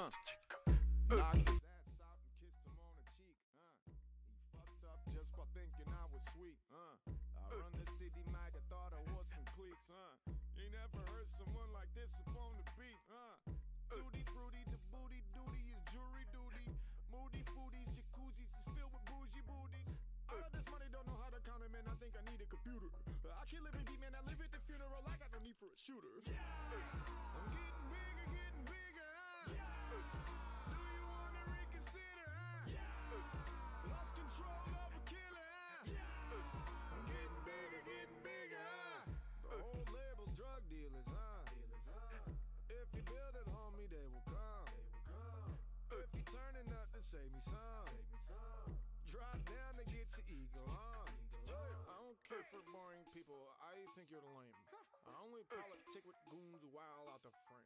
Knocked his ass out and kissed him on the cheek, He fucked up just by thinking I was sweet, I run the city, might have thought I was some cliques, You ain't never heard someone like this up on the beat, Tutti fruity, the booty duty is jury duty. Moody foodies, jacuzzis is filled with bougie booties. All of this money don't know how to count it, man. I think I need a computer. I can't live in deep, man. I live at the funeral. I got no need for a shooter. I'm getting bigger, Do you wanna reconsider? Lost control of a killer. I'm getting bigger, The whole label's drug dealers, If you build it, homie, they will come. If you turning up to save me some, drop down to get your ego on. I don't care for boring people. I think you're lame. I only politic with goons while out the frame.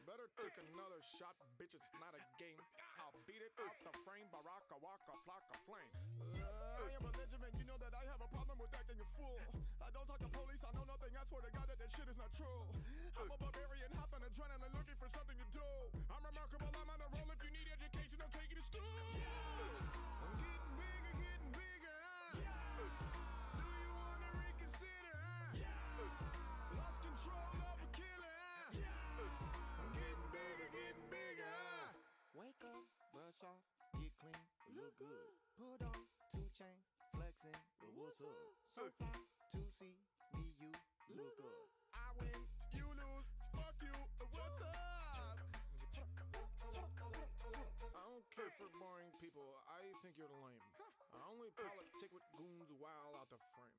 Better take another shot, bitch. It's not a game. I'll beat it out the frame. Baraka, waka, flocka, flame. I am a Benjamin. You know that I have a problem with acting a fool. I don't talk to police. I know nothing. I swear to God that shit is not true. I'm a barbarian, hopping adrenaline, looking for something to do. I'm remarkable. I'm on a roll. If you need education, I'll take you to school. I'm getting bigger, Do you wanna reconsider? Lost control of a killer. I'm getting bigger. Wake up, brush off, get clean, look good. Put on 2 chains, flexing, but what's up? So fly to see me, you look good. I win, you lose, fuck you, what's up? I don't care for boring people. I think you're lame. I only politic with goons while out the frame.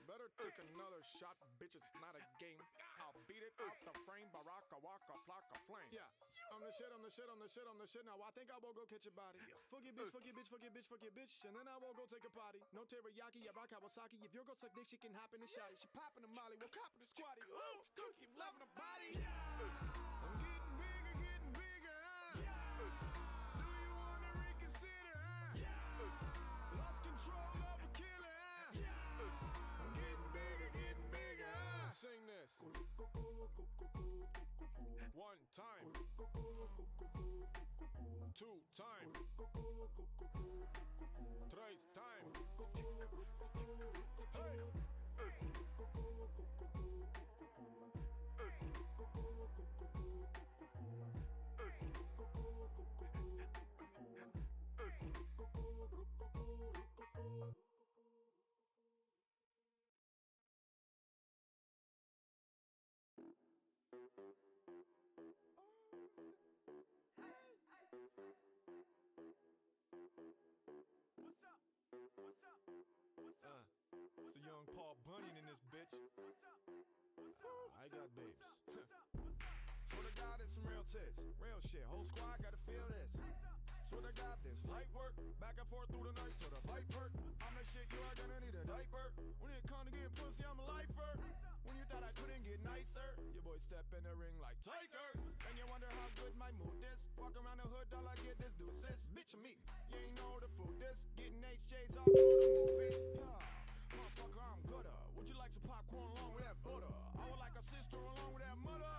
Better take another shot, bitch. It's not a game. I'll beat it out the frame. Baraka, waka, flocka, flame. I'm the shit. Now I think I will go catch a body. Fuck your bitch. And then I will go take a potty. No teriyaki, yeah, Kawasaki. If you're gonna suck dick, she can hop in the shot. She poppin' the molly. We'll cop in the squatty. Ooh, cookie, loving the body. I'm getting bigger. Do you wanna reconsider? Lost control of a killer. I'm getting bigger. Sing this. 1 time. 2 time. 3 time. Hey. It's the young Paul Bunyan in this bitch. I got babes. Swear to God, it's some real tits. Real shit. Whole squad gotta feel this. Swear to God, this light work. Back and forth through the night to the fight perk. I'm the shit you are gonna need a diaper. When it come to getting pussy, I'm a lifer. When you thought I couldn't get nicer, your boy step in the ring like Tiger. And you wonder how good my mood is. Walk around the hood, all I get is deuces. Bitch, me, you ain't know the food is. Getting HJs all through the movies. Yeah. Motherfucker, I'm gooder. Would you like some popcorn along with that butter? I would like a sister along with that mother.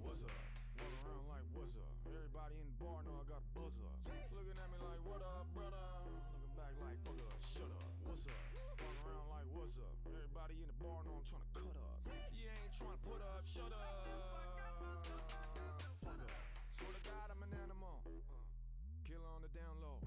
What's up? Walking around like what's up? Everybody in the bar know I got a buzzer. Looking at me like what up, brother? Looking back like shut up. What's up? Walking around like what's up? Everybody in the bar know I'm trying to cut up. You ain't trying to put up, shut up. Fuck up. Swear to God, I'm an animal. Killer on the down low.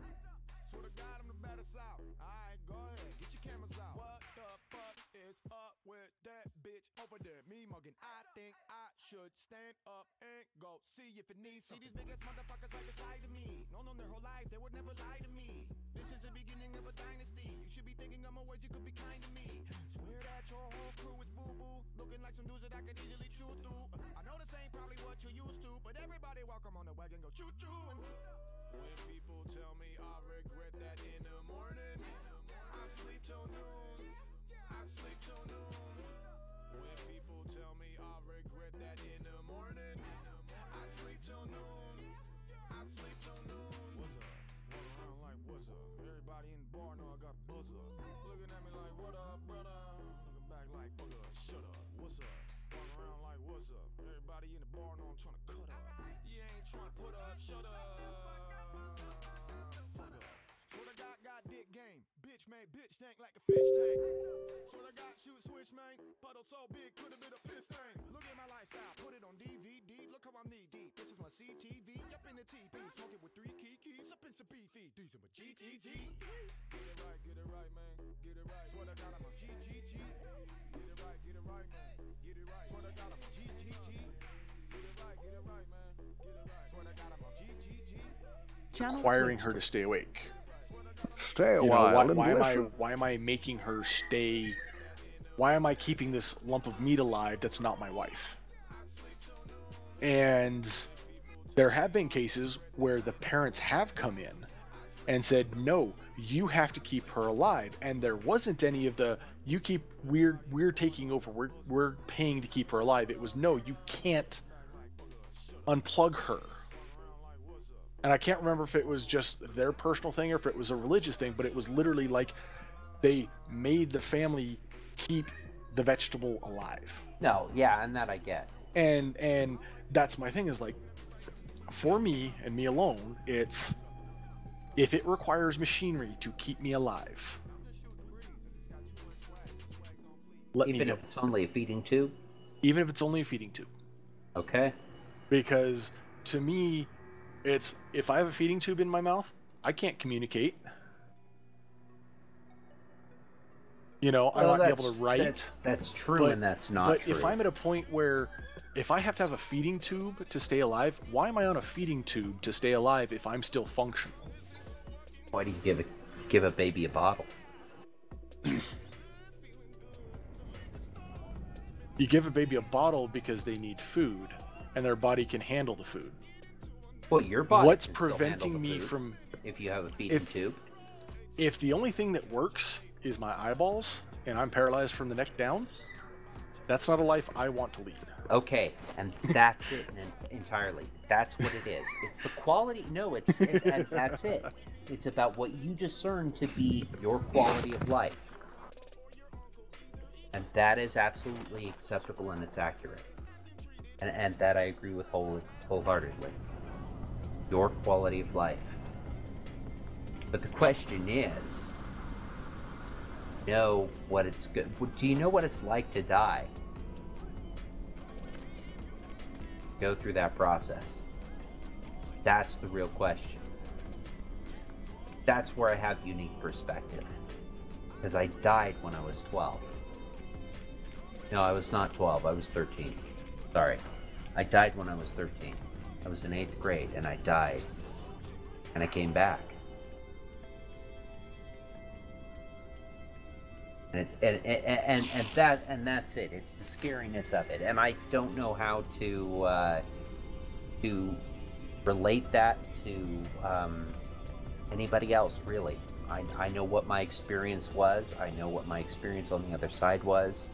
Swear to God, I'm the baddest out. Alright, go ahead, get your cameras out. What the fuck is up with that bitch over there? Me mugging, I think I should stand up and go see if it needs something. See these biggest motherfuckers right beside of me. Known them their whole life, they would never lie to me. This is the beginning of a dynasty. You should be thinking of more ways you could be kind to me. Swear that your whole crew is boo-boo. Looking like some dudes that I could easily chew through. I know this ain't probably what you used to, but everybody welcome on the wagon, go choo-choo. And when people tell me I regret that in the morning, I sleep till noon. I sleep till noon. When people tell me I regret that in the morning, I sleep till noon. I sleep till noon. What's up? Walking around like what's up? Everybody in the bar know I got a buzzer. Looking at me like what up, brother? Looking back like shut up. What's up? Walking around like what's up? Everybody in the bar know I'm trying to cut up. Swear to God, got dick game. Bitch made bitch tank like a fish tank. Swear to God, shoot switch, man. Puddle so big, could have been a piss tank. Look at my lifestyle, put it on DVD. Look how I'm knee deep. This is my CTV. Up in the TV, smoking with 3 keys. Up in some beefy. These are my GGG. Get it right, man. Get it right. Swear to God, I'm a GGG. Get it right, man. Get it right. Swear to God, I'm a GGG. Get it right, man. Get it right. Swear to God, I'm a GGG. Requiring her to stay awake. Stay a You know, while and why listen. why am I making her stay? Why am I keeping this lump of meat alive that's not my wife? And there have been cases where the parents have come in and said, no, you have to keep her alive. And there wasn't any of the, we're taking over, we're paying to keep her alive. It was, no, you can't unplug her. And I can't remember if it was just their personal thing or if it was a religious thing, but it was literally like they made the family keep the vegetable alive. No, yeah, and that I get. And that's my thing, is like, for me and me alone, it's, if it requires machinery to keep me alive, let me Even know. if it's only a feeding tube? Even if it's only a feeding tube. Okay. Because to me, it's, if I have a feeding tube in my mouth, I can't communicate. You know, I might be able to write. That's true, but, and that's not but true. if I'm at a point where, if I have to have a feeding tube to stay alive, why am I on a feeding tube to stay alive if I'm still functional? Why do you give a baby a bottle? You give a baby a bottle because they need food, and their body can handle the food. Well, your body What's can still handle preventing the me food from... if you have a feeding tube? If the only thing that works is my eyeballs, and I'm paralyzed from the neck down, that's not a life I want to lead. Okay, and that's it entirely. That's what it is. It's the quality. No, and that's it. It's about what you discern to be your quality of life. And that is absolutely acceptable, and it's accurate. And that I agree with wholeheartedly. Your quality of life. But the question is, do you know what it's like to die? Go through that process. That's the real question. That's where I have unique perspective. Because I died when I was 12. No, I was not 12, I was 13. Sorry. I died when I was 13. I was in 8th grade and I died. And I came back. And that's it. It's the scariness of it. And I don't know how to relate that to anybody else, really. I know what my experience was. I know what my experience on the other side was.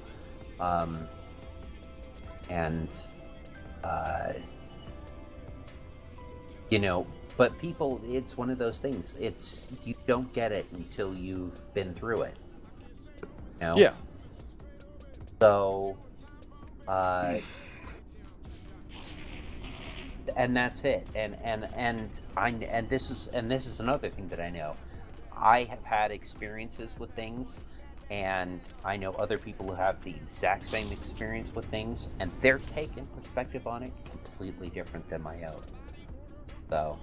But people, it's one of those things. You don't get it until you've been through it. You know? Yeah. So, and that's it. And this is another thing that I know. I have had experiences with things, and I know other people who have the exact same experience with things, and their take and perspective on it completely different than my own. So,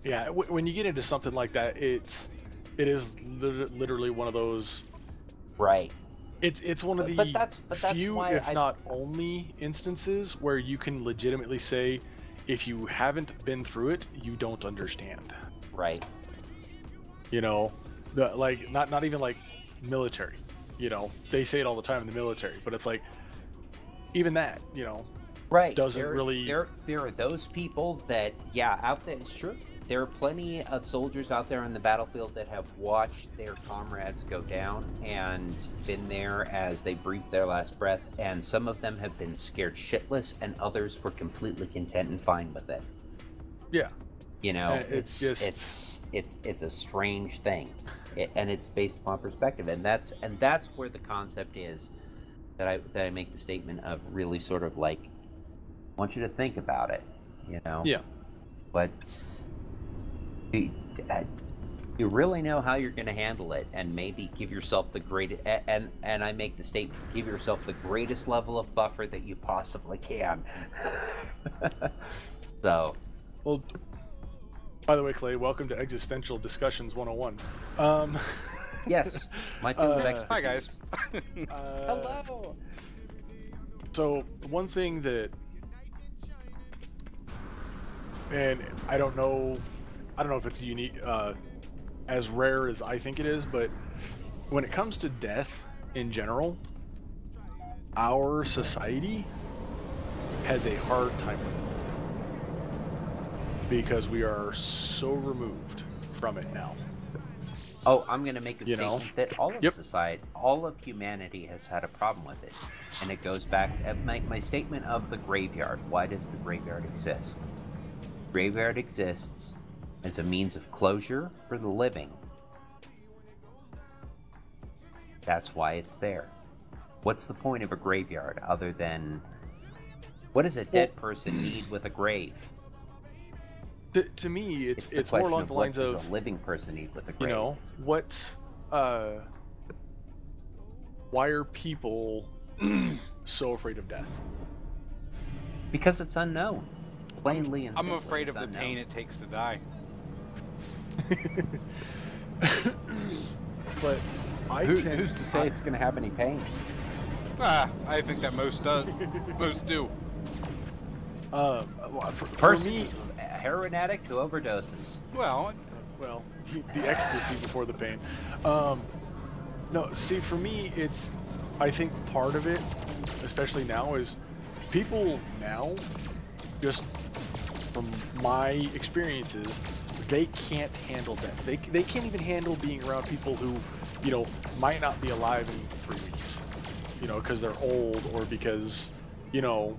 yeah, when you get into something like that, it is literally one of those. Right. It's one of the that's few, if not only, instances where you can legitimately say, if you haven't been through it, you don't understand. Right. You know, not even like military. You know, they say it all the time in the military, but it's like, even that, you know, right, doesn't really. There are those people that, yeah, out there. Sure, there are plenty of soldiers out there on the battlefield that have watched their comrades go down and been there as they breathed their last breath, and some of them have been scared shitless, and others were completely content and fine with it. Yeah. You know, it's a strange thing, and it's based upon perspective, and that's where the concept is that I make the statement of really sort of like, I want you to think about it. you know. Yeah. But do you really know how you're going to handle it, and maybe give yourself the greatest. And I make the statement: give yourself the greatest level of buffer that you possibly can. So. Well, by the way, Clay, welcome to Existential Discussions 101. Yes, my favorite expert. Hi guys. Hello. So one thing that, and I don't know if it's unique, as rare as I think it is, but when it comes to death in general, our society has a hard time with it because we are so removed from it now. Oh, I'm going to make a You know? statement that all of society, all of humanity has had a problem with it. And it goes back at my statement of the graveyard. Why does the graveyard exist? Graveyard exists as a means of closure for the living. That's why it's there. What's the point of a graveyard other than, what does a dead person need with a grave? To me, it's the more question along of the what lines does of, a living person need with a grave? you know, why are people so afraid of death? Because it's unknown. Plainly and I'm simply, afraid it's of the unknown. pain it takes to die. But Who's to say it's going to have any pain? I think that most does. Most do. For me, A heroin addict who overdoses. Well, well, the ecstasy before the pain. No, see, for me, it's, I think part of it, especially now, is people now, just from my experiences, they can't handle death. They can't even handle being around people who, you know, might not be alive in 3 weeks, you know, because they're old or because, you know,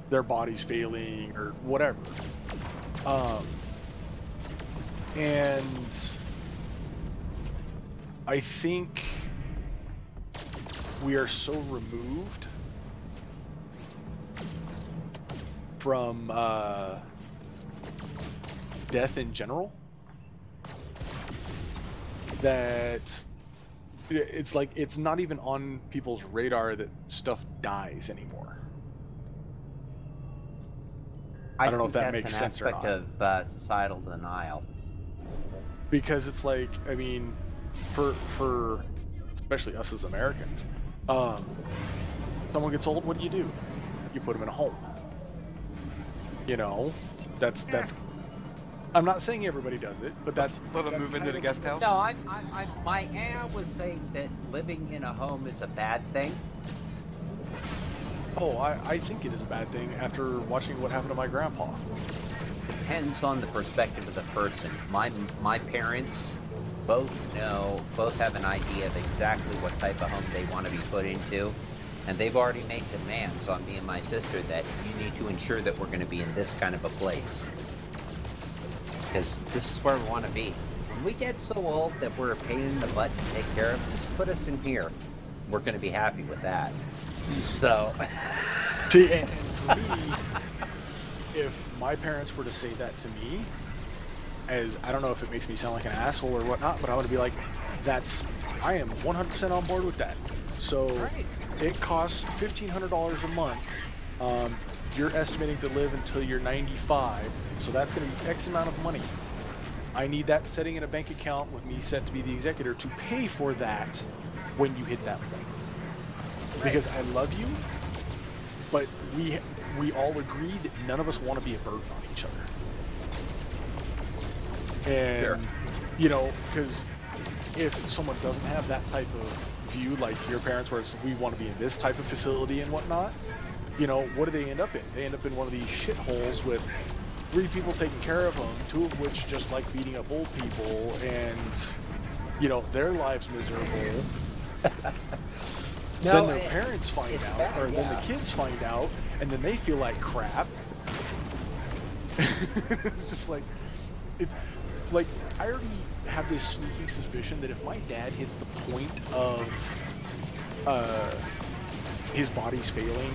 their body's failing or whatever. And I think we are so removed from death in general that it's like it's not even on people's radar that stuff dies anymore. I don't know if that think makes that's sense an or aspect not. of societal denial. Because it's like, I mean, for especially us as Americans, someone gets old, what do? You put them in a home. You know, that's. I'm not saying everybody does it, but that's. let them that's move into kind the of- guest house. No, my aunt would say that living in a home is a bad thing. Oh, I think it is a bad thing after watching what happened to my grandpa. Depends on the perspective of the person. My parents both have an idea of exactly what type of home they want to be put into, and they've already made demands on me and my sister that you need to ensure that we're going to be in this kind of a place, because this is where we want to be. When we get so old that we're a pain in the butt to take care of, just put us in here. We're going to be happy with that. So, See, and for me, if my parents were to say that to me, as I don't know if it makes me sound like an asshole or whatnot, but I would be like, I am 100% on board with that. So Right. it costs $1,500 a month. You're estimating to live until you're 95, so that's going to be X amount of money. I need that setting in a bank account with me set to be the executor to pay for that when you hit that point. Because I love you, but we all agree that none of us want to be a burden on each other. And, Sure. you know, because if someone doesn't have that type of view, like your parents, where it's, we want to be in this type of facility and whatnot, you know, what do they end up in? They end up in one of these shitholes with 3 people taking care of them, 2 of which just like beating up old people, and, you know, their lives miserable. No, Then their parents find it's out, bad, or then yeah. the kids find out, and then they feel like crap. It's just like, it's like, I already have this sneaking suspicion that if my dad hits the point of his body's failing,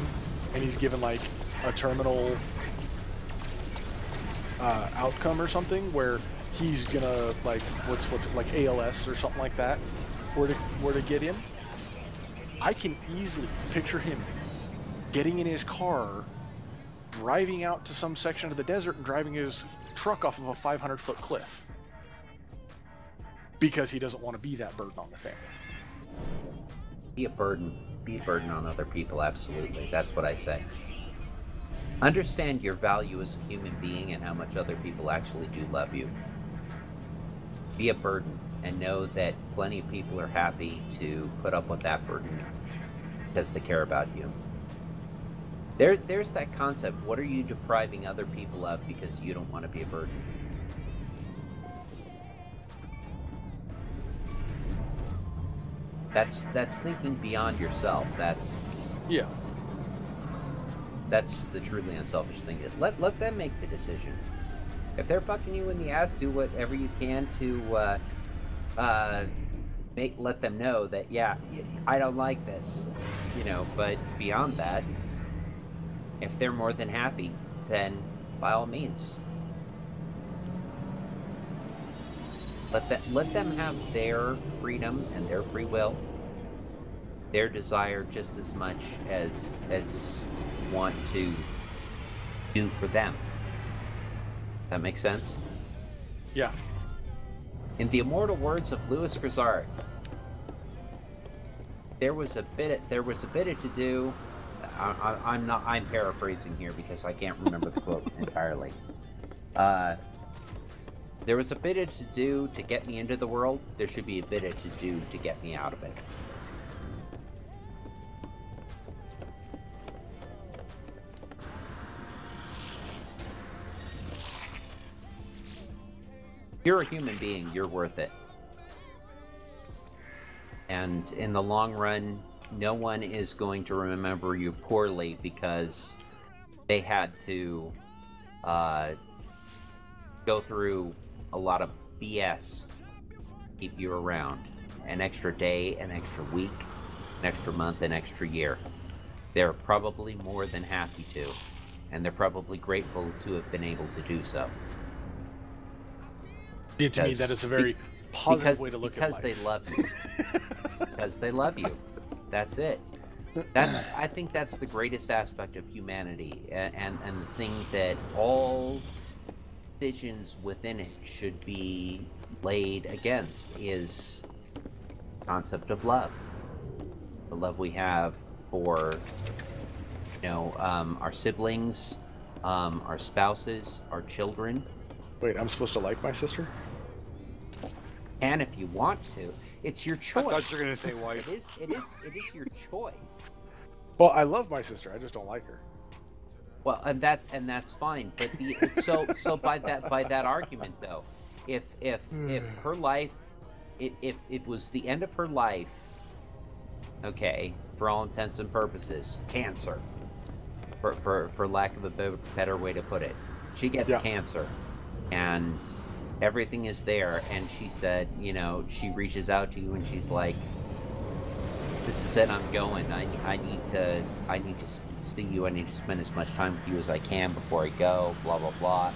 and he's given like a terminal outcome or something where he's gonna like what's like ALS or something like that, were to get him, I can easily picture him getting in his car, driving out to some section of the desert and driving his truck off of a 500-foot cliff because he doesn't want to be that burden on the family. Be a burden on other people. Absolutely, that's what I say. Understand your value as a human being and how much other people actually do love you. Be a burden, and know that plenty of people are happy to put up with that burden because they care about you. There's that concept. What are you depriving other people of because you don't want to be a burden? That's thinking beyond yourself. That's the truly unselfish thing. Let them make the decision. If they're fucking you in the ass, do whatever you can to let them know that, yeah, I don't like this, but beyond that, if they're more than happy, then by all means, let them have their freedom and their free will, their desire just as much as want to do for them. That makes sense? Yeah. In the immortal words of Louis Grizzard, there was a bit to do. I'm paraphrasing here because I can't remember the quote entirely. There was a bit to do to get me into the world. There should be a bit to do to get me out of it. If you're a human being, you're worth it. And in the long run, no one is going to remember you poorly because they had to go through a lot of BS to keep you around. An extra day, an extra week, an extra month, an extra year. They're probably more than happy to, and they're probably grateful to have been able to do so. To me, that is a very positive way to look at life. Because they love you. Because they love you. That's it. I think that's the greatest aspect of humanity, and the thing that all decisions within it should be laid against is the concept of love. The love we have for, our siblings, our spouses, our children. Wait, I'm supposed to like my sister? And if you want to, it's your choice. I thought you were gonna say wife. It is your choice. Well, I love my sister. I just don't like her. Well, and that's fine. But so by that argument though, if her life, if it was the end of her life, okay, for all intents and purposes, cancer, for lack of a better way to put it, she gets cancer, and everything is there, and she said, she reaches out to you and she's like, this is it, I'm going. I need to see you. I need to spend as much time with you as I can before I go, blah, blah, blah.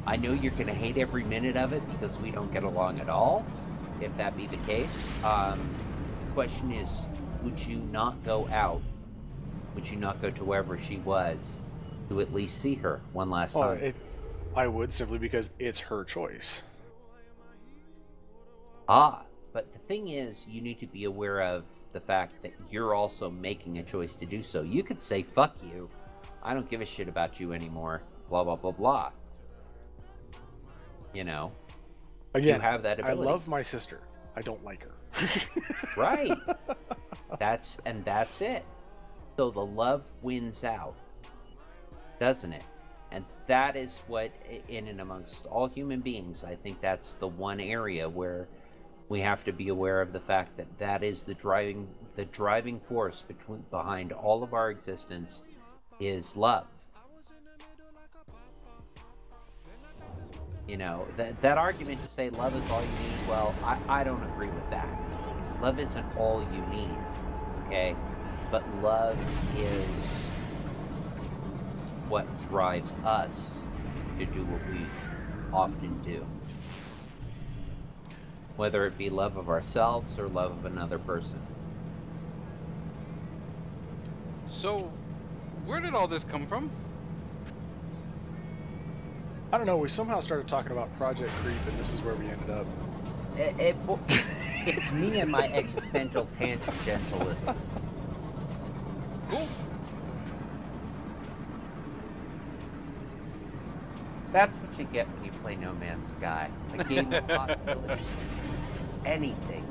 I know you're going to hate every minute of it because we don't get along at all, if that be the case. The question is, would you not go out? Would you not go to wherever she was to at least see her one last time? I would, simply because it's her choice. But the thing is, you need to be aware of the fact that you're also making a choice to do so. You could say, fuck you, I don't give a shit about you anymore, blah, blah, blah, blah. Again, you have that ability. I love my sister. I don't like her. Right. That's it. So the love wins out, doesn't it? And that is what, in and amongst all human beings, I think that's the one area where we have to be aware of the fact that that is the driving force behind all of our existence is love. That argument to say love is all you need, well, I don't agree with that. Love isn't all you need, okay? But love is what drives us to do what we often do. Whether it be love of ourselves or love of another person. So, where did all this come from? I don't know. We somehow started talking about Project Creep, and this is where we ended up. It's me and my existential tangentialism. Cool. That's what you get when you play No Man's Sky. A game of possibilities. Anything.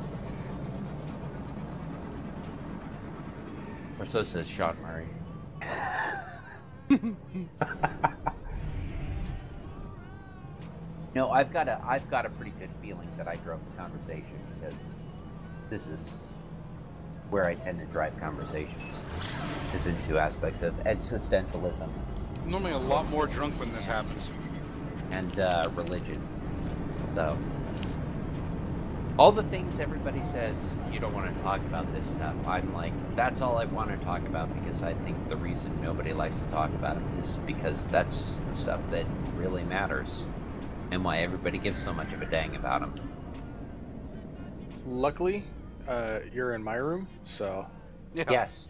Or so says Sean Murray. No, I've got a pretty good feeling that I drove the conversation, because this is where I tend to drive conversations, is into aspects of existentialism I'm normally a lot more drunk when this happens. and religion. So, all the things everybody says you don't want to talk about this stuff, I'm like, that's all I want to talk about, because I think the reason nobody likes to talk about it is because that's the stuff that really matters, and why everybody gives so much of a dang about them. Luckily, you're in my room, so Yeah. Yes.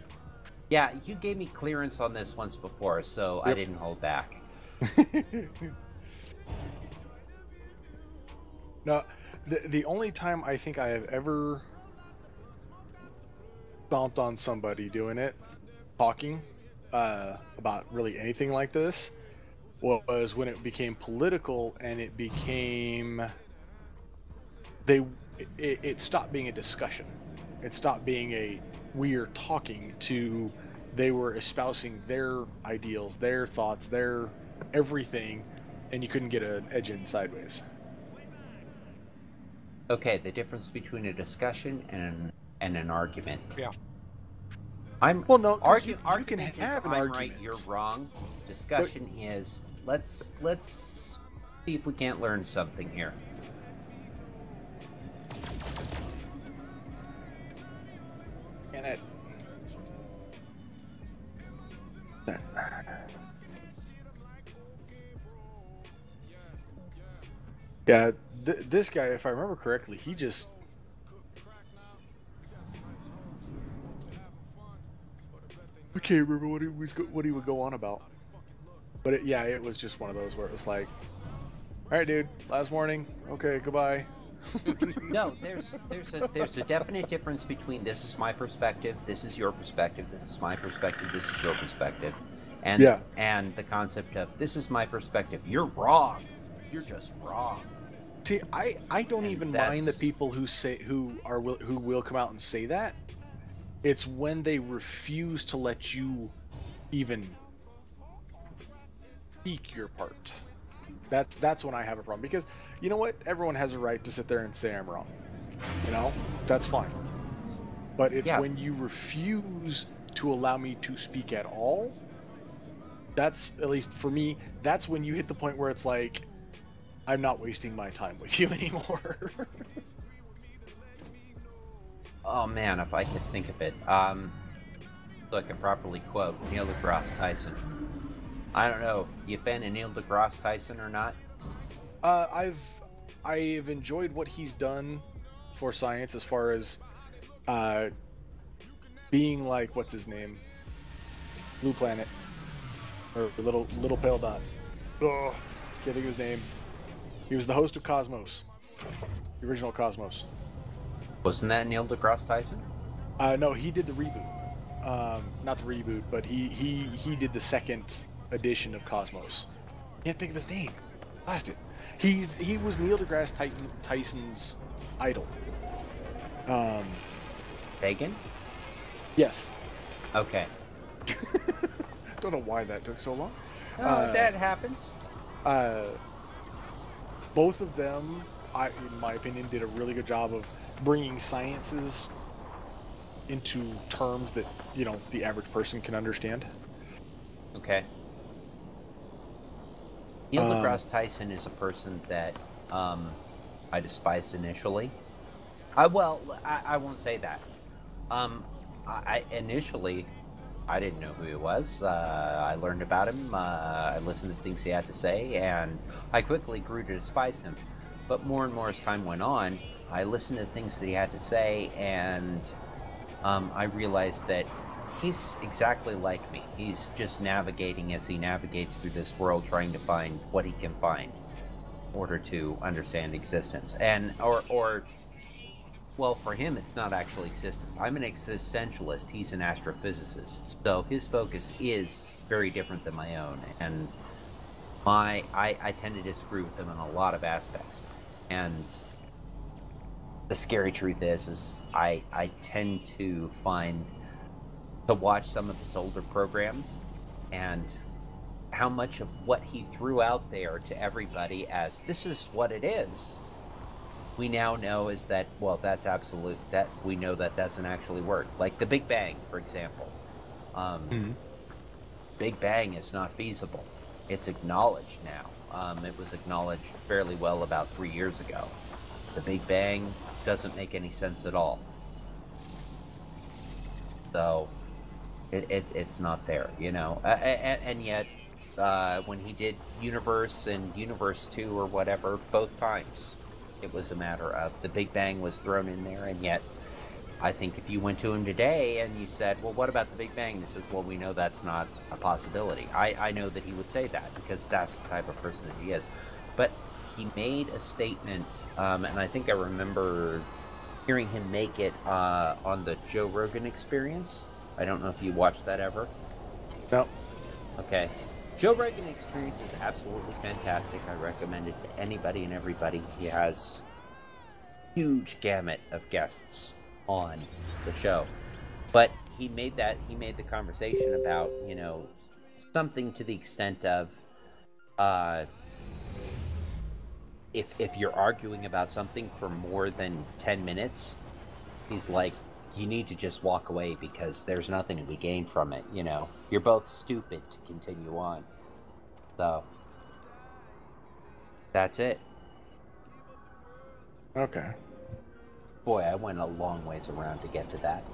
Yeah, you gave me clearance on this once before, so I Yep. didn't hold back. No, the only time I think I have ever stomped on somebody doing it, talking about really anything like this, was when it became political and it became it stopped being a discussion. It stopped being a we're talking to they were espousing their ideals, their thoughts, their everything, and you couldn't get an edge in sideways. Okay, the difference between a discussion and an argument. Yeah. Well, no, 'cause you Argument can is have an I'm argument. right, you're wrong. Discussion is let's see if we can't learn something here. And it. Yeah, this guy, if I remember correctly, he just. I can't remember what he would go on about. But it was just one of those where it was like, all right, dude, last warning. Okay, goodbye. No, there's a definite difference between this is my perspective, this is your perspective, this is my perspective, this is your perspective, and Yeah. and the concept of this is my perspective, you're wrong, you're just wrong. See, I don't And even mind the that's- people who will come out and say that. It's when they refuse to let you even speak your part. That's when I have a problem, because you know what? Everyone has a right to sit there and say I'm wrong. You know, that's fine. But it's Yeah. when you refuse to allow me to speak at all. That's, at least for me, that's when you hit the point where it's like, I'm not wasting my time with you anymore. Oh man, if I could think of it. So I can properly quote Neil deGrasse Tyson. I don't know, you a fan of Neil deGrasse Tyson or not? I've enjoyed what he's done for science, as far as being like, what's his name, Blue Planet, or little pale dot. Oh, can't think of his name. He was the host of Cosmos, the original Cosmos. Wasn't that Neil deGrasse Tyson? No, he did the reboot. Not the reboot, but he did the second edition of Cosmos. Can't think of his name. Blast it. He was Neil deGrasse Tyson's idol. Sagan? Yes. Okay. Don't know why that took so long. That happens. Both of them, in my opinion, did a really good job of bringing sciences into terms that, you know, the average person can understand. Okay. Neil deGrasse Tyson is a person that I despised initially. I won't say that. I initially I didn't know who he was. I learned about him. I listened to things he had to say, and I quickly grew to despise him. But more and more as time went on, I listened to things that he had to say, and I realized that he's exactly like me. He's just navigating as he navigates through this world, trying to find what he can find in order to understand existence. And, well, for him, it's not actually existence. I'm an existentialist. He's an astrophysicist. So his focus is very different than my own. And I tend to disagree with him in a lot of aspects. And the scary truth is I tend to watch some of his older programs, and how much of what he threw out there to everybody as this is what it is, we now know is that, well, that's absolute, that we know that doesn't actually work. Like the Big Bang, for example. Big Bang is not feasible. It's acknowledged now. It was acknowledged fairly well about 3 years ago. The Big Bang doesn't make any sense at all. So it's not there, you know. And yet, when he did Universe and Universe 2 or whatever, both times, it was a matter of the Big Bang was thrown in there, and yet, I think if you went to him today and you said, well, what about the Big Bang? He says, well, we know that's not a possibility. I know that he would say that, because that's the type of person that he is. But he made a statement, and I think I remember hearing him make it on the Joe Rogan Experience. I don't know if you watched that ever. No. Okay. Joe Rogan Experience is absolutely fantastic. I recommend it to anybody and everybody. He has huge gamut of guests on the show. But he made the conversation about, you know, something to the extent of if you're arguing about something for more than 10 minutes, he's like, you need to just walk away because there's nothing to be gained from it, you know. You're both stupid to continue on. So, that's it. Okay. Boy, I went a long ways around to get to that.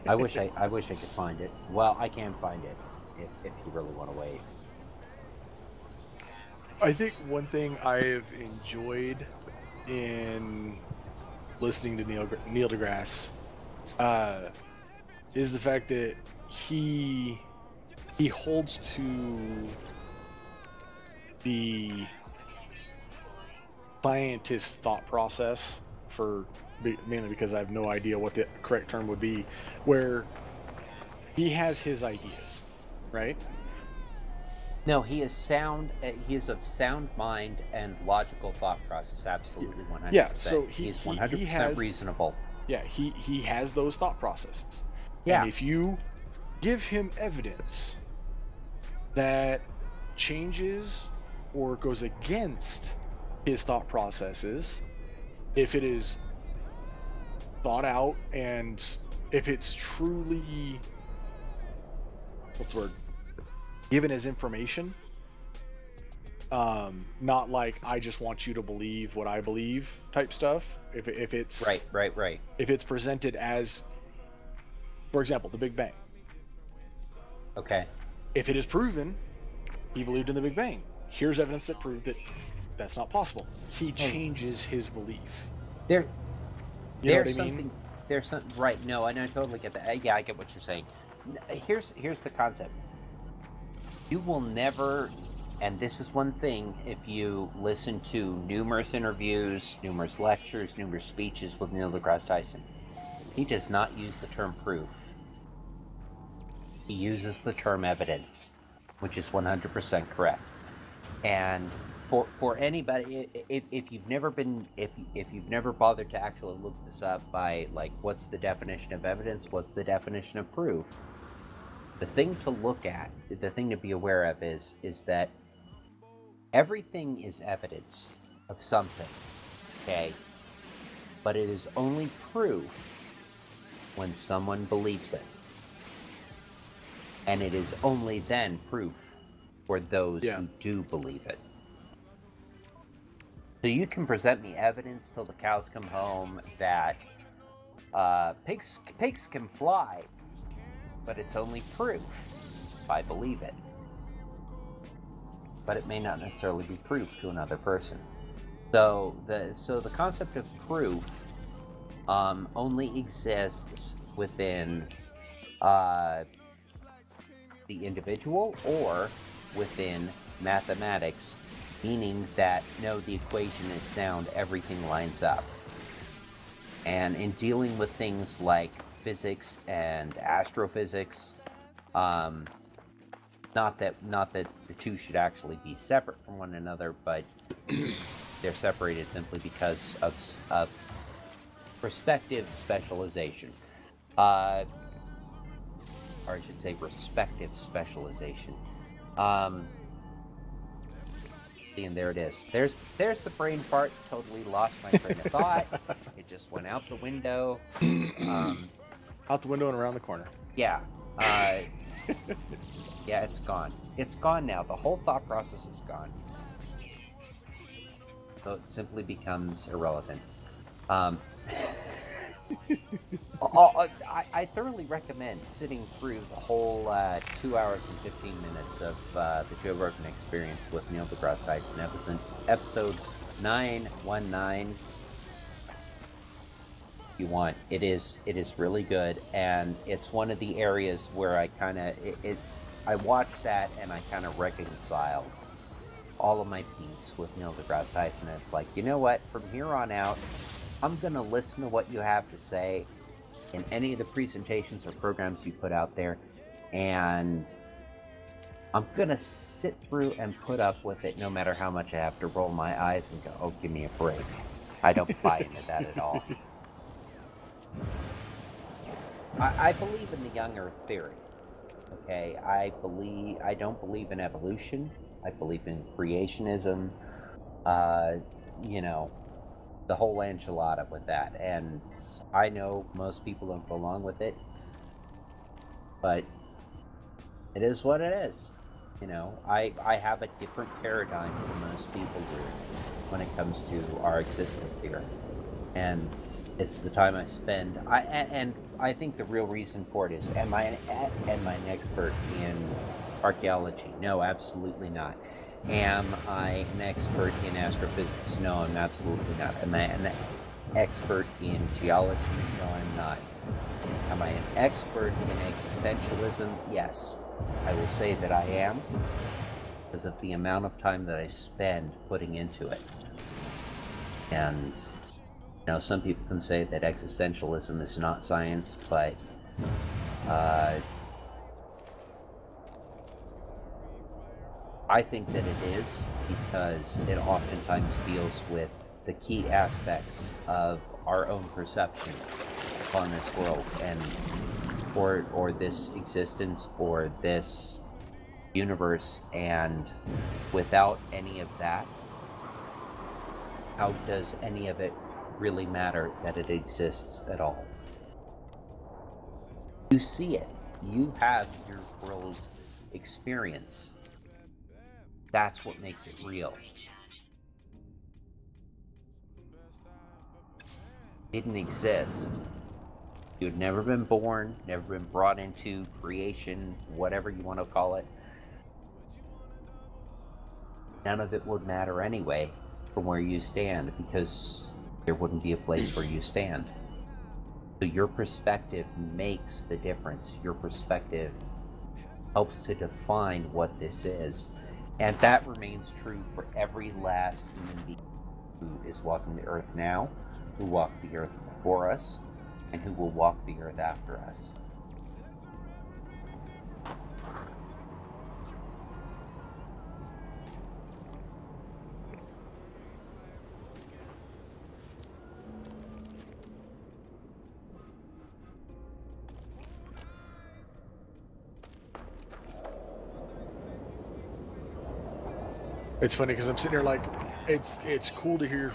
I wish I could find it. Well, I can find it if you really want to wait. I think one thing I've enjoyed in listening to Neil deGrasse is the fact that he holds to the scientist thought process, for mainly because I have no idea what the correct term would be, where he has his ideas, right? No, he is sound. He is of sound mind and logical thought process. Absolutely, 100%. Yeah, so he's 100% reasonable. Yeah, he has those thought processes. Yeah. And if you give him evidence that changes or goes against his thought processes, if it is thought out and if it's truly, what's the word, given as information, not like I just want you to believe what I believe type stuff. If it's right. If it's presented as, for example, the Big Bang. Okay. If it is proven he believed in the Big Bang, here's evidence that proved that that's not possible. He changes his belief. There's something. I mean? There's something. Right. No, I totally get that. Yeah, I get what you're saying. Here's the concept. You will never, and this is one thing, if you listen to numerous interviews, numerous lectures, numerous speeches with Neil deGrasse Tyson, he does not use the term proof. He uses the term evidence, which is 100% correct. And for anybody, if you've never bothered to actually look this up by, like, what's the definition of evidence, what's the definition of proof, the thing to look at, the thing to be aware of is that everything is evidence of something, okay? But it is only proof when someone believes it. And it is only then proof for those who do believe it. So you can present me evidence till the cows come home that pigs can fly, but it's only proof if I believe it. But it may not necessarily be proof to another person. So the concept of proof only exists within the individual or within mathematics, meaning that no, the equation is sound, everything lines up. And in dealing with things like physics and astrophysics, not that the two should actually be separate from one another, but they're separated simply because of perspective specialization. Or I should say respective specialization. And there it is. There's the brain fart. Totally lost my train of thought. It just went out the window. Out the window and around the corner. Yeah. Yeah, it's gone. It's gone now. The whole thought process is gone. So it simply becomes irrelevant. I thoroughly recommend sitting through the whole 2 hours and 15 minutes of the Joe Rogan Experience with Neil deGrasse Tyson, episode 919. If you want, it is really good, and it's one of the areas where I kind of I watched that and I kind of reconciled all of my beefs with Neil deGrasse Tyson. And it's like, you know what? From here on out, I'm gonna listen to what you have to say in any of the presentations or programs you put out there, and I'm gonna sit through and put up with it no matter how much I have to roll my eyes and go, oh, give me a break. I don't buy into that at all. I believe in the young earth theory. Okay, I don't believe in evolution. I believe in creationism. You know, the whole enchilada with that, and I know most people don't go along with it, but it is what it is. You know, I have a different paradigm than most people do when it comes to our existence here, and it's the time I spend. And I think the real reason for it is, am I an expert in archaeology? No, absolutely not. Am I an expert in astrophysics? No, I'm absolutely not. Am I an expert in geology? No, I'm not. Am I an expert in existentialism? Yes, I will say that I am, because of the amount of time that I spend putting into it. And, you know, some people can say that existentialism is not science, but I think that it is, because it oftentimes deals with the key aspects of our own perception upon this world, and or this existence, or this universe. And without any of that, how does any of it really matter that it exists at all? You see it. You have your world experience. That's what makes it real. It didn't exist. You had never been born, never been brought into creation, whatever you want to call it. None of it would matter anyway from where you stand, because there wouldn't be a place where you stand. So your perspective makes the difference. Your perspective helps to define what this is. And that remains true for every last human being who is walking the earth now, who walked the earth before us, and who will walk the earth after us. It's funny because I'm sitting here like, it's cool to hear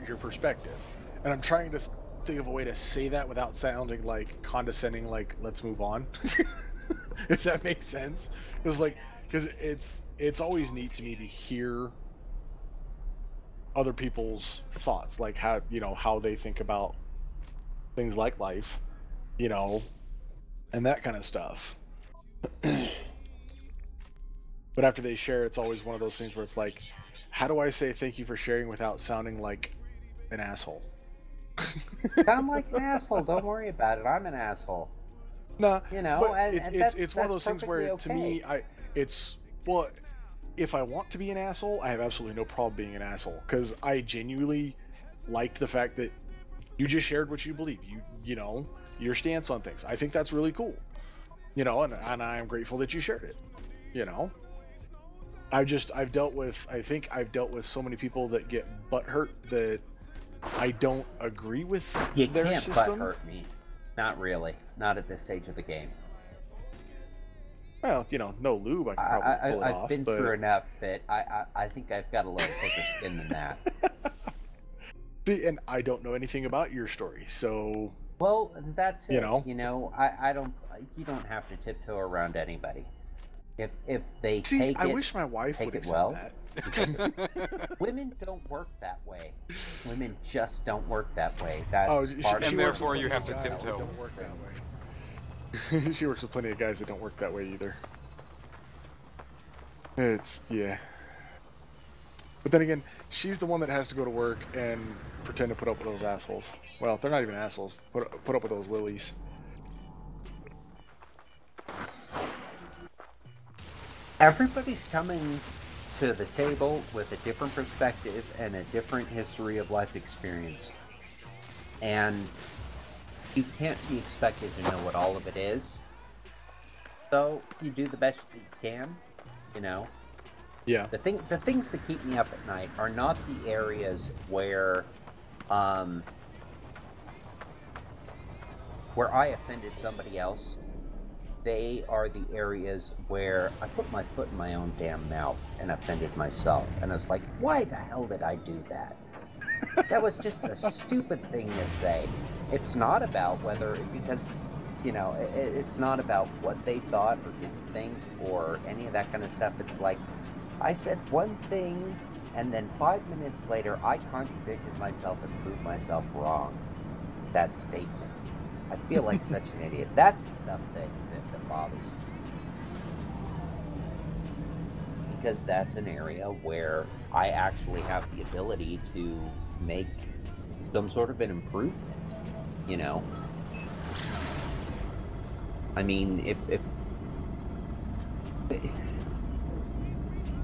your perspective, and I'm trying to think of a way to say that without sounding like condescending, like let's move on. If that makes sense. Because it's always neat to me to hear other people's thoughts, like how they think about things like life, and that kind of stuff. But after they share, it's always one of those things where it's like, how do I say thank you for sharing without sounding like an asshole? Sound like an asshole. Don't worry about it. I'm an asshole. Nah, You know, but and it's one of those things where perfectly to me, well, if I want to be an asshole, I have absolutely no problem being an asshole, because I genuinely liked the fact that you just shared what you believe. You know, your stance on things. I think that's really cool. You know, and I am grateful that you shared it. You know, I think I've dealt with so many people that get butthurt that I don't agree with You their can't system. butthurt me. Not really. Not at this stage of the game. Well, you know, no lube, I can probably pull it I've off. been but... through enough that I think I've got a little thicker skin than that. See, and I don't know anything about your story, so Well, that's it. You know? You know, I don't. You don't have to tiptoe around anybody. If they see, take I it, wish my wife take would it accept well. that. Women don't work that way. Women just don't work that way. That's Oh, part And of therefore works with you have to plenty of guys that tiptoe. don't work that way. She works with plenty of guys that don't work that way either. It's yeah. But then again, she's the one that has to go to work and pretend to put up with those assholes. Well, they're not even assholes. Put up with those lilies. Everybody's coming to the table with a different perspective and a different history of life experience. And you can't be expected to know what all of it is. So you do the best you can, you know. Yeah. The things that keep me up at night are not the areas where I offended somebody else. They are the areas where I put my foot in my own damn mouth and offended myself. And I was like, why the hell did I do that? That was just a stupid thing to say. It's not about because, you know, it's not about what they thought or didn't think or any of that kind of stuff. It's like, I said one thing, and then 5 minutes later, I contradicted myself and proved myself wrong. That statement. I feel like such an idiot. That's the stuff that bothers me. Because that's an area where I actually have the ability to make some sort of an improvement, you know? I mean,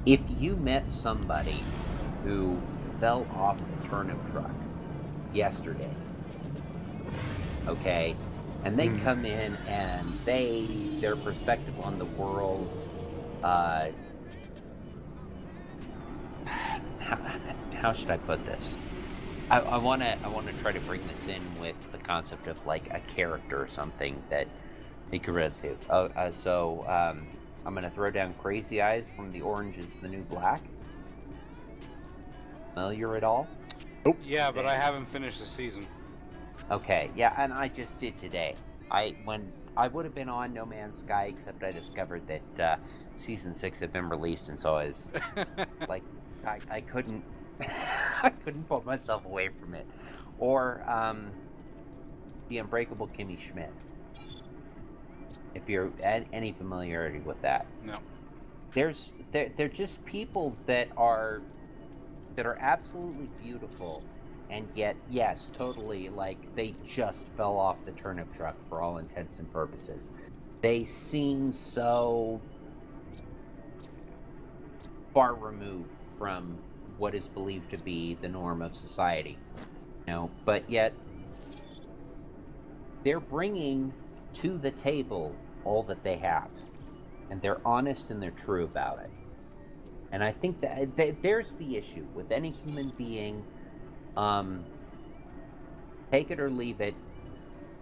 if you met somebody who fell off the turnip truck yesterday, okay, and they come in and their perspective on the world, how should I put this? I want to try to bring this in with the concept of like a character or something that they could relate to. I'm going to throw down Crazy Eyes from The Orange is the New Black. Familiar at all? Nope. Yeah, but I haven't finished the season. Okay, yeah, and I just did today. When I would have been on No Man's Sky, except I discovered that season 6 had been released, and so I was like, I couldn't, I couldn't pull myself away from it. Or The Unbreakable Kimmy Schmidt. If you're any familiarity with that, No. They're just people that are absolutely beautiful. And yet, yes, totally, like, they just fell off the turnip truck for all intents and purposes. They seem so far removed from what is believed to be the norm of society. You know, but yet, they're bringing to the table all that they have. And they're honest and they're true about it. And I think that there's the issue with any human being. Take it or leave it.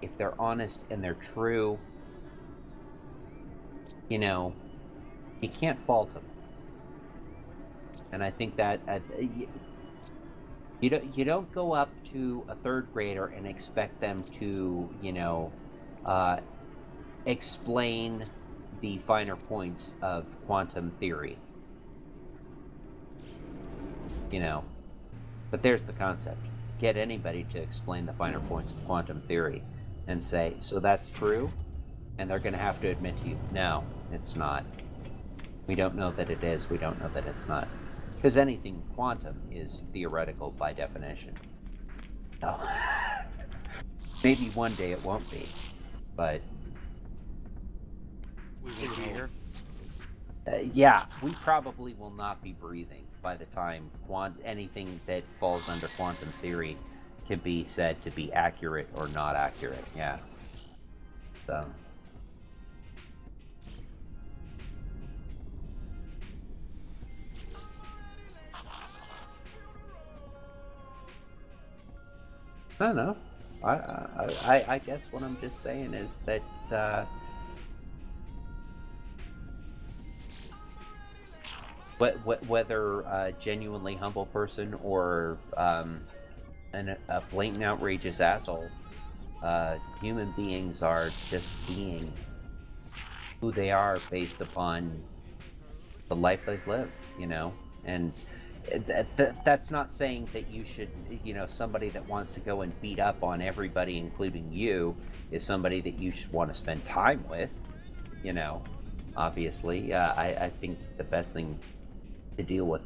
If they're honest and they're true, you know, you can't fault them. And I think that you don't go up to a third grader and expect them to, you know, explain the finer points of quantum theory. You know. But there's the concept. Get anybody to explain the finer points of quantum theory and say, so that's true? And they're going to have to admit to you, no, it's not. We don't know that it is. We don't know that it's not. Because anything quantum is theoretical by definition. So, maybe one day it won't be, but We will be here. yeah, we probably will not be breathing by the time anything that falls under quantum theory can be said to be accurate or not accurate. Yeah. So. I don't know. I guess what I'm just saying is that whether a genuinely humble person or a blatant outrageous asshole, human beings are just being who they are based upon the life they've lived, you know? And that's not saying that you should, you know, somebody that wants to go and beat up on everybody, including you, is somebody that you should want to spend time with, you know, obviously. I think the best thing to deal with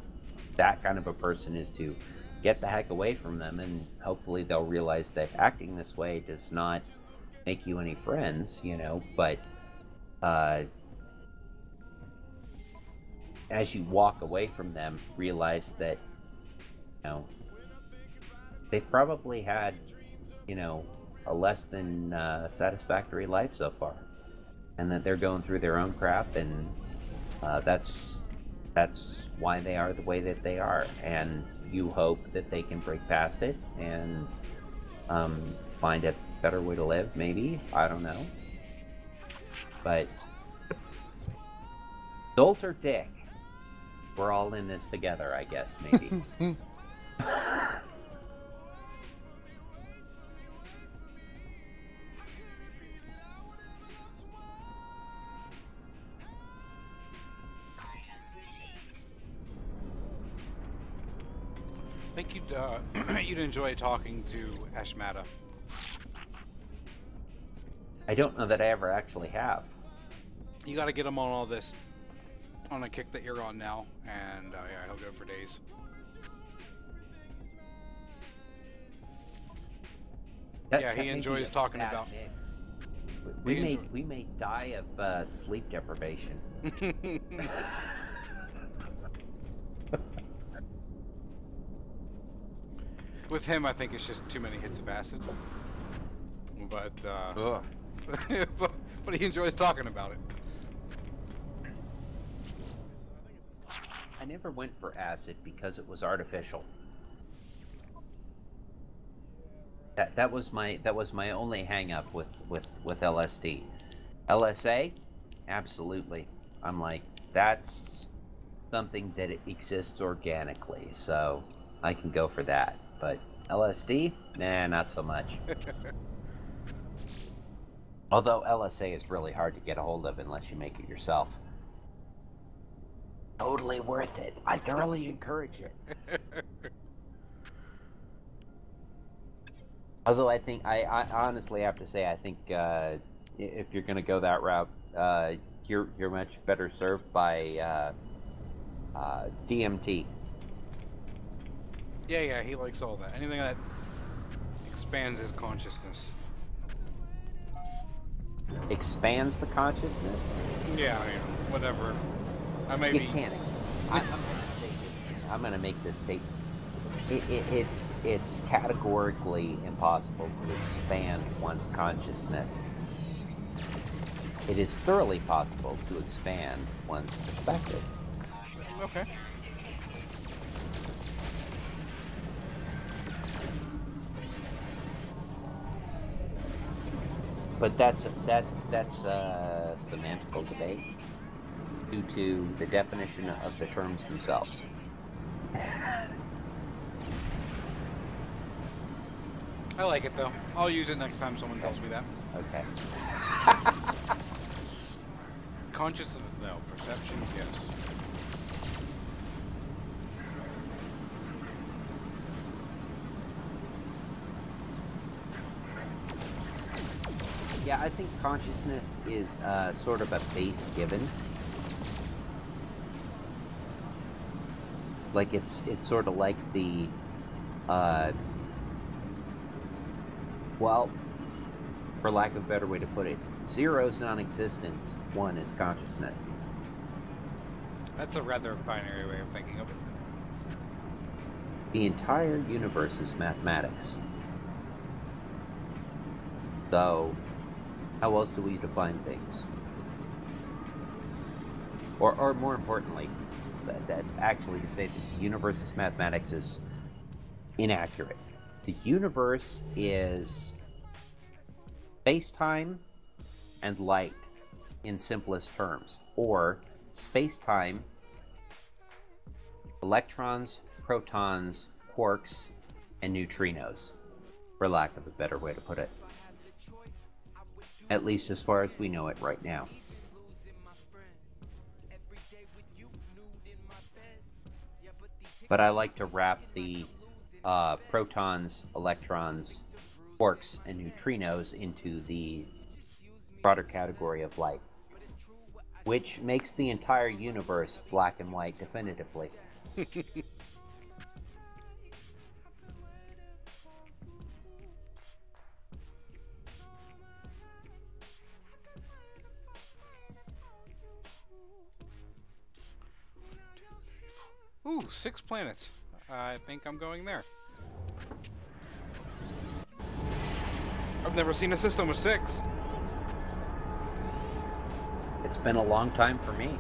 that kind of a person is to get the heck away from them, and hopefully they'll realize that acting this way does not make you any friends, you know, but as you walk away from them, realize that, you know, they probably had, you know, a less than satisfactory life so far, and that they're going through their own crap, and that's why they are the way that they are, and you hope that they can break past it and find a better way to live, maybe, I don't know, but Dolt or Dick, we're all in this together, I guess, maybe. I think you'd enjoy talking to Ashmata. I don't know that I ever actually have. You got to get him on all this, on a kick that you're on now, and yeah, he'll go for days. Yeah, he enjoys talking about. We may die of sleep deprivation. With him, I think it's just too many hits of acid. But but he enjoys talking about it. I never went for acid because it was artificial. That was my only hang up with LSD. LSA, absolutely. I'm like, that's something that exists organically, so I can go for that. But LSD, nah, not so much. Although LSA is really hard to get a hold of unless you make it yourself. Totally worth it. I thoroughly encourage it. Although I think, I honestly have to say, I think if you're going to go that route, you're much better served by DMT. Yeah, he likes all that. Anything that expands his consciousness. Expands the consciousness? Yeah, I mean, whatever. I may You be... can't. I'm going to make this statement. It's categorically impossible to expand one's consciousness. It is thoroughly possible to expand one's perspective. Okay. But that's a semantical debate due to the definition of the terms themselves. I like it though. I'll use it next time someone tells me that. Okay. Consciousness, no. Perception, yes. Yeah, Yeah, I think consciousness is sort of a base given. Like it's sort of like the, well, for lack of a better way to put it, 0 is non-existence, 1 is consciousness. That's a rather binary way of thinking of it. The entire universe is mathematics. So, how else do we define things? Or more importantly, that actually to say that the universe is mathematics is inaccurate. The universe is space-time and light in simplest terms, or space-time, electrons, protons, quarks, and neutrinos, for lack of a better way to put it. At least as far as we know it right now. But I like to wrap the protons, electrons, quarks, and neutrinos into the broader category of light, which makes the entire universe black and white definitively. Ooh, 6 planets. I think I'm going there. I've never seen a system with 6. It's been a long time for me.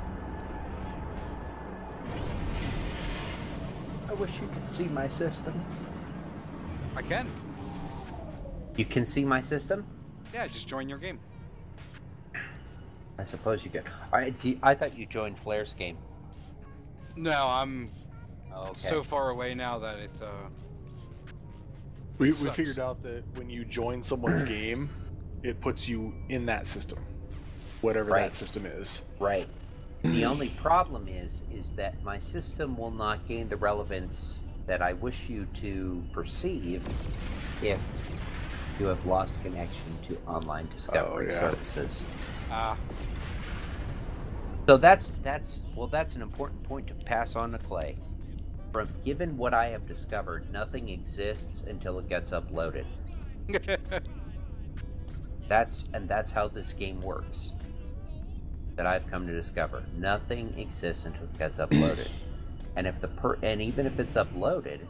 I wish you could see my system. I can. You can see my system? Yeah, just join your game. I suppose you could. I thought you joined Flair's game. No, I'm Okay. so far away now that it, We sucks. figured out that when you join someone's game, it puts you in that system, whatever Right. that system is. Right. The only problem is that my system will not gain the relevance that I wish you to perceive if you have lost connection to online discovery yeah. services. ah, So that's an important point to pass on to Clay. Given what I have discovered, nothing exists until it gets uploaded. That's how this game works. That I've come to discover. Nothing exists until it gets uploaded. And even if it's uploaded,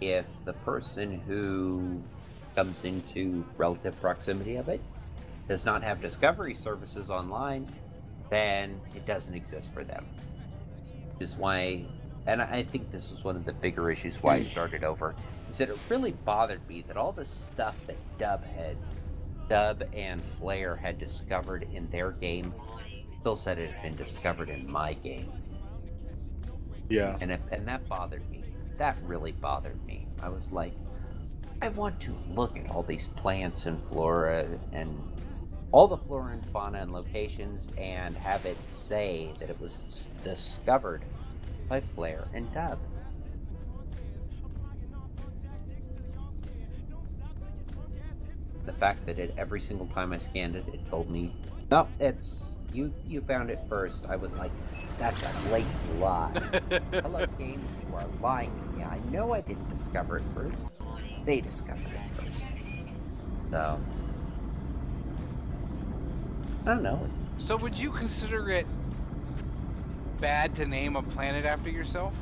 if the person who comes into relative proximity of it does not have discovery services online, then it doesn't exist for them. Which is why, and I think this was one of the bigger issues why I started over, is that it really bothered me that all the stuff that Dub and Flair had discovered in their game still said it had been discovered in my game. Yeah. And that bothered me. That really bothered me. I was like, I want to look at all these plants and flora and all the flora and fauna and locations and have it say that it was discovered by Flair and Dub. The fact that every single time I scanned it, it told me, no, it's you found it first. I was like, that's a blatant lie. Hello Games, you are lying to me. I know I didn't discover it first. They discovered it first. So, I don't know. so would you consider it bad to name a planet after yourself?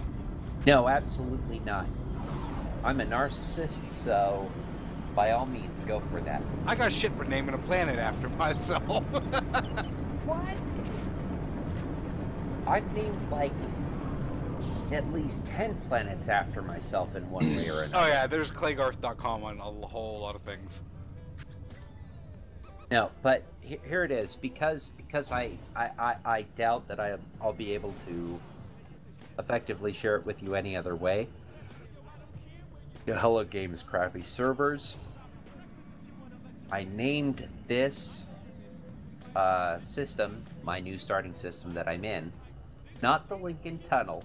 No, absolutely not. I'm a narcissist, so by all means, go for that. I got shit for naming a planet after myself. What? I've named like at least 10 planets after myself in one way or another. Oh yeah, there's Claygarth.com on a whole lot of things. No, but here it is. Because I doubt that I'll be able to effectively share it with you any other way. The Hello Games crappy servers. I named this system, my new starting system that I'm in, not the Lincoln Tunnel,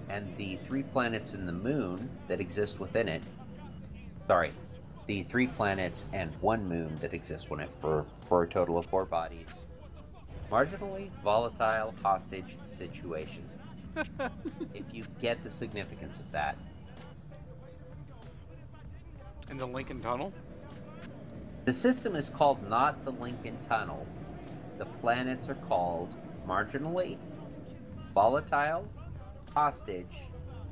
and the 3 planets in the moon that exist within it. Sorry, the 3 planets and 1 moon that exist on it for a total of 4 bodies. Marginally volatile hostage situation. If you get the significance of that. In the Lincoln Tunnel? The system is called not the Lincoln Tunnel. The planets are called marginally volatile, hostage,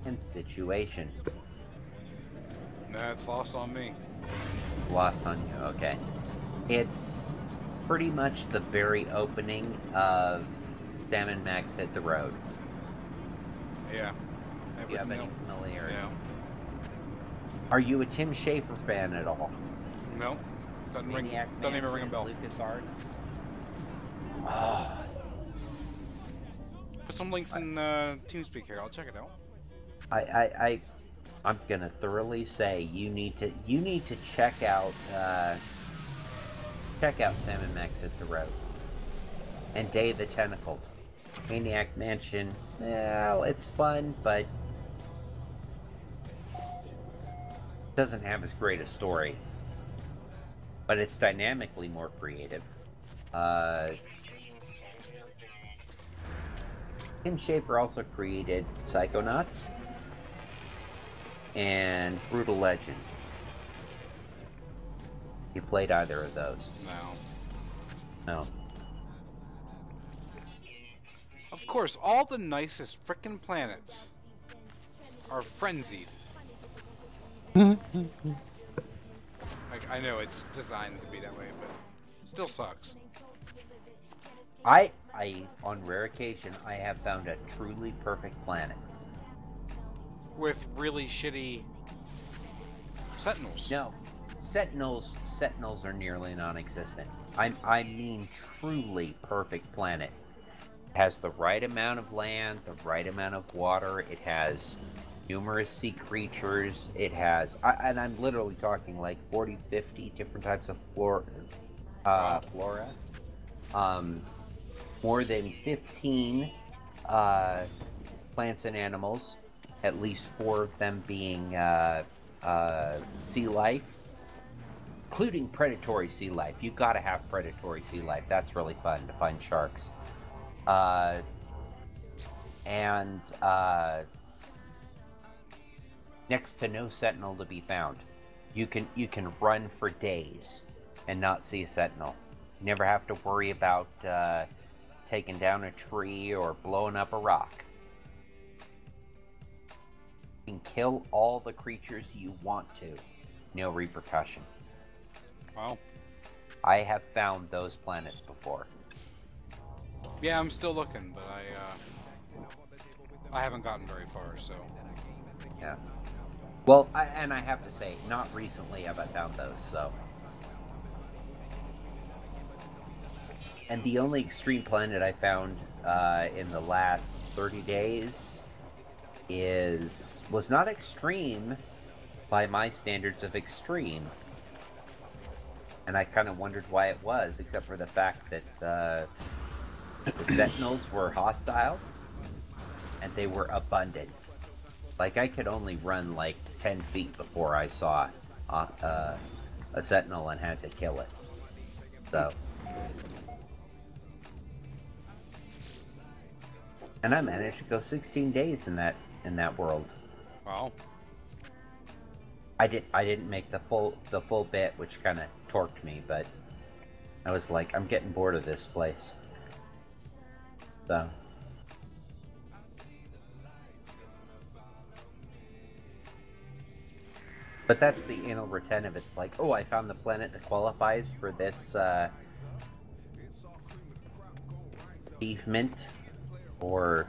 and situation. That's lost on me. Lost on you, okay. It's pretty much the very opening of Sam and Max Hit the Road. Yeah. Do you have any familiarity? No. Are you a Tim Schafer fan at all? No. Doesn't Maniac even ring a Mansion, bell. LucasArts. Oh, Put some links in TeamSpeak here. I'll check it out. I'm gonna thoroughly say you need to check out Sam and Max Hit the Road and Day of the Tentacle. Maniac Mansion, well, it's fun, but doesn't have as great a story. But it's dynamically more creative. Tim Schafer also created Psychonauts and Brutal Legend. You played either of those? No. Of course, all the nicest frickin' planets are frenzied. Like, I know it's designed to be that way, but it still sucks. I, on rare occasion, I have found a truly perfect planet. With really shitty Sentinels. No, Sentinels are nearly non-existent. I mean truly perfect planet. It has the right amount of land, the right amount of water. It has numerous sea creatures. It has, and I'm literally talking like 40, 50 different types of flora. More than 15 plants and animals, at least 4 of them being sea life, including predatory sea life. You gotta have predatory sea life. That's really fun to find sharks. Next to no sentinel to be found. You can run for days and not see a sentinel. You never have to worry about taking down a tree or blowing up a rock. You can kill all the creatures you want to. No repercussion. Wow. I have found those planets before. Yeah, I'm still looking, but I haven't gotten very far, so. Yeah. Well, I have to say, not recently have I found those, so. And the only extreme planet I found in the last 30 days was not extreme by my standards of extreme. And I kind of wondered why it was, except for the fact that the Sentinels were hostile and they were abundant. Like, I could only run like 10 feet before I saw a Sentinel and had to kill it. So. And I managed to go 16 days in that world. Wow. I didn't make the full bit, which kind of torqued me, but I was like, I'm getting bored of this place. So. But that's the anal retentive. It's like, oh, I found the planet that qualifies for this achievement or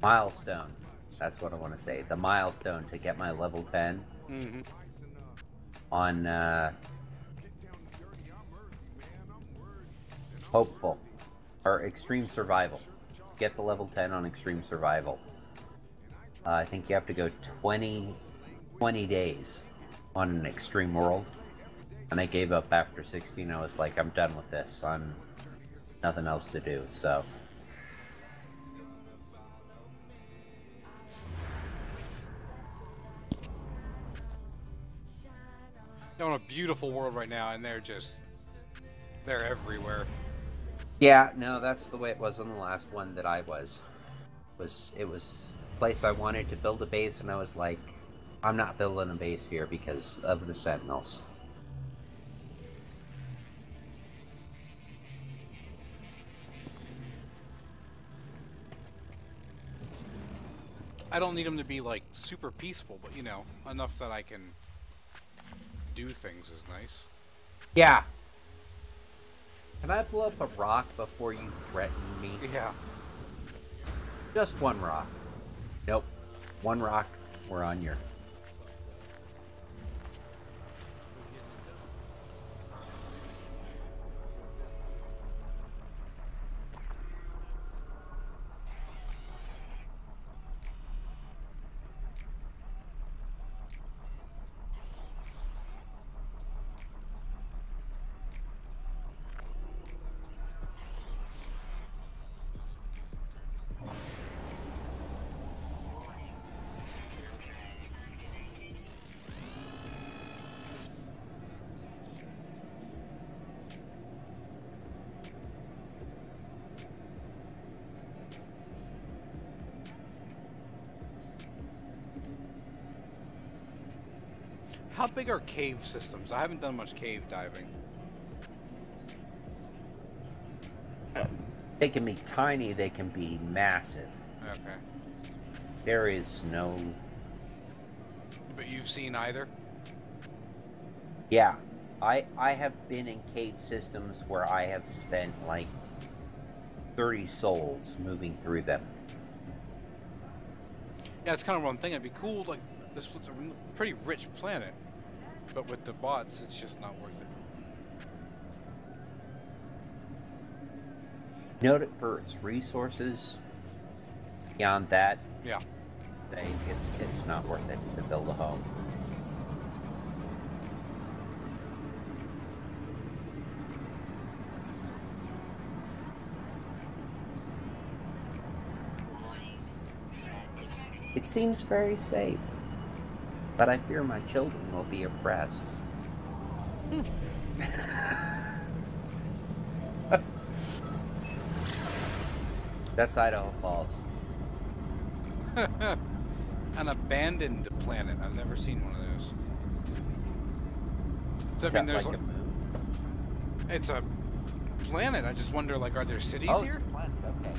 milestone. That's what I want to say. The milestone to get my level 10 on hopeful or extreme survival. Get the level 10 on extreme survival. I think you have to go 20 days on an extreme world, and I gave up after 16. I was like, I'm done with this. I'm nothing else to do. So. They're on a beautiful world right now, and they're everywhere. Yeah, no, that's the way it was on the last one that I was. It was a place I wanted to build a base, and I was like, I'm not building a base here because of the Sentinels. I don't need them to be like super peaceful, but you know, enough that I can do things is nice. Yeah. Can I blow up a rock before you threaten me? Yeah. Just one rock. Nope. One rock. We're on your... How big are cave systems? I haven't done much cave diving. They can be tiny, they can be massive. Okay. There is no... But you've seen either? Yeah. I have been in cave systems where I have spent like 30 souls moving through them. Yeah, that's kind of what I'm thinking. It'd be cool, like, this was a pretty rich planet. But with the bots, it's just not worth it. Note it for its resources. Beyond that, Yeah. it's not worth it to build a home. It seems very safe, but I fear my children will be oppressed. That's Idaho Falls. An abandoned planet. I've never seen one of those. So, Is I mean, that there's like a moon? it's a planet. I just wonder, like, are there cities Oh, here? it's a planet. Okay.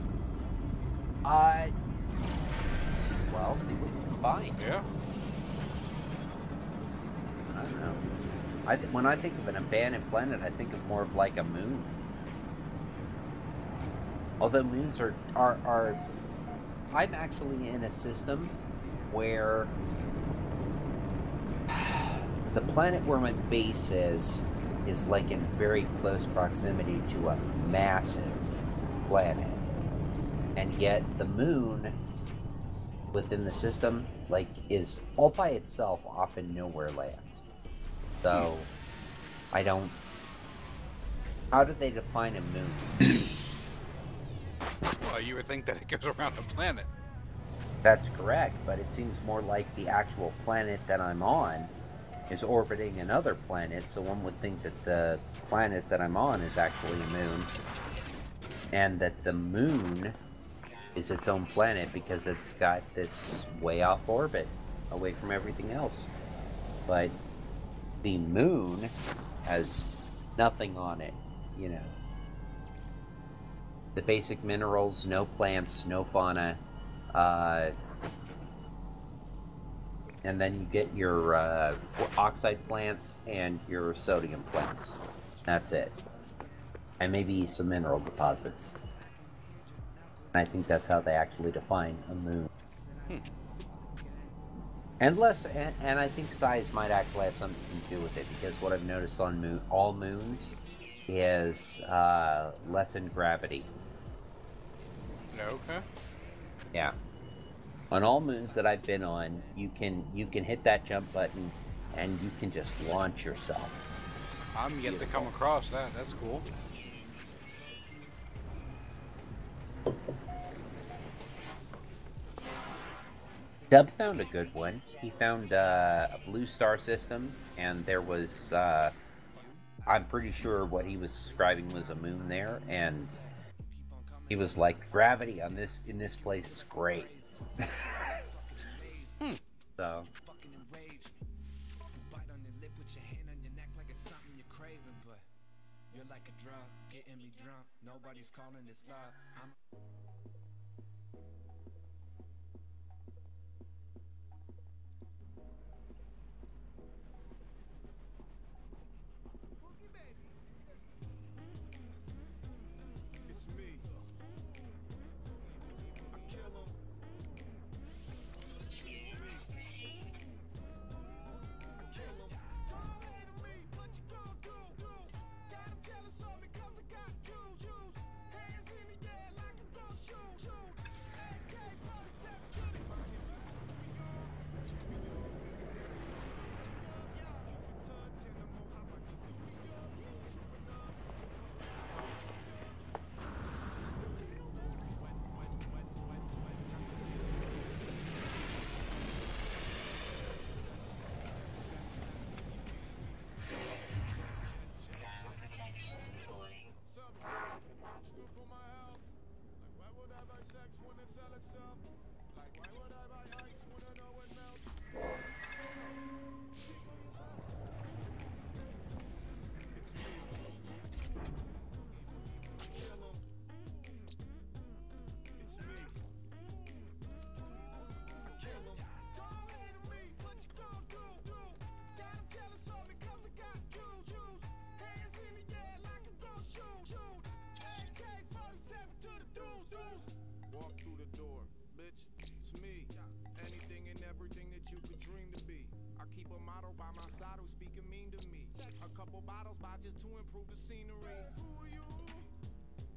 Well, see what you can find. Yeah. I don't know. When I think of an abandoned planet, I think of more of like a moon. Although moons are I'm actually in a system where the planet where my base is like in very close proximity to a massive planet. And yet the moon within the system like is all by itself off in nowhere land. So I don't... How do they define a moon? Well, you would think that it goes around a planet. That's correct, but it seems more like the actual planet that I'm on is orbiting another planet, so one would think that the planet that I'm on is actually a moon, and that the moon is its own planet because it's got this way off orbit, away from everything else. But the moon has nothing on it, you know. The basic minerals, no plants, no fauna, and then you get your oxide plants and your sodium plants. That's it. And maybe some mineral deposits. I think that's how they actually define a moon. And I think size might actually have something to do with it, because what I've noticed on all moons is lessened gravity. Okay. Yeah. On all moons that I've been on, you can hit that jump button and you can just launch yourself. I'm yet to come across that. That's cool. Dub found a good one. He found a blue star system, and there was, I'm pretty sure what he was describing was a moon there, and he was like, gravity on this in this place is great. So. Nobody's calling this love. It's me. I kill 'em. It's me. I kill 'em. Don't hate me, what you gon' do? Got 'em jealous of me 'cause I got juice. Hands in the air like I'm gon' shoot. AK-47 to the for my health. Like, why would I buy sex when it sell itself? Like, why would I buy ice when I know it melts? It's me. I kill 'em. It's me. I kill 'em. Don't hate me, what you gon' do? Got 'em jealous of me 'cause I got juice. Hands in the air like I'm gon' shoot. AK-47 to the deuce. Walk through the door, bitch. It's me. Anything and everything that you could dream to be. I keep a model by my side who's speaking mean to me. A couple bottles by just to improve the scenery. Who are you?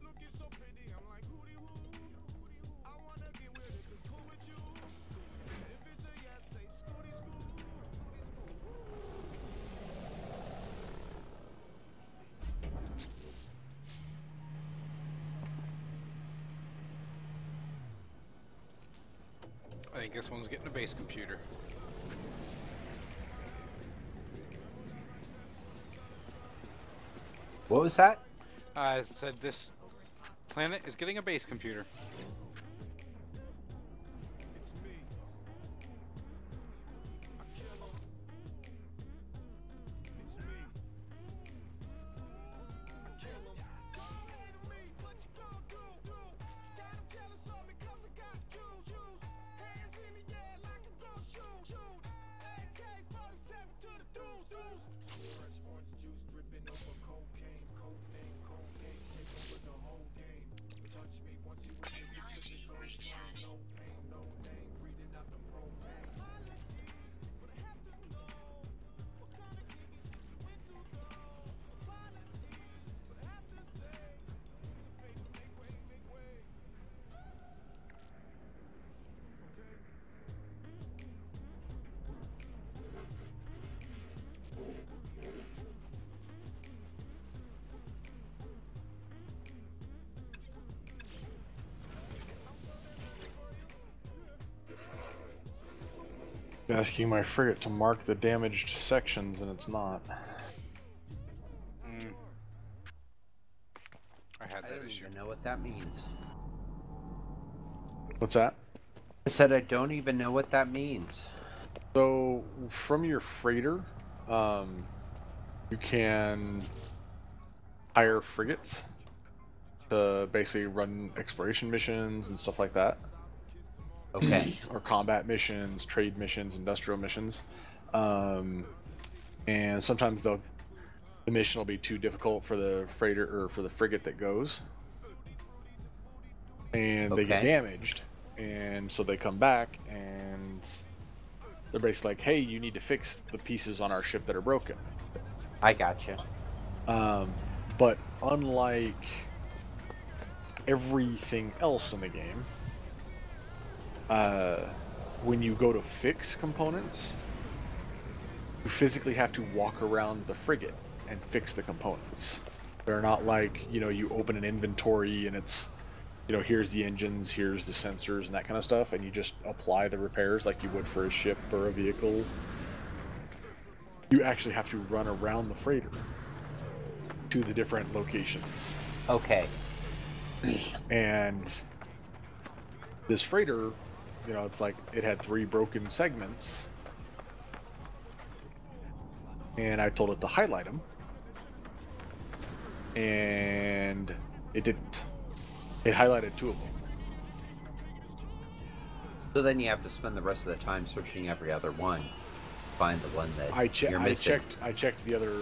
Looking so pretty, I'm like hootie woo. I wanna get with it, 'cause cool with you. If it's a yes, say scooty scoo. I think this one's getting a base computer. What was that? I said this planet is getting a base computer. It's me. I kill 'em. It's me. I kill 'em. Don't hate me, what you gon' do? Got 'em jealous of me 'cause I got juice. Hands in the air like I'm gon' shoot. AK-47 to the deuce. Fresh orange juice dripping over cocaine. Code name, take over the whole game. Touch me once you with me, typical sign. No pain, no name, breathing out the propane. Apologies, but I have to know what kind of kinky shit you into though. Apologies, but I have to say, baby, make way. Okay. Asking my frigate to mark the damaged sections, and it's not. I had I that don't issue. even know what that means. What's that? I said I don't even know what that means. So, from your freighter, you can hire frigates to basically run exploration missions and stuff like that. Okay. Or combat missions, trade missions, industrial missions. And sometimes the mission will be too difficult for the freighter or for the frigate that goes. And they get Okay. damaged. And so they come back and they're basically like, hey, you need to fix the pieces on our ship that are broken. I gotcha. But unlike everything else in the game, when you go to fix components, you physically have to walk around the frigate and fix the components. They're not like, you know, you open an inventory and it's you know, here's the engines, here's the sensors and that kind of stuff, and you just apply the repairs like you would for a ship or a vehicle. You actually have to run around the freighter to the different locations. Okay. And this freighter, you know, it's like it had 3 broken segments, and I told it to highlight them, and it didn't. It highlighted 2 of them. So then you have to spend the rest of the time searching every other one to find the one that you're I missing. checked the other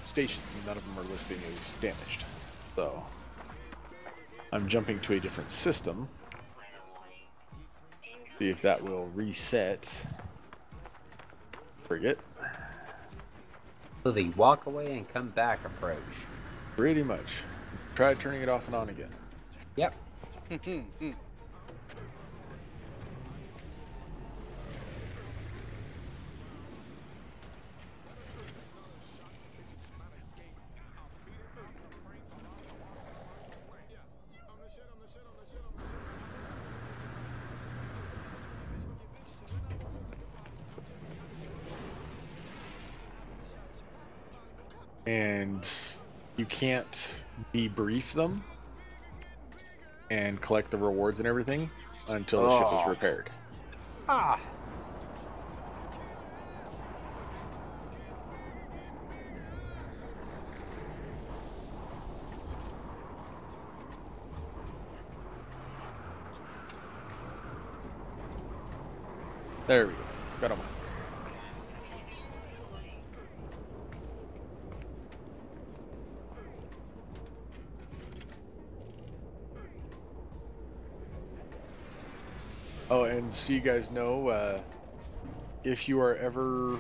stations, and none of them are listing as damaged. So I'm jumping to a different system. See if that will reset frigate. So the walk away and come back approach. Pretty much. Try turning it off and on again. Yep. And you can't debrief them and collect the rewards and everything until the ship is repaired. Ah. There we go. Got them. Oh, and so you guys know, if you ever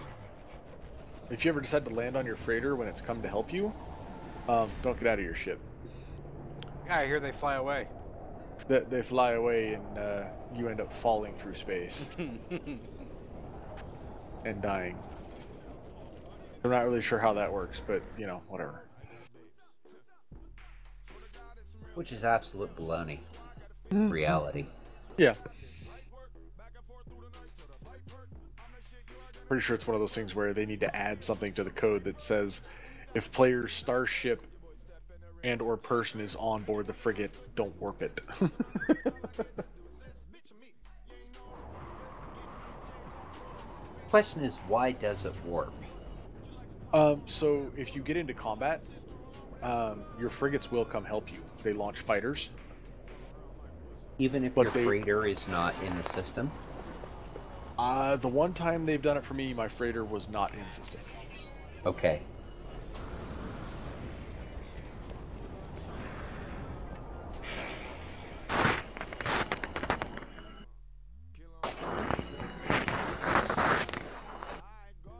decide to land on your freighter when it's come to help you, don't get out of your ship. Yeah, I hear they fly away. They fly away, and you end up falling through space and dying. I'm not really sure how that works, but you know, whatever. Which is absolute baloney. Reality. Yeah. Pretty sure it's one of those things where they need to add something to the code that says if player's starship and or person is on board the frigate, don't warp it. Question is, why does it warp? So if you get into combat, your frigates will come help you. They launch fighters. Even if your freighter is not in the system? The one time they've done it for me, my freighter was not in system. Okay.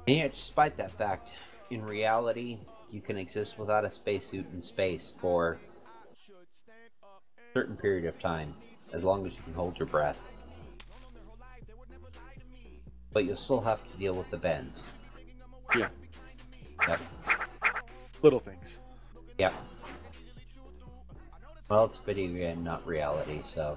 And yet, despite that fact, in reality, you can exist without a spacesuit in space for a certain period of time, as long as you can hold your breath. But you'll still have to deal with the bends. Yeah. Yep. Little things. Yep. Well, it's video game, not reality, so...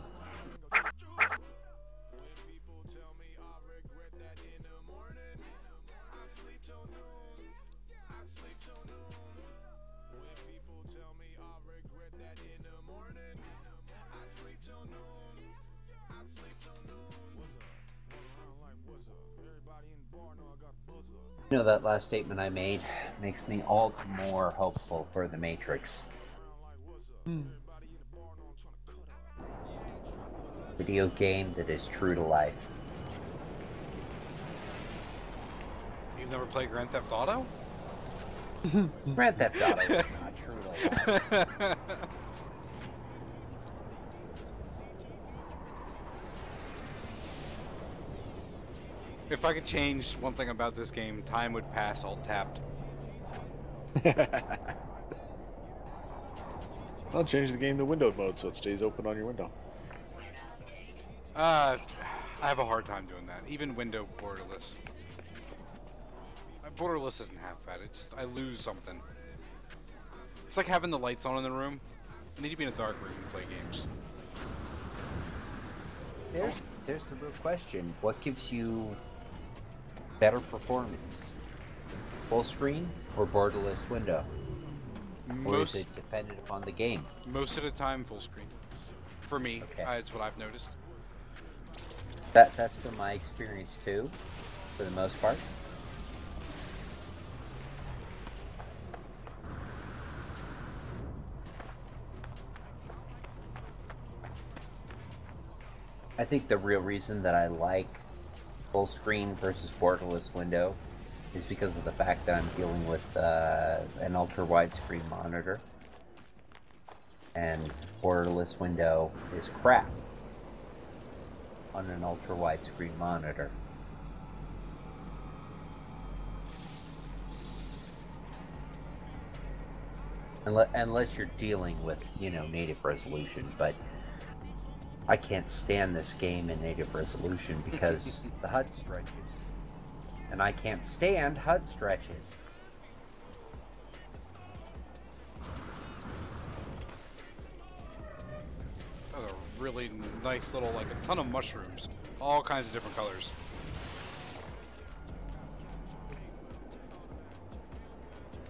You know, that last statement I made makes me all the more hopeful for The Matrix. Video game that is true to life. You've never played Grand Theft Auto? Grand Theft Auto is not true to life. If I could change one thing about this game, time would pass alt-tapped. I'll change the game to windowed mode so it stays open on your window. I have a hard time doing that. Even window borderless. Borderless isn't half bad. It's just, I lose something. It's like having the lights on in the room. I need to be in a dark room to play games. there's the real question. What gives you better performance? Full screen or borderless window? Or is it dependent upon the game? Most of the time, full screen. For me, Okay. that's what I've noticed. That's been my experience too, for the most part. I think the real reason that I like full screen versus borderless window is because of the fact that I'm dealing with an ultra widescreen monitor, and borderless window is crap on an ultra widescreen monitor. Unless you're dealing with, native resolution, but I can't stand this game in native resolution because the HUD stretches. And I can't stand HUD stretches. That's a really nice little, like a ton of mushrooms. All kinds of different colors.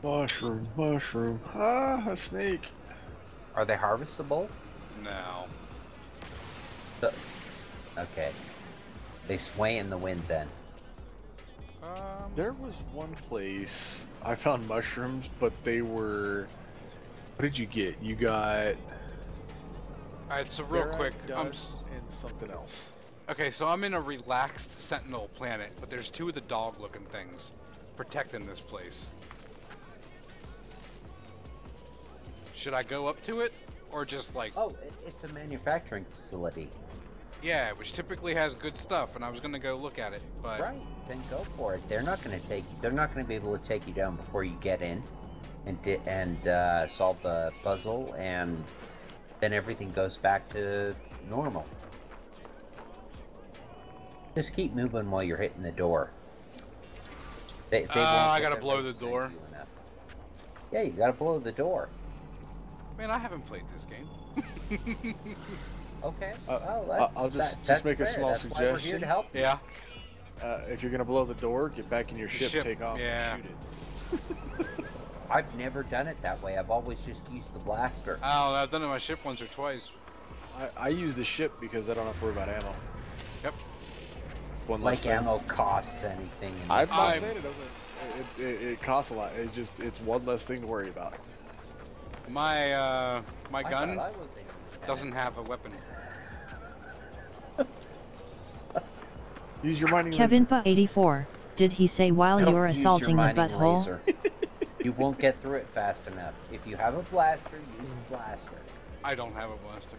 Mushroom. Ah, a snake. Are they harvestable? No. Okay. They sway in the wind then. There was one place I found mushrooms, but they were... What did you get? You got... Alright, so real quick, and something else. okay, so I'm in a relaxed sentinel planet, but there's two of the dog-looking things protecting this place. Should I go up to it, or just like... Oh, it's a manufacturing facility. Yeah, which typically has good stuff, and I was gonna go look at it, but... Right, then go for it. They're not going to be able to take you down before you get in and solve the puzzle, and then everything goes back to normal. Just keep moving while you're hitting the door. They won't I get gotta their blow legs the door. into you enough. Yeah, you gotta blow the door. Man, I haven't played this game. Okay. I'll just that's make a fair. small That's why we're here suggestion. to help. Yeah. If you're gonna blow the door, get back in your ship, ship, take off, yeah. and shoot it. I've never done it that way. I've always just used the blaster. Oh, I've done it on my ship once or twice. I use the ship because I don't have to worry about ammo. Yep. One less Like thing. ammo costs anything. In I'm this not I'm- saying it doesn't. It costs a lot. It's one less thing to worry about. My my I thought gun I was able to doesn't have a weapon. Use your mining. Kevinpa84, did he say while Don't you're use your assaulting a mining butthole? laser. You won't get through it fast enough. If you have a blaster, use the blaster. I don't have a blaster.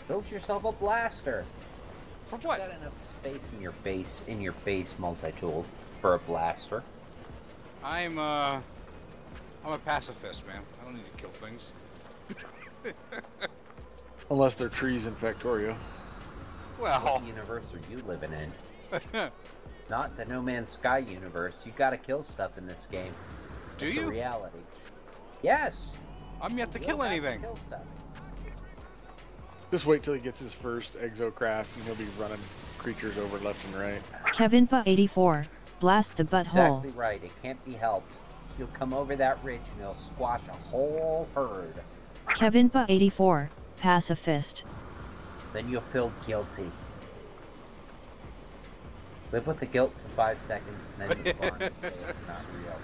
Build yourself a blaster. For You what? got enough space in your base multi-tool for a blaster. I'm a pacifist, man. I don't need to kill things. Unless they're trees in Factorio. Well, What universe are you living in? Not the No Man's Sky universe. You gotta kill stuff in this game. Do It's you? a reality. Yes. I'm yet to You kill have anything. kill stuff. Just wait till he gets his first exocraft and he'll be running creatures over left and right. Kevinpa84, blast the butthole. Exactly right. It can't be helped. You'll come over that ridge and you'll squash a whole herd. Kevinpa84, pacifist. Then you'll feel guilty. Live with the guilt for 5 seconds, and then move on and say it's not real.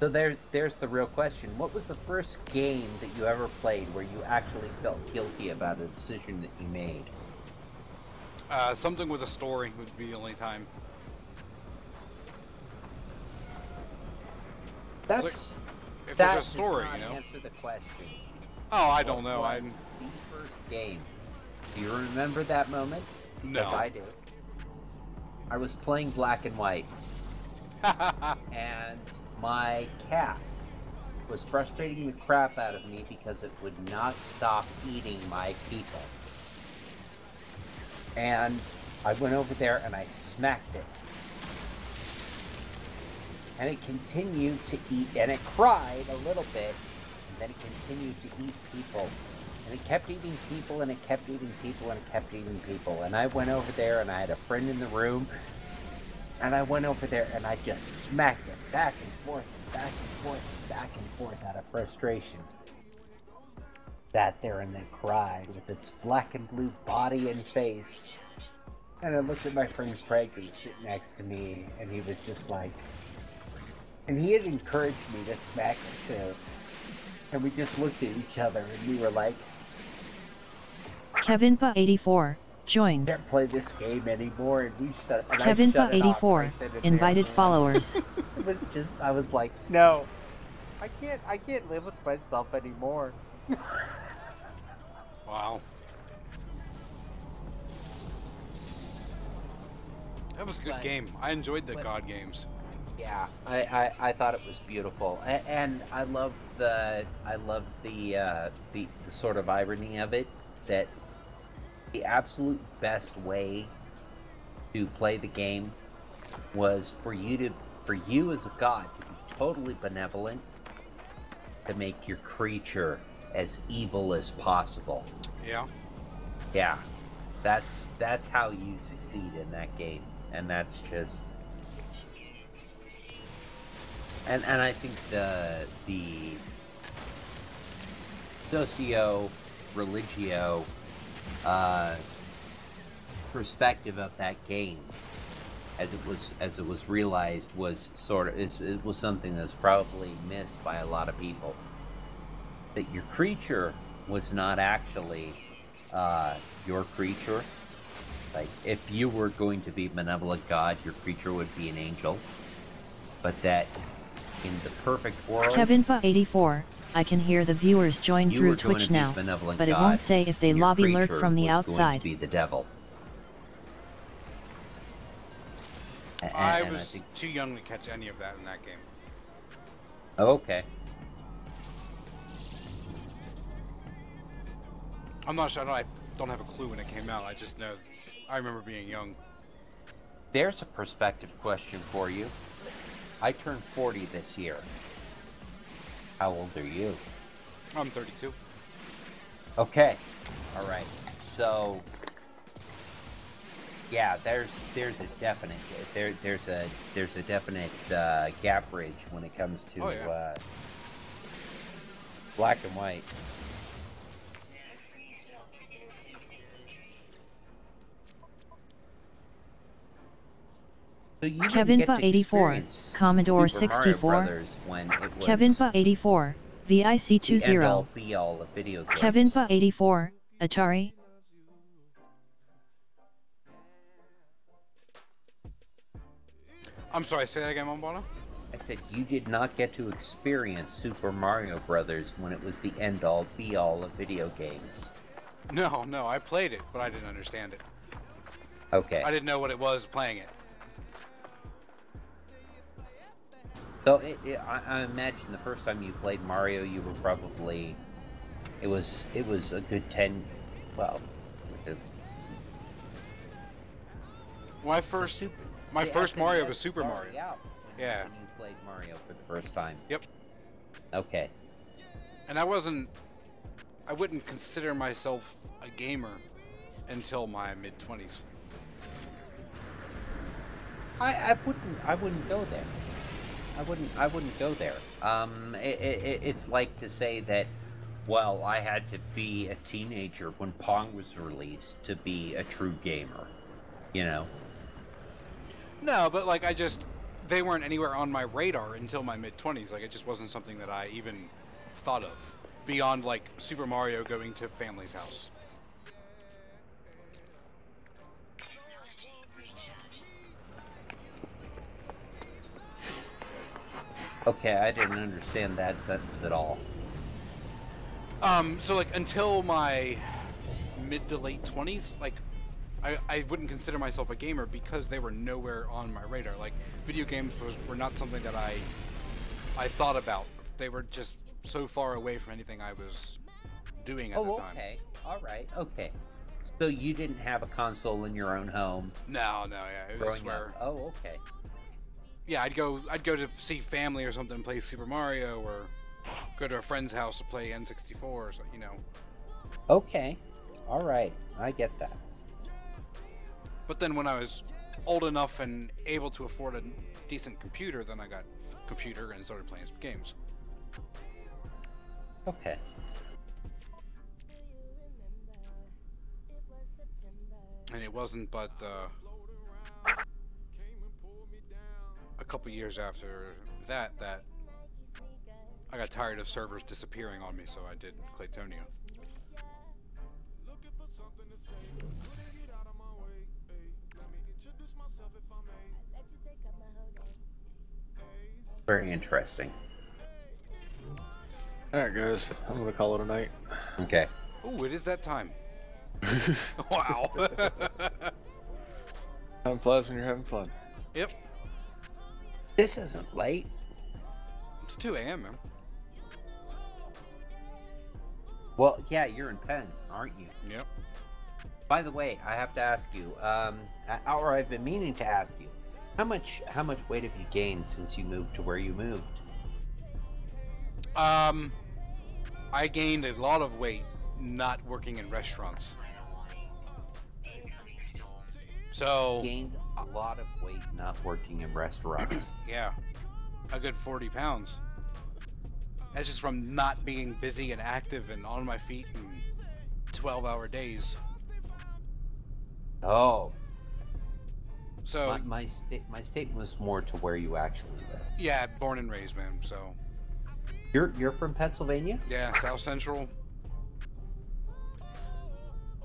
So there's the real question. What was the first game that you ever played where you actually felt guilty about a decision that you made? Something with a story would be the only time. That's If that there's a story, does you not know. answer the question. Oh, I don't What know. was I'm the first game. Do you remember that moment? no. Yes, I do. I was playing Black and White, and my cat was frustrating the crap out of me because it would not stop eating my people. And I went over there and I smacked it. and it continued to eat, and it cried a little bit, and then it continued to eat people. And it kept eating people, and it kept eating people, and it kept eating people. And I went over there, and I had a friend in the room, and I went over there, and I just smacked it back and forth, back and forth, back and forth out of frustration. Sat there and then cried with its black and blue body and face. And I looked at my friend Craig, who was sitting next to me, and he was just like... And he had encouraged me to smack it too. And we just looked at each other, and we were like... Kevinpa84 joined. Can't play this game anymore, and we shut. Kevinpa84 right then and invited there. followers. It was just, I was like, no, I can't live with myself anymore. Wow. That was a good game. I enjoyed the God games. Yeah, I thought it was beautiful, and I love the sort of irony of it, that the absolute best way to play the game was for you as a god to be totally benevolent, to make your creature as evil as possible. Yeah. Yeah, that's how you succeed in that game, and that's just. And I think the socio-religio perspective of that game, as it was realized, was it was something that's probably missed by a lot of people. That your creature was not actually your creature. Like, if you were going to be benevolent god, your creature would be an angel. But that in the perfect world, Kevinpa84, I can hear the viewers join through Twitch now, but it won't say if they lobby lurk from the outside. Going to be the devil. I was too young to catch any of that in that game. Okay. I'm not sure. I don't have a clue when it came out. I just know I remember being young. There's a perspective question for you. I turned 40 this year. How old are you? I'm 32. Okay. All right. So, yeah, there's a definite there's a definite gap bridge when it comes to black and white. So Kevinpa84, Commodore 64, Kevinpa84, VIC20, be-all of video games. Kevinpa84, Atari. I'm sorry, say that again, Mombana? I said you did not get to experience Super Mario Brothers when it was the end-all, be-all of video games. No, I played it, but I didn't understand it. Okay. I didn't know what it was playing it. So I imagine the first time you played Mario, you were probably, it was a good 10, well. My first Mario was Super Mario. Yeah. When you played Mario for the first time. Yep. Okay. And I wouldn't consider myself a gamer until my mid-20s. I wouldn't go there. I wouldn't go there. It's like to say that, well, I had to be a teenager when Pong was released to be a true gamer, you know? No, but like they weren't anywhere on my radar until my mid-20s. Like, it just wasn't something that I even thought of beyond like Super Mario going to family's house. Okay, I didn't understand that sentence at all. So like until my mid to late 20s, like I wouldn't consider myself a gamer because they were nowhere on my radar. Like, video games were not something that I thought about. They were just so far away from anything I was doing at the time. Okay. All right. Okay. So you didn't have a console in your own home? No, yeah. It was where... Oh, okay. yeah, I'd go to see family or something and play Super Mario, or go to a friend's house to play N64, or so, you know. Okay, all right, I get that. But then when I was old enough and able to afford a decent computer, then I got a computer and started playing some games. Okay. And it wasn't but a couple years after that I got tired of servers disappearing on me, so I did Claytonia. Very interesting. Alright, guys. I'm gonna call it a night. Okay. Ooh, it is that time. Wow. Time flies when you're having fun. Yep. This isn't late. It's 2 a.m., man. Well, yeah, you're in Penn, aren't you? Yep. By the way, I have to ask you, or I've been meaning to ask you, how much weight have you gained since you moved to where you moved? I gained a lot of weight not working in restaurants. So Gained a lot of weight not working in restaurants. yeah, a good 40 pounds. That's just from not being busy and active and on my feet in 12-hour days. Oh. So My state was more to where you actually live. yeah, born and raised, man. So You're from Pennsylvania? yeah, South Central.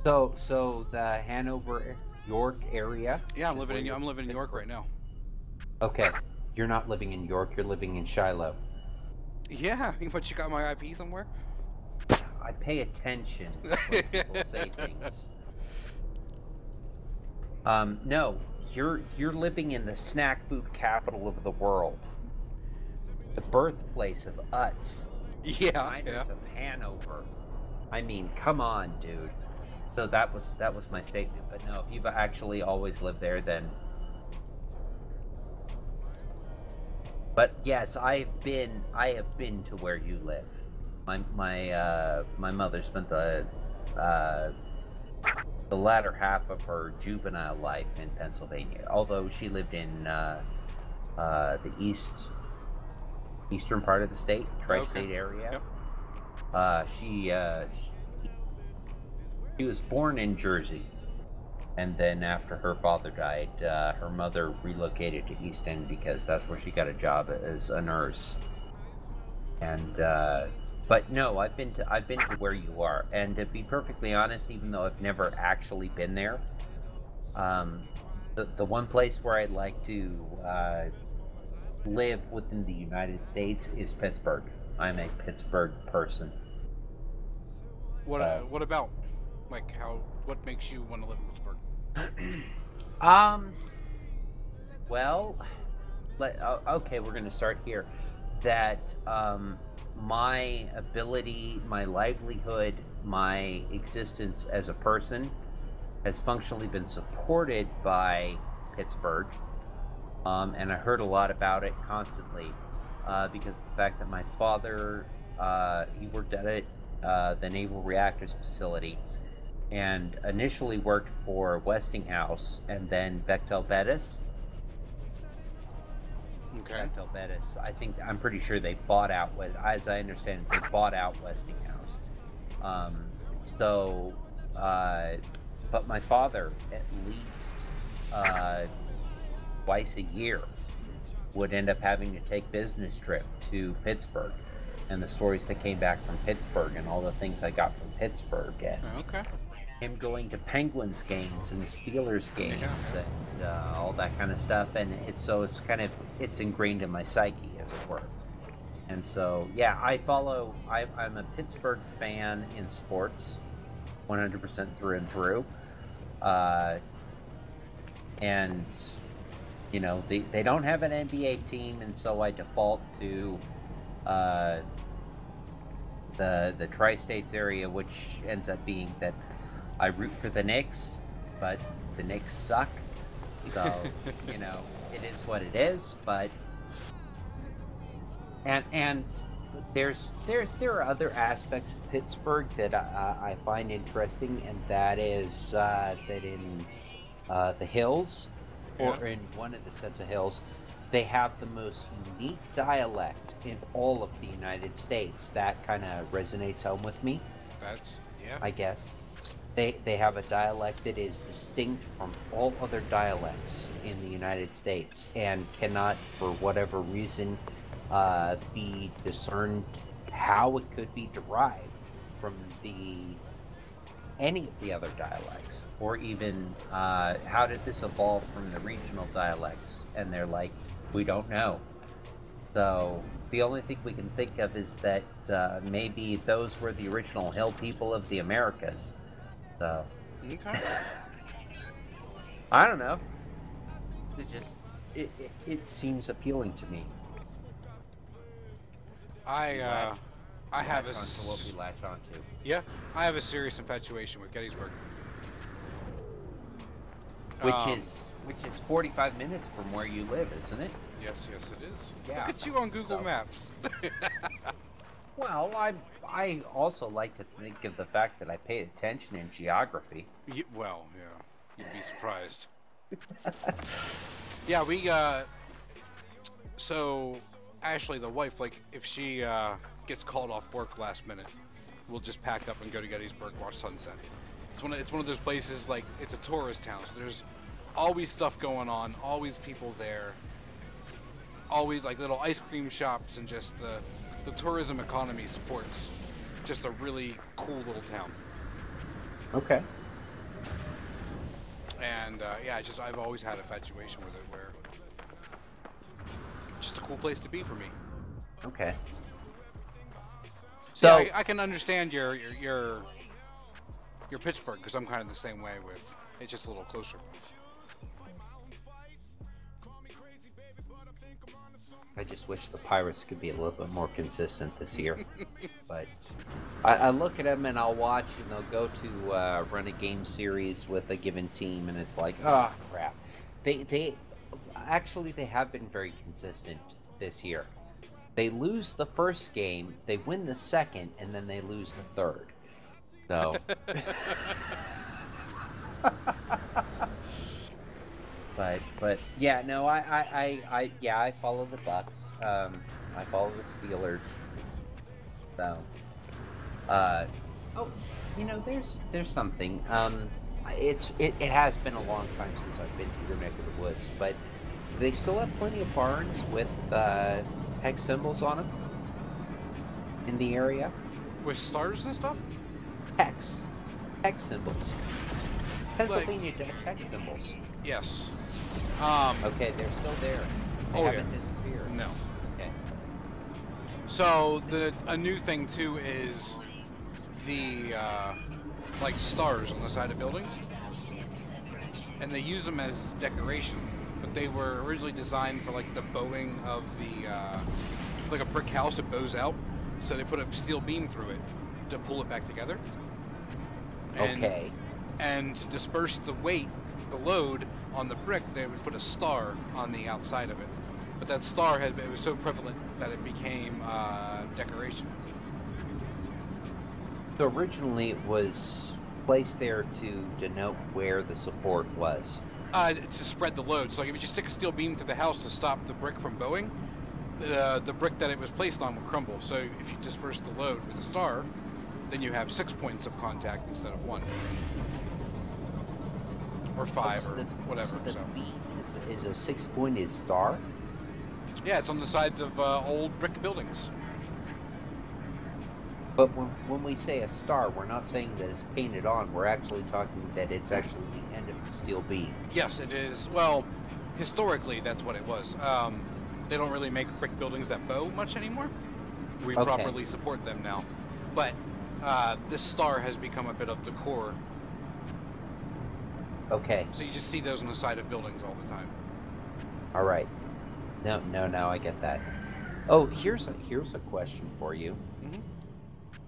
So the Hanover, York area? Yeah, I'm living in York right now. Okay. You're not living in York, you're living in Shiloh. Yeah, but you got my IP somewhere? I pay attention when people say things. No, you're living in the snack food capital of the world. The birthplace of Utz. Yeah, Miners of Hanover. I mean, come on, dude. So that was my statement. But no, if you've actually always lived there, then. But yes, I have been to where you live. My mother spent the latter half of her juvenile life in Pennsylvania. Although she lived in the eastern part of the state, tri-state area. Yep. She was born in Jersey, and then after her father died, her mother relocated to East End because that's where she got a job as a nurse. And but no, I've been to where you are, and to be perfectly honest, even though I've never actually been there, the one place where I'd like to live within the United States is Pittsburgh. I'm a Pittsburgh person. What about? Like, what makes you want to live in Pittsburgh? Well, okay, we're going to start here. That my ability, my livelihood, my existence as a person has functionally been supported by Pittsburgh. And I heard a lot about it constantly because of the fact that my father, he worked at the Naval Reactors Facility, and initially worked for Westinghouse and then Bechtel Bettis. Okay. Bechtel Bettis. I'm pretty sure they bought out, as I understand it, they bought out Westinghouse. But my father, at least twice a year, would end up having to take business trip to Pittsburgh, and the stories that came back from Pittsburgh and all the things I got from Pittsburgh, and him going to Penguins games and Steelers games and all that kind of stuff, and it's ingrained in my psyche, as it were. And so yeah, I'm a Pittsburgh fan in sports 100% through and through, and you know, they don't have an NBA team, and so I default to the tri-states area, which ends up being that I root for the Knicks, but the Knicks suck. So, you know, it is what it is. But and there are other aspects of Pittsburgh that I find interesting, and that is that in the hills, or in one of the sets of hills, they have the most unique dialect in all of the United States. That kind of resonates home with me. I guess. They have a dialect that is distinct from all other dialects in the United States and cannot, for whatever reason, be discerned how it could be derived from any of the other dialects, or even how did this evolve from the regional dialects. And they're like, we don't know. So the only thing we can think of is that maybe those were the original hill people of the Americas. So okay. I don't know. It seems appealing to me. I have what we latch onto. Yeah, I have a serious infatuation with Gettysburg. Which is 45 minutes from where you live, isn't it? Yes, it is. Yeah. Look at you on Google Maps. Well, I also like to think of the fact that I paid attention in geography. Well, yeah, you'd be surprised. Yeah, we so Ashley, the wife, like if she gets called off work last minute, we'll just pack up and go to Gettysburg, watch sunset. It's one of those places, like it's a tourist town, so there's always stuff going on, always people there, always like little ice cream shops, and just the tourism economy supports just a really cool little town. Okay. And yeah, I've always had a infatuation with it, where it's just a cool place to be for me. Okay. So yeah, I can understand your Pittsburgh, because I'm kind of the same way with it's just a little closer. I just wish the Pirates could be a little bit more consistent this year. But I look at them and I'll watch, and they'll go to run a game series with a given team, and it's like, oh crap. They have been very consistent this year. They lose the first game, they win the second, and then they lose the third. So. But yeah, no, I follow the Bucks. I follow the Steelers. So, there's something. It has been a long time since I've been to your neck of the woods, but they still have plenty of barns with hex symbols on them in the area. With stars and stuff? Hex symbols. Pennsylvania Dutch hex symbols. Yes. Okay, they're still there. They haven't disappeared. No. Okay. So a new thing too is the like stars on the side of buildings, and they use them as decoration. But they were originally designed for like the bowing of the like a brick house that bows out. So they put a steel beam through it to pull it back together. Okay. And to disperse the weight, the load on the brick, they would put a star on the outside of it. But that star it was so prevalent that it became decoration. So originally it was placed there to denote where the support was. To spread the load. So like if you just stick a steel beam through the house to stop the brick from bowing, the brick that it was placed on will crumble. So if you disperse the load with a star, then you have 6 points of contact instead of 1. Or 5, or whatever. So the beam is a 6-pointed star? Yeah, it's on the sides of old brick buildings. But when we say a star, we're not saying that it's painted on. We're actually talking that it's actually the end of the steel beam. Yes, it is. Well, historically, that's what it was. They don't really make brick buildings that bow much anymore. We properly support them now. But this star has become a bit of decor. Okay. So you just see those on the side of buildings all the time. All right. No, now I get that. Oh, here's a question for you. Mm-hmm. Do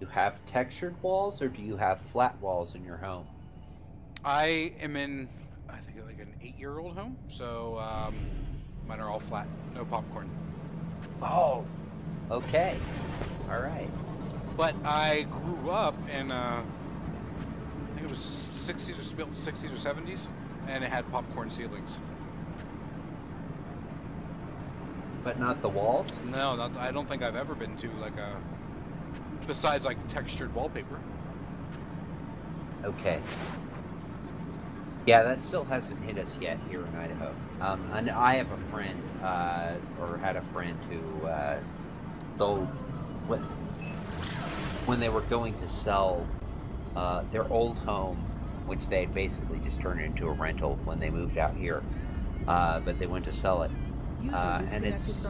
you have textured walls, or do you have flat walls in your home? I am in, I think, like an 8-year-old home. So Mine are all flat, no popcorn. Oh, okay, all right. But I grew up in, I think it was 60s or built 60s or 70s, and it had popcorn ceilings. But not the walls? No, I don't think I've ever been to like a, besides like textured wallpaper. Okay. Yeah, that still hasn't hit us yet here in Idaho. And I have a friend, or had a friend who sold, when they were going to sell their old home, which they had basically just turned into a rental when they moved out here, but they went to sell it. And it's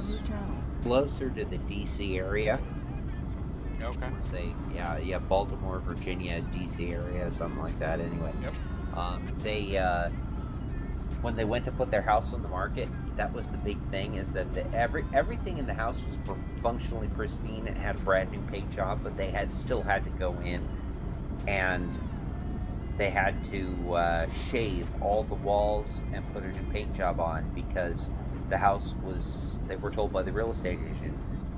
closer to the DC area. Okay. Say, yeah, Baltimore, Virginia, DC area, something like that. Anyway. Yep. They when they went to put their house on the market, that was the big thing, is that everything in the house was functionally pristine. It had a brand new paint job, but they still had to go in and they had to shave all the walls and put a new paint job on, because the house was, they were told by the real estate agent,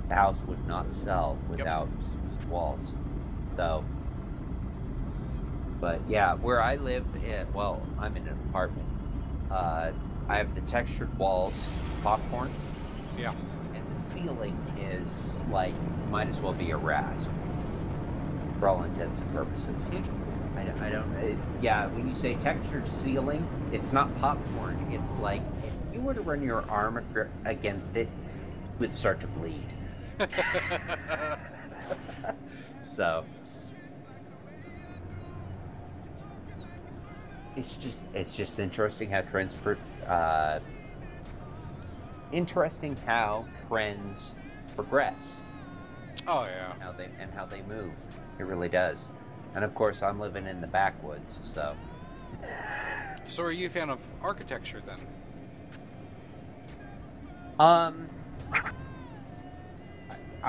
the house would not sell without smooth walls. So, but yeah, where I live, well, I'm in an apartment. I have the textured walls, popcorn. Yeah. And the ceiling is like, might as well be a rasp for all intents and purposes. I don't, yeah, when you say textured ceiling, it's not popcorn. It's like, if you were to run your arm against it, it would start to bleed. So, it's just interesting how interesting how trends progress. Oh yeah. How they move. It really does. And of course, I'm living in the backwoods, so. So, are you a fan of architecture then? I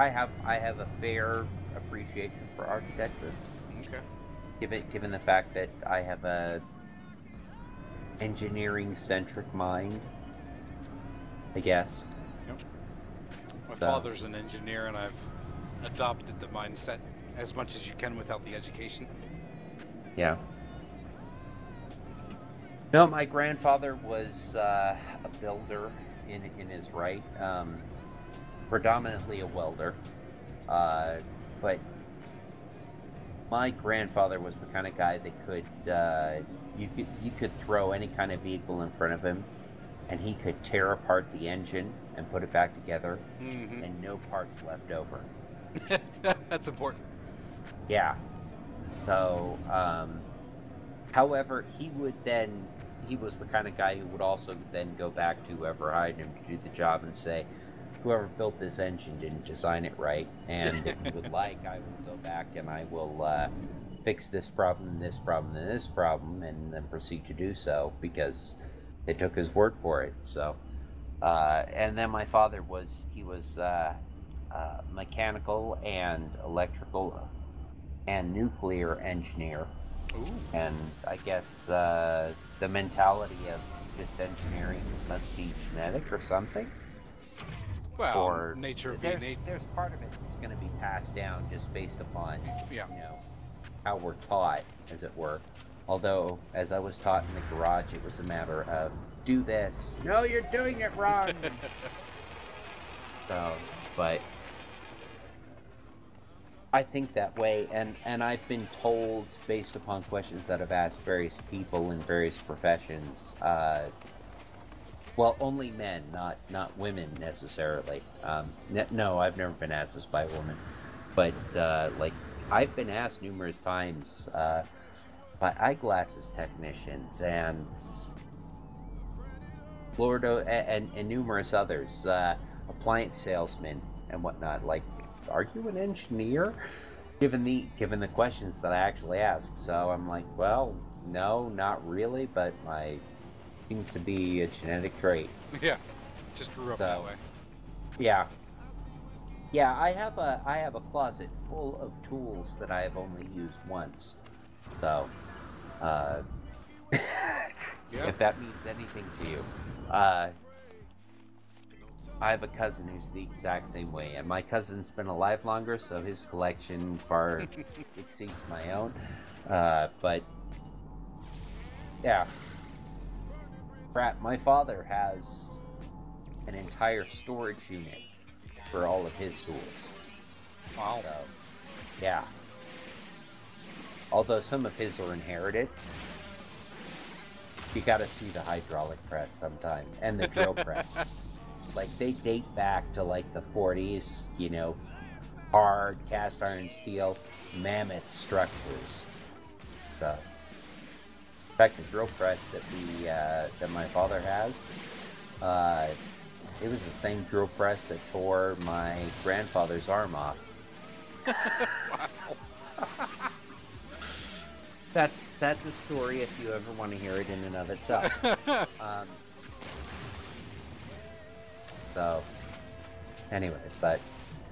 have a fair appreciation for architecture. Okay. Given the fact that I have a engineering-centric mind, I guess. Yep. My father's an engineer, and I've adopted the mindset as much as you can without the education. Yeah. No, my grandfather was a builder in his right, predominantly a welder, but my grandfather was the kind of guy that could you could throw any kind of vehicle in front of him, and he could tear apart the engine and put it back together, and no parts left over. That's important. Yeah. So, however, he was the kind of guy who would also then go back to whoever hired him to do the job and say, whoever built this engine didn't design it right, and if you would like, I will go back and I will fix this problem, and this problem, and this problem, and then proceed to do so, because they took his word for it. So, and then my father was mechanical and electrical and nuclear engineer. Ooh. And I guess the mentality of just engineering must be genetic or something. Well, or nature there's part of it that's going to be passed down just based upon yeah. How we're taught, as it were. Although, as I was taught in the garage, it was a matter of do this. No, you're doing it wrong. So, but I think that way, and I've been told, based upon questions that I've asked various people in various professions, well, only men, not women necessarily. No, I've never been asked this by a woman, but like I've been asked numerous times by eyeglasses technicians and Florida and numerous others, appliance salesmen and whatnot. Like, are you an engineer? Given the questions that I actually ask, so I'm like, well, no, not really, but my seems to be a genetic trait. Yeah, just grew up that way. Yeah, I have a closet full of tools that I have only used once. So, if that means anything to you, I have a cousin who's the exact same way, and my cousin's been alive longer, so his collection far exceeds my own. But yeah, my father has an entire storage unit for all of his tools. Wow. So, yeah. Although some of his are inherited. You gotta see the hydraulic press sometime, and the drill press. Like, they date back to, like, the 40s, you know, hard cast iron steel, mammoth structures. So, in fact, the drill press that my father has, it was the same drill press that tore my grandfather's arm off. That's a story if you ever want to hear it in and of itself. So, anyway, but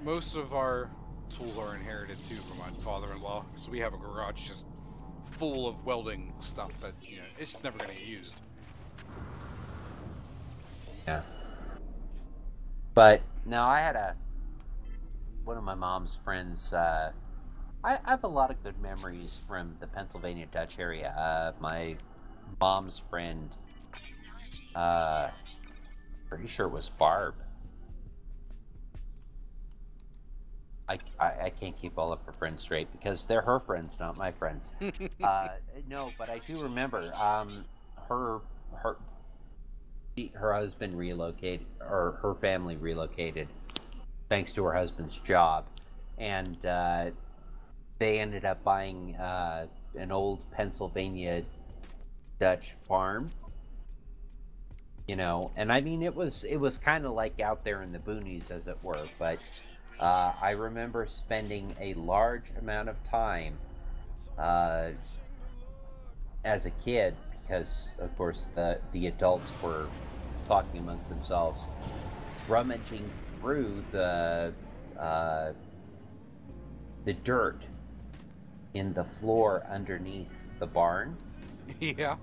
most of our tools are inherited too from my father-in-law, so we have a garage just full of welding stuff that, you know, it's never going to get used. Yeah. But no, I had one of my mom's friends. I have a lot of good memories from the Pennsylvania Dutch area. My mom's friend, pretty sure it was Barb. I can't keep all of her friends straight because they're her friends, not my friends. No, but I do remember her husband relocated, or her family relocated, thanks to her husband's job, and they ended up buying an old Pennsylvania Dutch farm. You know, and I mean, it was kind of like out there in the boonies, as it were, but I remember spending a large amount of time as a kid, because of course the adults were talking amongst themselves, rummaging through the dirt in the floor underneath the barn. Yeah.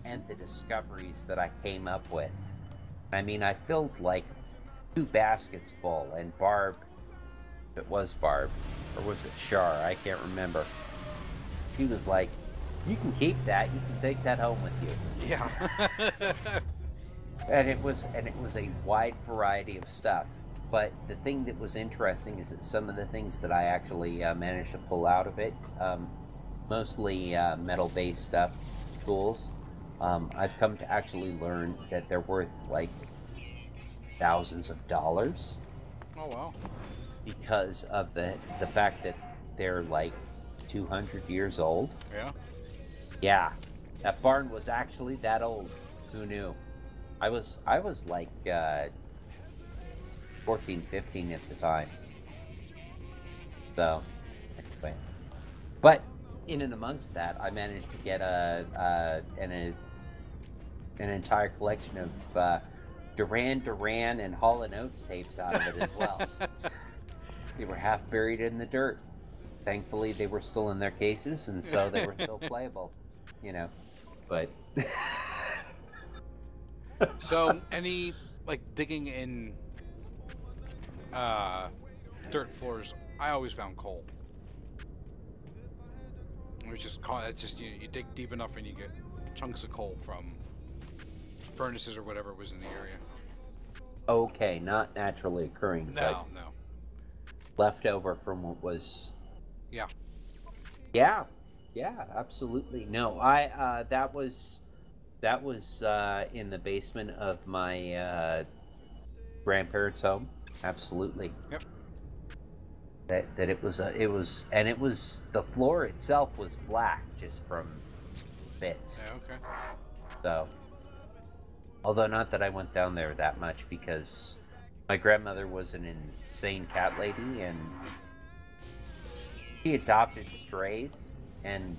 And the discoveries that I came up with. I mean, I filled like 2 baskets full, and Barb, if it was Barb, or was it Char, I can't remember, she was like, "You can keep that, you can take that home with you." Yeah. And it was a wide variety of stuff. But the thing that was interesting is that some of the things that I actually managed to pull out of it, mostly metal-based stuff, tools, I've come to actually learn that they're worth like thousands of dollars. Oh wow! Because of the fact that they're like 200 years old. Yeah. Yeah, that barn was actually that old. Who knew? I was like 14, 15 at the time. So, anyway. But in and amongst that, I managed to get an entire collection of Duran Duran and Hall & Oates tapes out of it as well. They were half buried in the dirt. Thankfully, they were still in their cases, and so they were still playable, you know. But so, any like digging in dirt floors, I always found coal. It was just it's just you dig deep enough and you get chunks of coal from furnaces or whatever was in the area. Okay, not naturally occurring, but no. leftover from what was. Yeah. Yeah, absolutely. No, I that was in the basement of my grandparents' home. Absolutely. Yep. That it was the floor itself was black just from bits. Yeah, okay. So, although not that I went down there that much, because my grandmother was an insane cat lady, and she adopted strays, and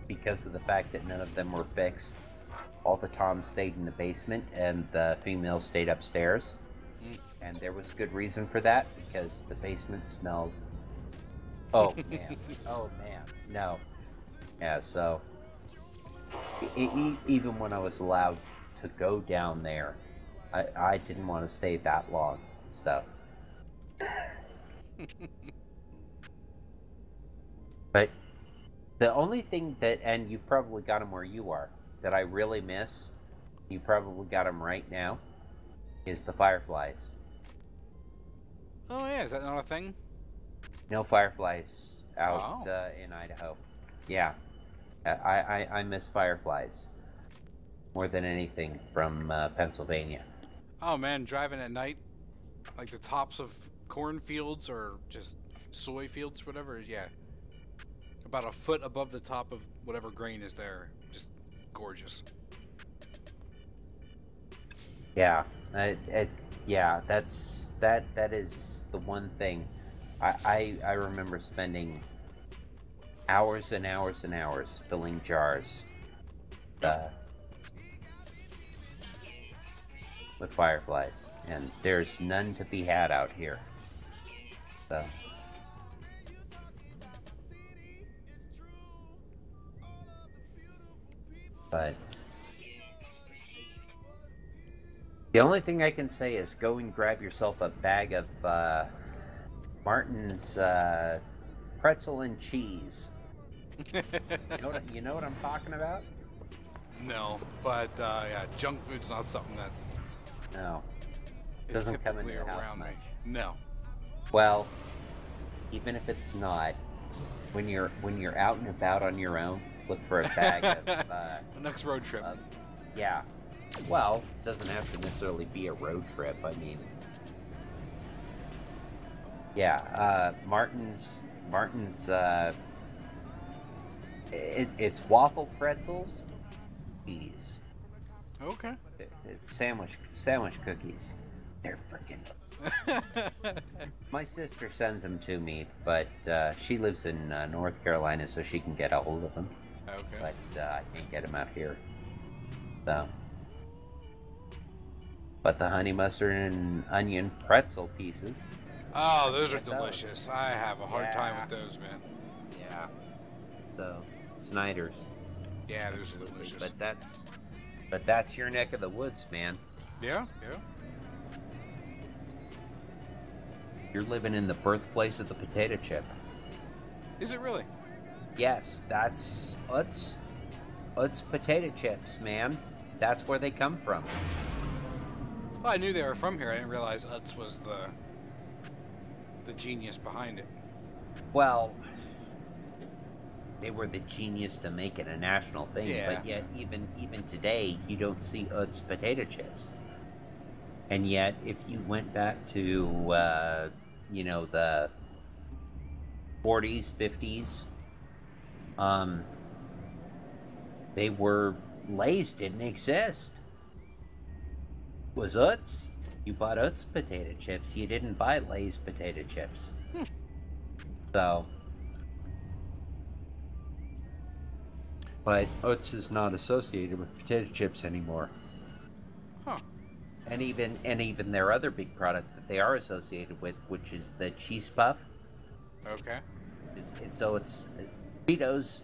because of the fact that none of them were fixed, all the toms stayed in the basement and the females stayed upstairs. And there was good reason for that, because the basement smelled. Oh man. Oh man. No. Yeah, so even when I was allowed to go down there, I didn't want to stay that long. So. But the only thing that, and you probably got them where you are, that I really miss, you probably got them right now, is the fireflies. Oh yeah, is that not a thing? No fireflies out in Idaho. Yeah, I miss fireflies more than anything from Pennsylvania. Oh man, driving at night, like the tops of cornfields or just soy fields, whatever. Yeah, about a foot above the top of whatever grain is there. Just gorgeous. Yeah, yeah. That is the one thing. I remember spending hours and hours and hours filling jars with fireflies, and there's none to be had out here. So. But the only thing I can say is go and grab yourself a bag of Martin's pretzel and cheese. You know what I'm talking about? No, but yeah, junk food's not something that no doesn't come into the house around much. me. No. Well, even if it's not, when you're out and about on your own, look for a bag of the next road trip. Yeah. Well, it doesn't have to necessarily be a road trip. I mean, yeah, Martin's. It's waffle pretzels, cheese. Okay. It's sandwich cookies. They're freaking. My sister sends them to me, but she lives in North Carolina, so she can get a hold of them. Okay. But I can't get them out here. So. But the honey mustard and onion pretzel pieces. Oh, those are delicious. I have a hard time with those, man. Yeah. So, Snyder's. Yeah, those are delicious. But that's your neck of the woods, man. Yeah, yeah. You're living in the birthplace of the potato chip. Is it really? Yes, that's Utz potato chips, man. That's where they come from. Well, I knew they were from here. I didn't realize Utz was the genius behind it. Well, they were the genius to make it a national thing, but yet even today you don't see Utz potato chips. And yet, if you went back to the 40s, 50s, they were Lay's didn't exist. It was Utz. You bought Utz potato chips. You didn't buy Lay's potato chips. So, but Utz is not associated with potato chips anymore. Huh. And even their other big product that they are associated with, which is the cheese puff. Okay. So it's Cheetos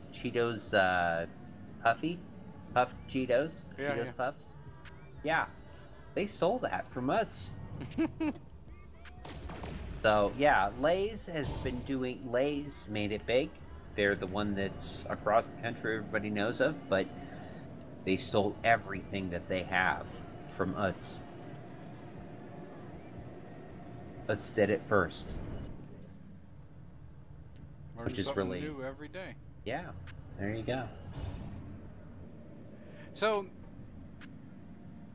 puffed Cheetos, Cheetos Puffs. Yeah, they stole that from Utz. So yeah, Lay's made it big. They're the one that's across the country everybody knows of, but they stole everything that they have from Utz. Utz did it first. Learn something new every day. Yeah, there you go. So,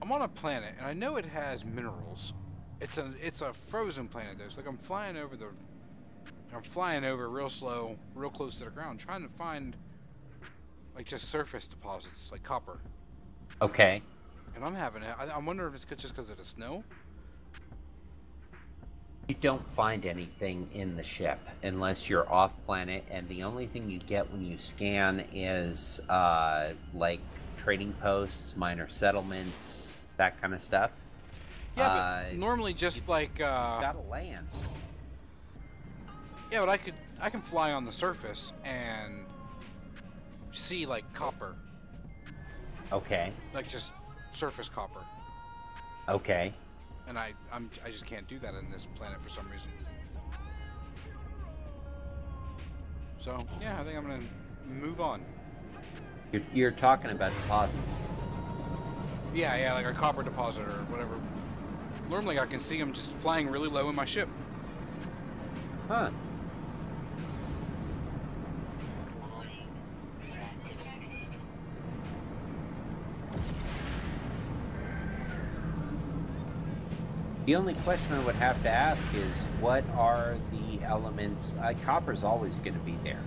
I'm on a planet, and I know it has minerals. It's a frozen planet, though. So like I'm flying over real slow, real close to the ground, trying to find like just surface deposits, like copper. Okay. And I'm having it. I wonder if it's just because of the snow. You don't find anything in the ship unless you're off planet, and the only thing you get when you scan is like trading posts, minor settlements, that kind of stuff. Yeah, but normally just you've like gotta land. Yeah, but I can fly on the surface and see like copper. Okay. Like just surface copper. Okay. and I just can't do that in this planet for some reason. So yeah, I think I'm gonna move on. You're talking about deposits. Yeah, like a copper deposit or whatever. Normally I can see them just flying really low in my ship. Huh. The only question I would have to ask is, what are the elements? Copper's always going to be there.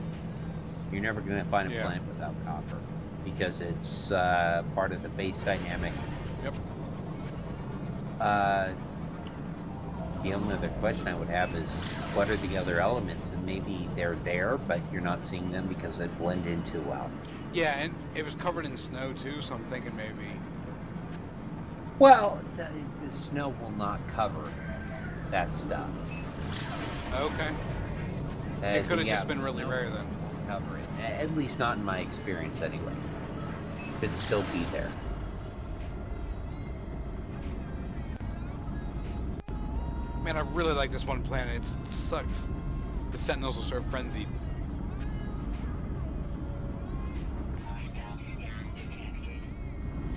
You're never going to find a planet without copper, because it's part of the base dynamic. Yep. The only other question I would have is, what are the other elements? And maybe they're there, but you're not seeing them because they blend in too well. Yeah, and it was covered in snow too, so I'm thinking maybe... Well, the snow will not cover that stuff. Okay. It could have just been really rare then. Cover it. At least not in my experience anyway. Could still be there. Man, I really like this one planet. It sucks. The Sentinels are so frenzied.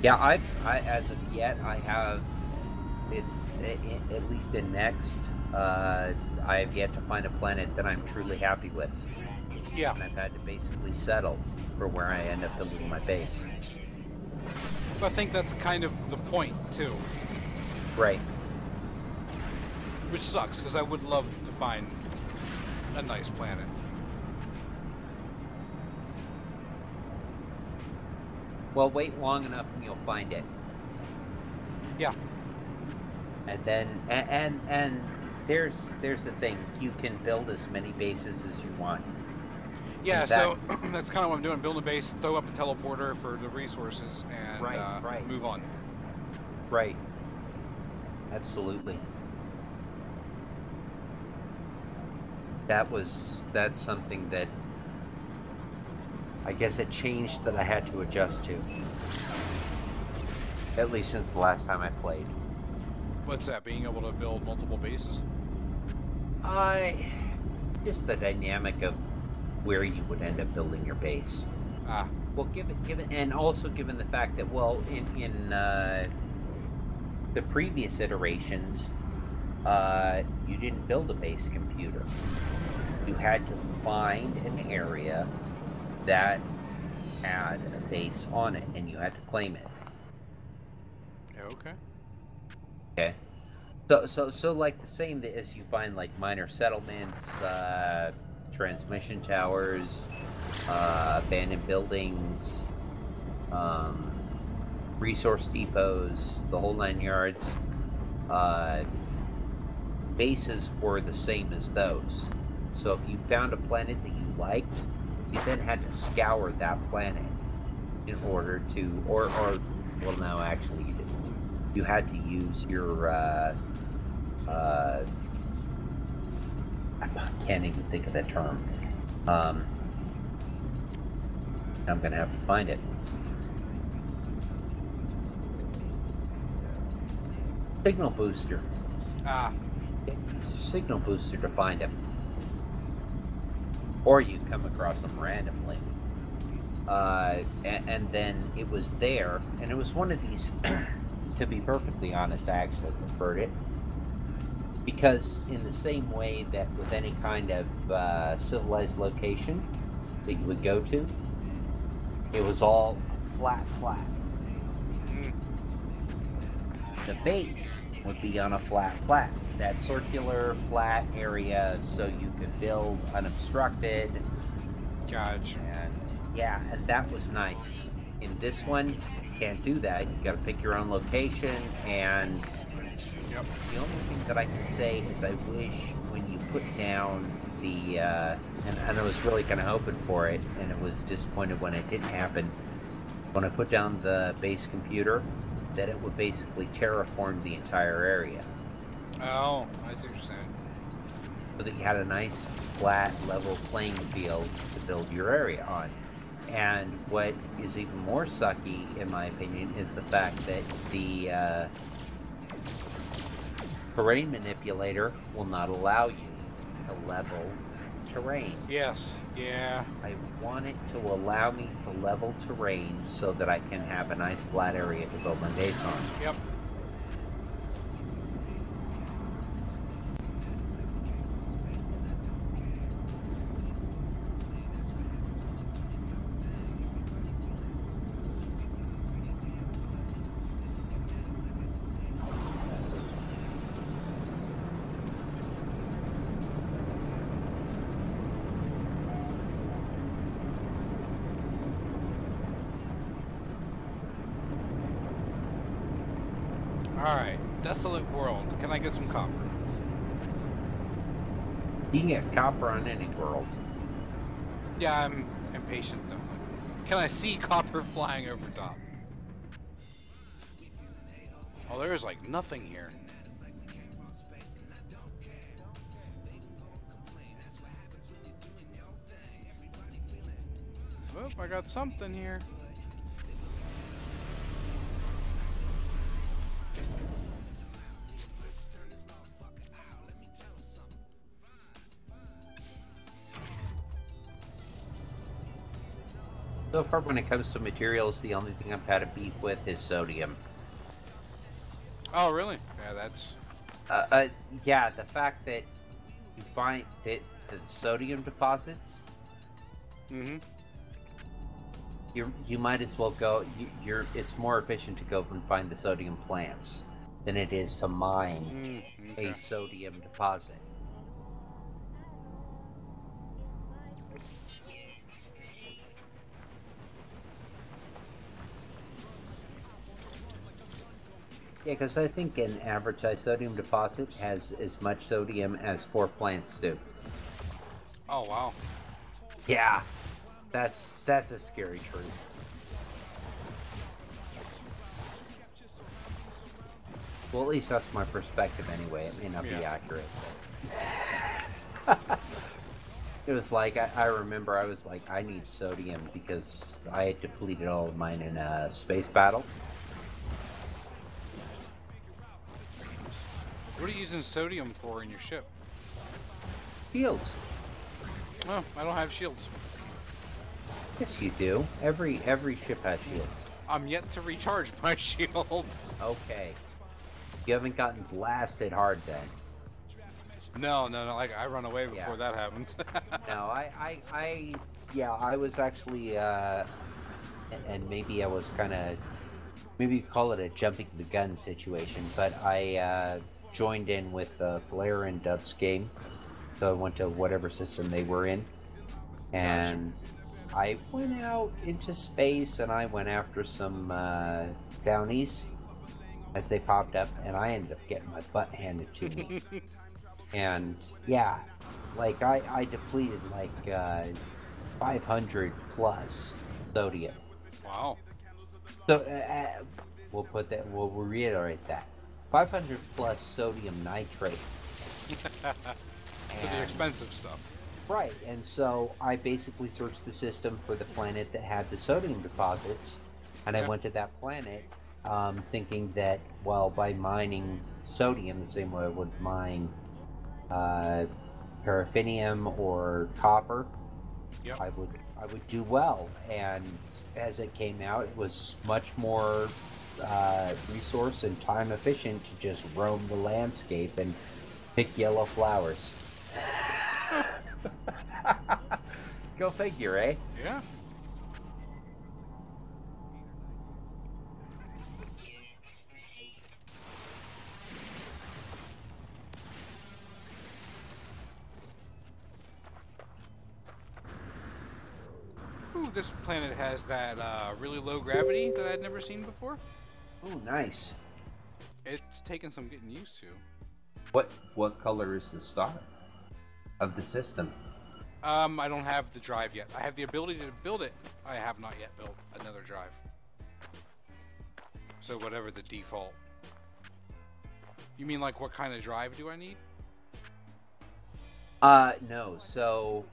Yeah, I as of yet, I have, at least in Next, I have yet to find a planet that I'm truly happy with. Yeah. And I've had to basically settle for where I end up building my base. I think that's kind of the point, too. Right. Which sucks, because I would love to find a nice planet. Well, wait long enough and you'll find it. Yeah. And then, and there's the thing. You can build as many bases as you want. Yeah, so that's kind of what I'm doing. Build a base, throw up a teleporter for the resources, and right. move on. Right. Absolutely. That's something that I guess it changed, that I had to adjust to. At least since the last time I played. What's that, being able to build multiple bases? Just the dynamic of where you would end up building your base. Ah. Well, given and also given the fact that, well, in the previous iterations, you didn't build a base computer. You had to find an area that had a base on it, and you had to claim it. Okay. Okay. So like the same as you find like minor settlements, transmission towers, abandoned buildings, resource depots, the whole 9 yards. Bases were the same as those. So if you found a planet that you liked, you then had to scour that planet in order to, or well, no, actually you didn't. You had to use your, I can't even think of that term. I'm gonna have to find it. Signal booster. Ah. Signal booster to find him. Or you come across them randomly. And then it was there, and it was one of these, to be perfectly honest, I actually preferred it. Because in the same way that with any kind of civilized location that you would go to, it was all flat. The base would be on a flat. That circular flat area, so you could build unobstructed. Gotcha. And yeah, and that was nice. In this one, you can't do that. You gotta pick your own location, and yep. The only thing that I can say is I wish when you put down the, and I was really kind of hoping for it, and it was disappointed when it didn't happen. When I put down the base computer, that it would basically terraform the entire area. Oh, I see what you're saying. So that you had a nice, flat, level playing field to build your area on. And what is even more sucky, in my opinion, is the fact that Terrain manipulator will not allow you to level terrain. Yes, yeah. I want it to allow me to level terrain so that I can have a nice flat area to build my base on. Yep. Alright, desolate world. Can I get some copper? You can get copper on any world. Yeah, I'm impatient though. Can I see copper flying over top? Oh, there's like nothing here. Oh, I got something here. So far, when it comes to materials, the only thing I've had a beef with is sodium. Oh, really? Yeah, that's... Yeah, the fact that you find that the sodium deposits, Mm-hmm. you might as well go. It's more efficient to go and find the sodium plants than it is to mine Okay. a sodium deposit. Yeah, because I think an average sodium deposit has as much sodium as 4 plants do. Oh, wow. Yeah, that's a scary truth. Well, at least that's my perspective anyway. It may not be accurate. But... It was like, I remember I was like, I need sodium because I had depleted all of mine in a space battle. What are you using sodium for in your ship? Shields. Oh, I don't have shields. Yes, you do. Every ship has shields. I'm yet to recharge my shield. Okay. You haven't gotten blasted hard then. No, like I run away before that happened. No, I was actually, and maybe I was kind of, maybe you call it a jumping the gun situation, but I joined in with Flare and Dub's game, so I went to whatever system they were in, and I went out into space and I went after some bounties as they popped up, and I ended up getting my butt handed to me. And yeah, like I depleted like 500 plus sodium. Wow. So we'll reiterate that 500 plus sodium nitrate. So the expensive stuff. Right, and so I basically searched the system for the planet that had the sodium deposits, and I went to that planet thinking that, well, by mining sodium the same way I would mine paraffinium or copper, I would do well. And as it came out, it was much more resource and time efficient to just roam the landscape and pick yellow flowers. Go figure, eh? Yeah. Ooh, this planet has that really low gravity that I'd never seen before. Oh, nice. It's taken some getting used to. What color is the star of the system? I don't have the drive yet. I have the ability to build it. I have not yet built another drive. So whatever the default. You mean like what kind of drive do I need? No. So,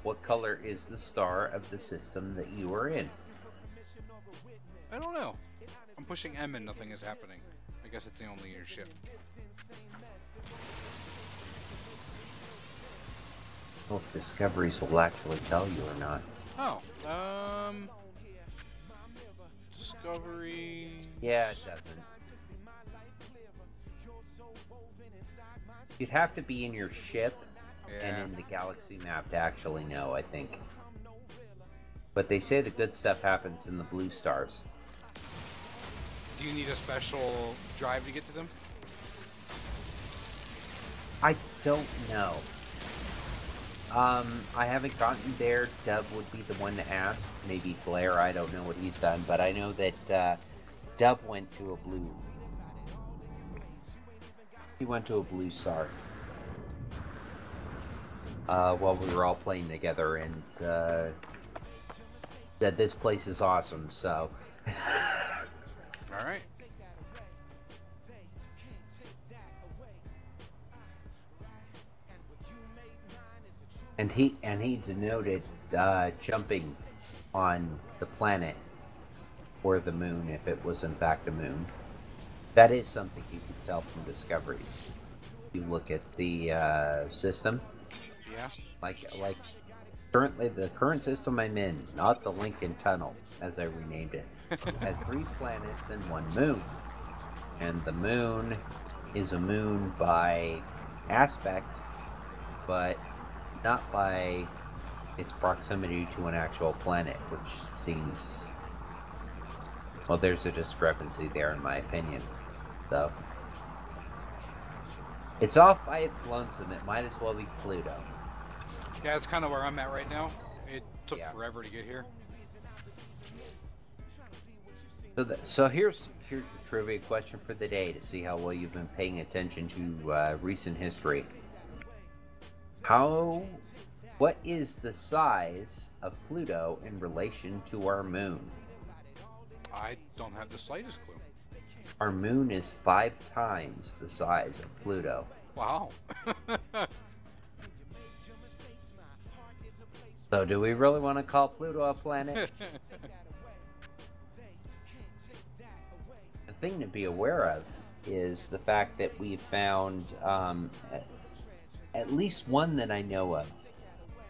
what color is the star of the system that you are in? I don't know. I'm pushing M and nothing is happening. guess it's the only ship. Well, if Discoveries will actually tell you or not. Oh, Discovery... Yeah, it doesn't. You'd have to be in your ship and in the galaxy map to actually know, I think. But they say the good stuff happens in the blue stars. Do you need a special drive to get to them? I don't know. I haven't gotten there. Dub would be the one to ask. Maybe Flair, I don't know what he's done, but I know that Dub went to a blue. He went to a blue star. While we were all playing together, and said this place is awesome, so... Alright. And he denoted jumping on the planet or the moon, if it was in fact a moon. That is something you can tell from Discoveries. You look at the system. Yeah. Like currently the current system I'm in, not the Lincoln Tunnel, as I renamed it, has 3 planets and 1 moon. And the moon is a moon by aspect, but not by its proximity to an actual planet, which seems... Well, there's a discrepancy there in my opinion, though. It's off by its lonesome. It might as well be Pluto. Yeah, that's kind of where I'm at right now. It took forever to get here. So here's your trivia question for the day to see how well you've been paying attention to recent history. What is the size of Pluto in relation to our moon? I don't have the slightest clue. Our moon is 5 times the size of Pluto. Wow. So do we really want to call Pluto a planet? The thing to be aware of is the fact that we've found at least one that I know of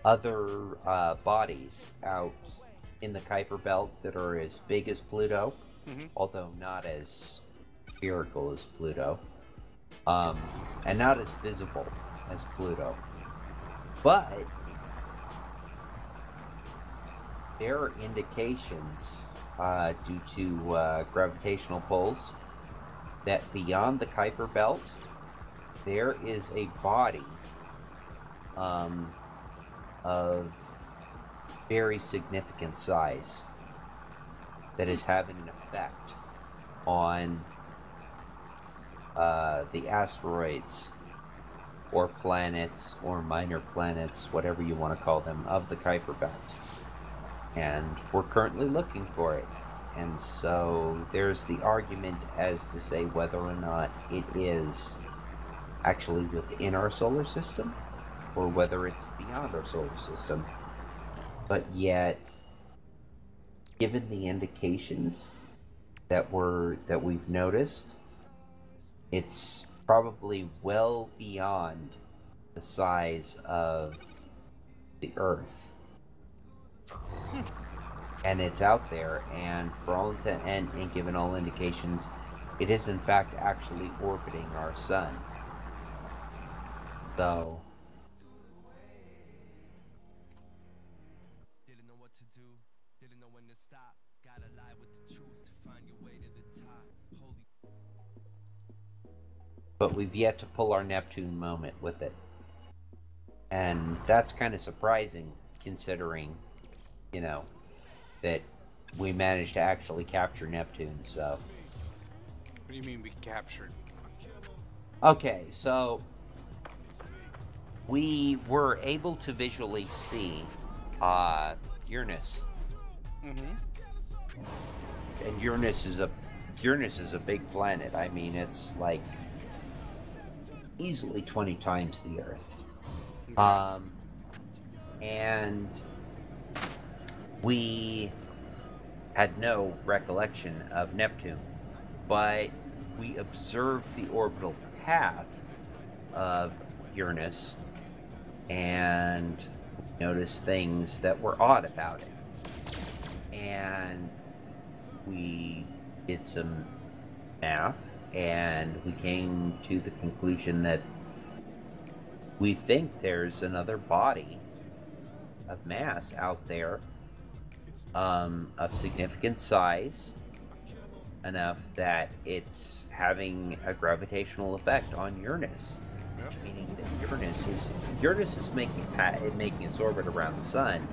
other bodies out in the Kuiper Belt that are as big as Pluto, although not as spherical as Pluto, and not as visible as Pluto. But there are indications due to gravitational pulls that beyond the Kuiper Belt there is a body of very significant size that is having an effect on the asteroids or planets or minor planets, whatever you want to call them, of the Kuiper Belt. And we're currently looking for it. And so there's the argument as to say whether or not it is actually within our solar system or whether it's beyond our solar system. But yet, given the indications that we've noticed, it's probably well beyond the size of the Earth. And it's out there, and for all intent and given all indications, it is in fact actually orbiting our sun. So but we've yet to pull our Neptune moment with it. And that's kind of surprising, considering, you know, that we managed to actually capture Neptune, so... What do you mean we captured? Okay, so... we were able to visually see, Uranus. And Uranus is a big planet. I mean, it's like... easily 20 times the Earth. And we had no recollection of Neptune, but we observed the orbital path of Uranus and noticed things that were odd about it. And we did some math, and we came to the conclusion that we think there's another body of mass out there, of significant size, enough that it's having a gravitational effect on Uranus. Yep. Meaning that Uranus is making its orbit around the sun,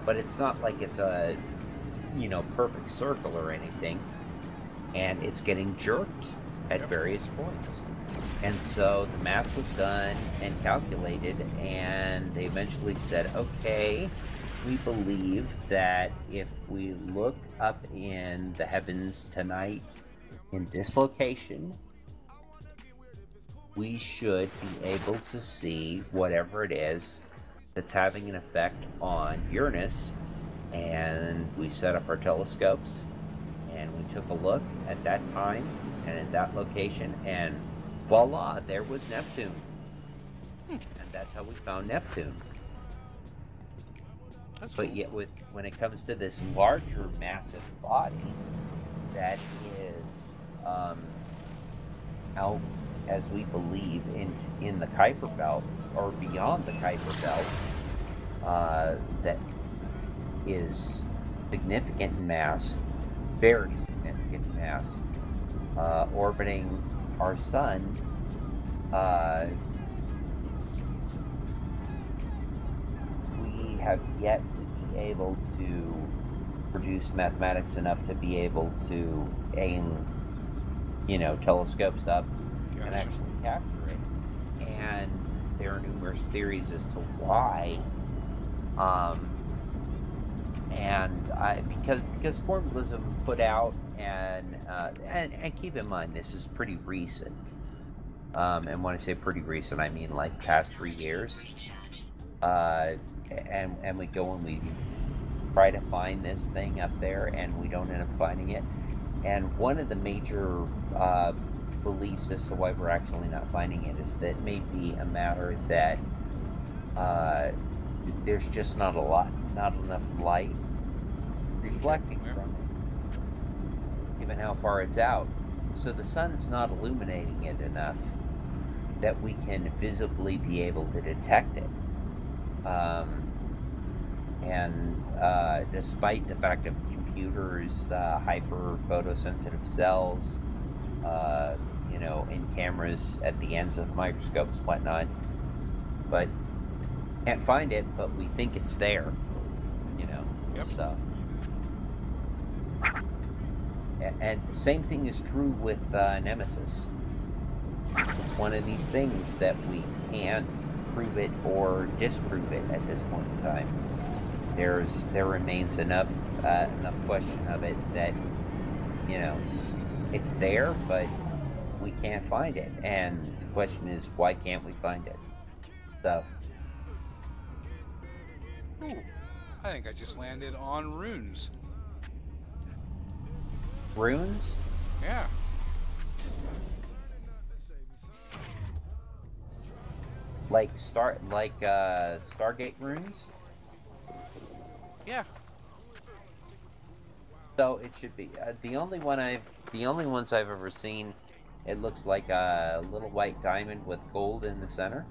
but it's not like it's a perfect circle or anything, and it's getting jerked at various points. And so the math was done and calculated, and they eventually said, okay, we believe that if we look up in the heavens tonight in this location, we should be able to see whatever it is that's having an effect on Uranus. And we set up our telescopes, and we took a look at that time and at that location, and voila, there was Neptune. And that's how we found Neptune. But yet, when it comes to this larger, massive body that is out, as we believe, in the Kuiper Belt or beyond the Kuiper Belt, that is significant in mass, very significant in mass, orbiting our sun, we have yet to be able to produce mathematics enough to be able to aim, telescopes up and actually capture it. And there are numerous theories as to why. Because formalism put out, and keep in mind, this is pretty recent. And when I say pretty recent, I mean like past 3 years. And we go and we try to find this thing up there, and we don't end up finding it. And one of the major beliefs as to why we're actually not finding it is that it may be a matter that there's just not enough light reflecting from it, given how far it's out. So the sun's not illuminating it enough that we can visibly be able to detect it. Despite the fact of computers, hyper photosensitive cells, in cameras at the ends of microscopes, whatnot, but can't find it, but we think it's there, Yep. So. And the same thing is true with Nemesis. It's one of these things that we can't prove it or disprove it at this point in time. There remains enough question of it that it's there, but we can't find it. And the question is, why can't we find it? So. Ooh, I think I just landed on runes. Runes? Yeah. Like Stargate runes? Yeah. So it should be the only ones I've ever seen. It looks like a little white diamond with gold in the center.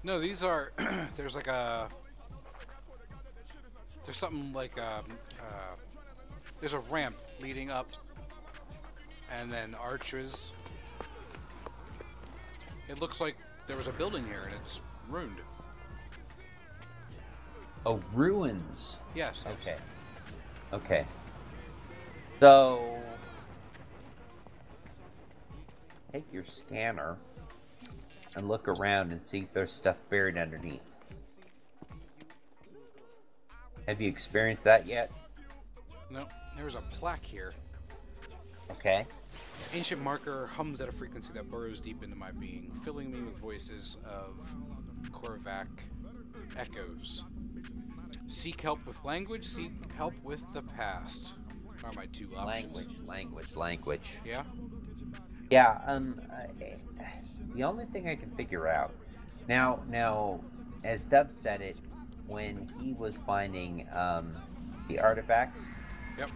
No, these are. There's something like there's a ramp leading up, and then arches. It looks like there was a building here, and it's ruined. Oh, ruins. Yes. Okay. Okay. So, take your scanner and look around and see if there's stuff buried underneath. Have you experienced that yet? No, there's a plaque here. Okay. Ancient marker hums at a frequency that burrows deep into my being, filling me with voices of Korvac echoes. Seek help with language, seek help with the past. are my two options. Language. Yeah? Yeah, the only thing I can figure out... Now, as Dub said it, when he was finding the artifacts... Yep.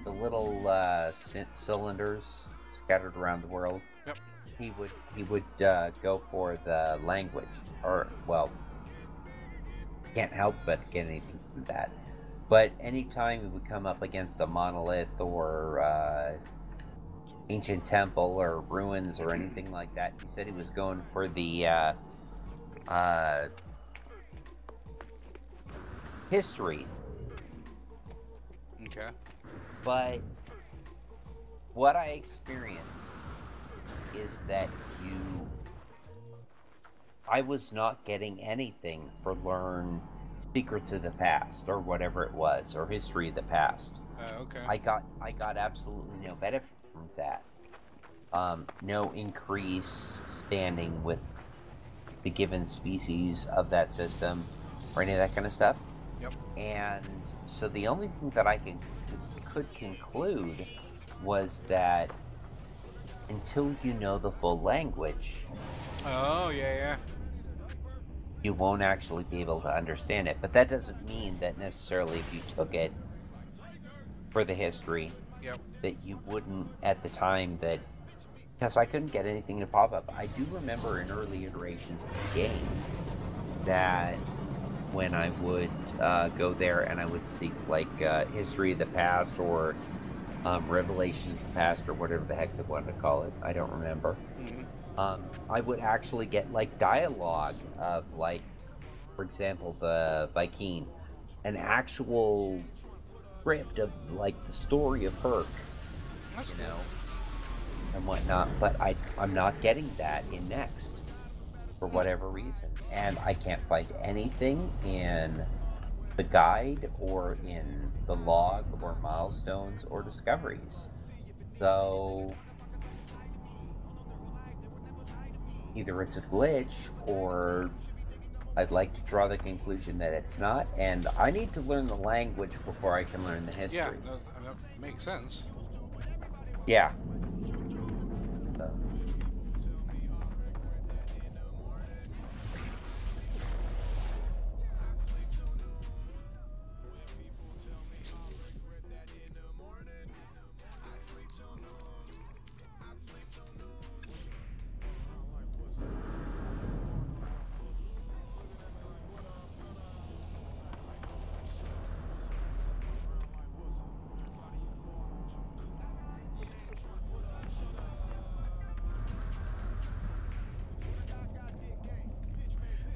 The little cylinders scattered around the world... Yep. He would go for the language, or, well... Can't help but get anything from that. But anytime we would come up against a monolith or ancient temple or ruins or anything like that, he said he was going for the history. Okay. But what I experienced is that I was not getting anything for learn secrets of the past or whatever it was, or history of the past. Okay. I got absolutely no benefit from that. No increase standing with the given species of that system or any of that kind of stuff. Yep. And so the only thing that I could conclude was that until you know the full language... Oh, yeah. You won't actually be able to understand it. But that doesn't mean that necessarily if you took it for the history, yep, that you wouldn't at the time that... Because I couldn't get anything to pop up. I do remember in early iterations of the game that when I would go there and I would seek like history of the past or revelation of the past or whatever the heck they wanted to call it, I don't remember. Mm-hmm. I would actually get like dialogue of like, for example, the Vy'keen, an actual script of like the story of Herc, you know, and whatnot. But I'm not getting that in Next for whatever reason, and I can't find anything in the guide or in the log or milestones or discoveries. So either it's a glitch, or I'd like to draw the conclusion that it's not, and I need to learn the language before I can learn the history. Yeah, that makes sense. Yeah.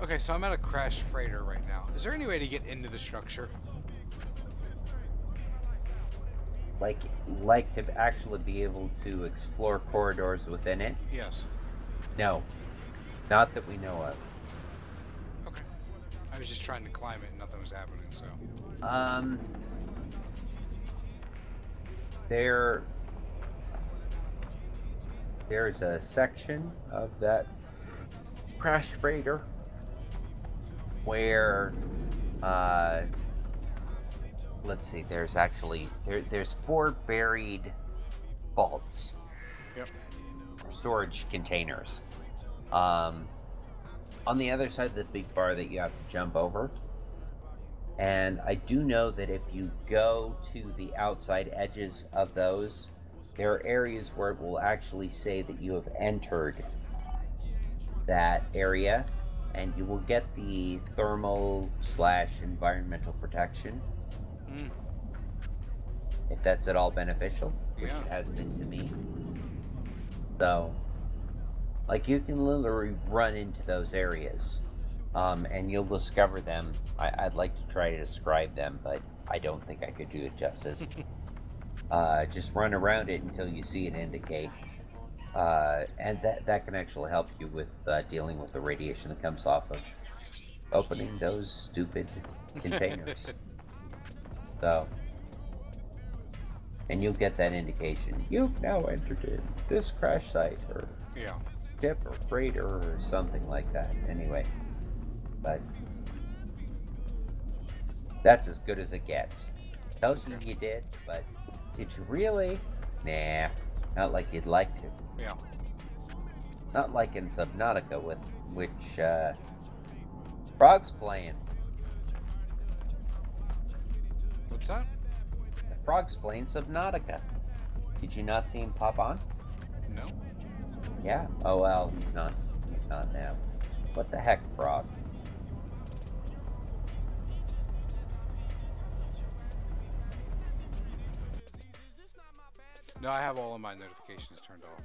Okay, so I'm at a crashed freighter right now. Is there any way to get into the structure? Like to actually be able to explore corridors within it? Yes. No. Not that we know of. Okay. I was just trying to climb it and nothing was happening, so... There's a section of that crashed freighter where let's see, there's actually there's 4 buried vaults. Yep. Storage containers. On the other side of the big bar that you have to jump over. And I do know that if you go to the outside edges of those, there are areas where it will actually say that you have entered that area, and you will get the thermal / environmental protection. If that's at all beneficial, which it has been to me. So, like, you can literally run into those areas, and you'll discover them. I'd like to try to describe them, but I don't think I could do it justice. Just run around it until you see it indicate. And that can actually help you with dealing with the radiation that comes off of opening those stupid containers. So, and you'll get that indication. You've now entered in this crash site, or ship, or freighter, or something like that. Anyway, but that's as good as it gets. Tells you you did, but Did you really? Nah, not like you'd like to. Yeah. Not like in Subnautica, which Frog's playing. What's that? Frog's playing Subnautica. Did you not see him pop on? No. Yeah. Oh well, he's not. He's not now. What the heck, Frog? No, I have all of my notifications turned off.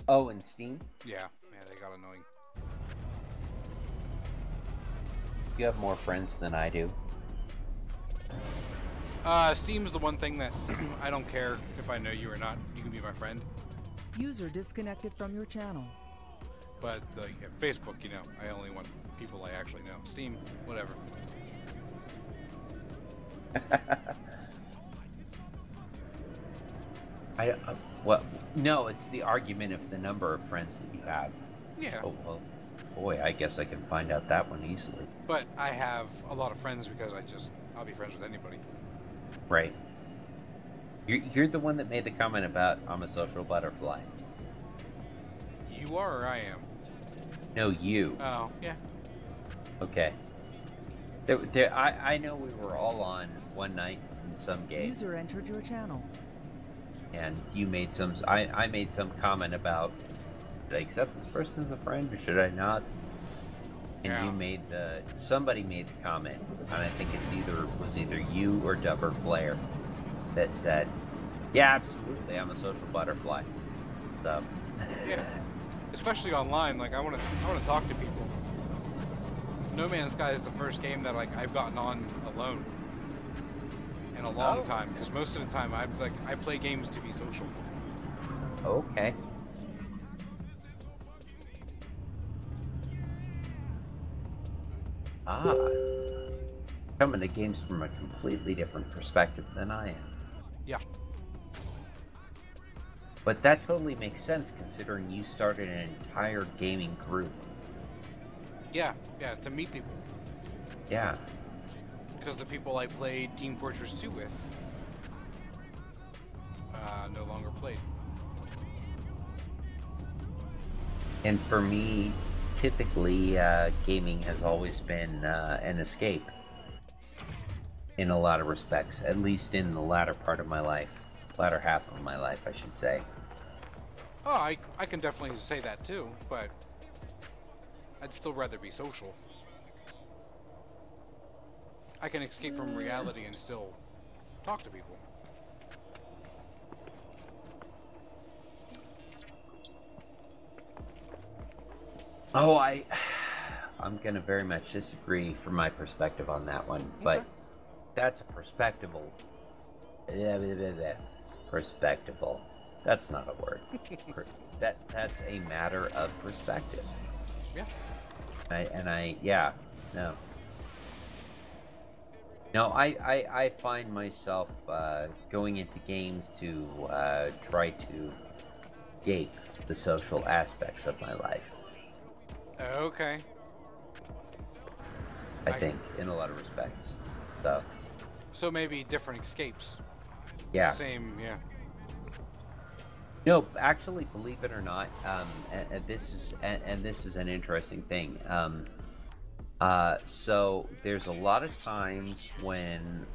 Oh, and Steam? Yeah, they got annoying. You have more friends than I do. Steam's the one thing that I don't care if I know you or not. You can be my friend. User disconnected from your channel. But Facebook, I only want people I actually know. Steam, whatever. Well, no, it's the argument of the number of friends that you have. Yeah. Oh, well, boy, I guess I can find out that one easily. But I have a lot of friends because I'll be friends with anybody. Right. You're the one that made the comment about I'm a social butterfly. You are or I am? No, you. Oh, yeah. Okay. I know we were all on one night in some game. User entered your channel. And you made some. I made some comment about, should I accept this person as a friend or should I not? And Yeah. you made somebody made the comment, and I think was either you or Dubber Flair that said, "Yeah, absolutely, I'm a social butterfly." So. Yeah. Especially online, like I want to talk to people. No Man's Sky is the first game that I've gotten on alone in a long time. Because most of the time I play games to be social. Okay. Coming to games from a completely different perspective than I am. Yeah. But that totally makes sense considering you started an entire gaming group. Yeah, to meet people. Yeah. Because the people I played Team Fortress 2 with no longer played. And for me, typically, gaming has always been an escape. In a lot of respects, at least in the latter part of my life. Latter half of my life, I should say. Oh, I can definitely say that too, but I'd still rather be social. I can escape from reality and still talk to people. Oh, I'm gonna very much disagree from my perspective on that one, but that's a perspectival. Perspectival. That's not a word. That's a matter of perspective. Yeah. I find myself going into games to try to gape the social aspects of my life. Okay. I think, in a lot of respects. So maybe different escapes. Yeah. Same, yeah. No, actually, believe it or not, and this is an interesting thing. So there's a lot of times when,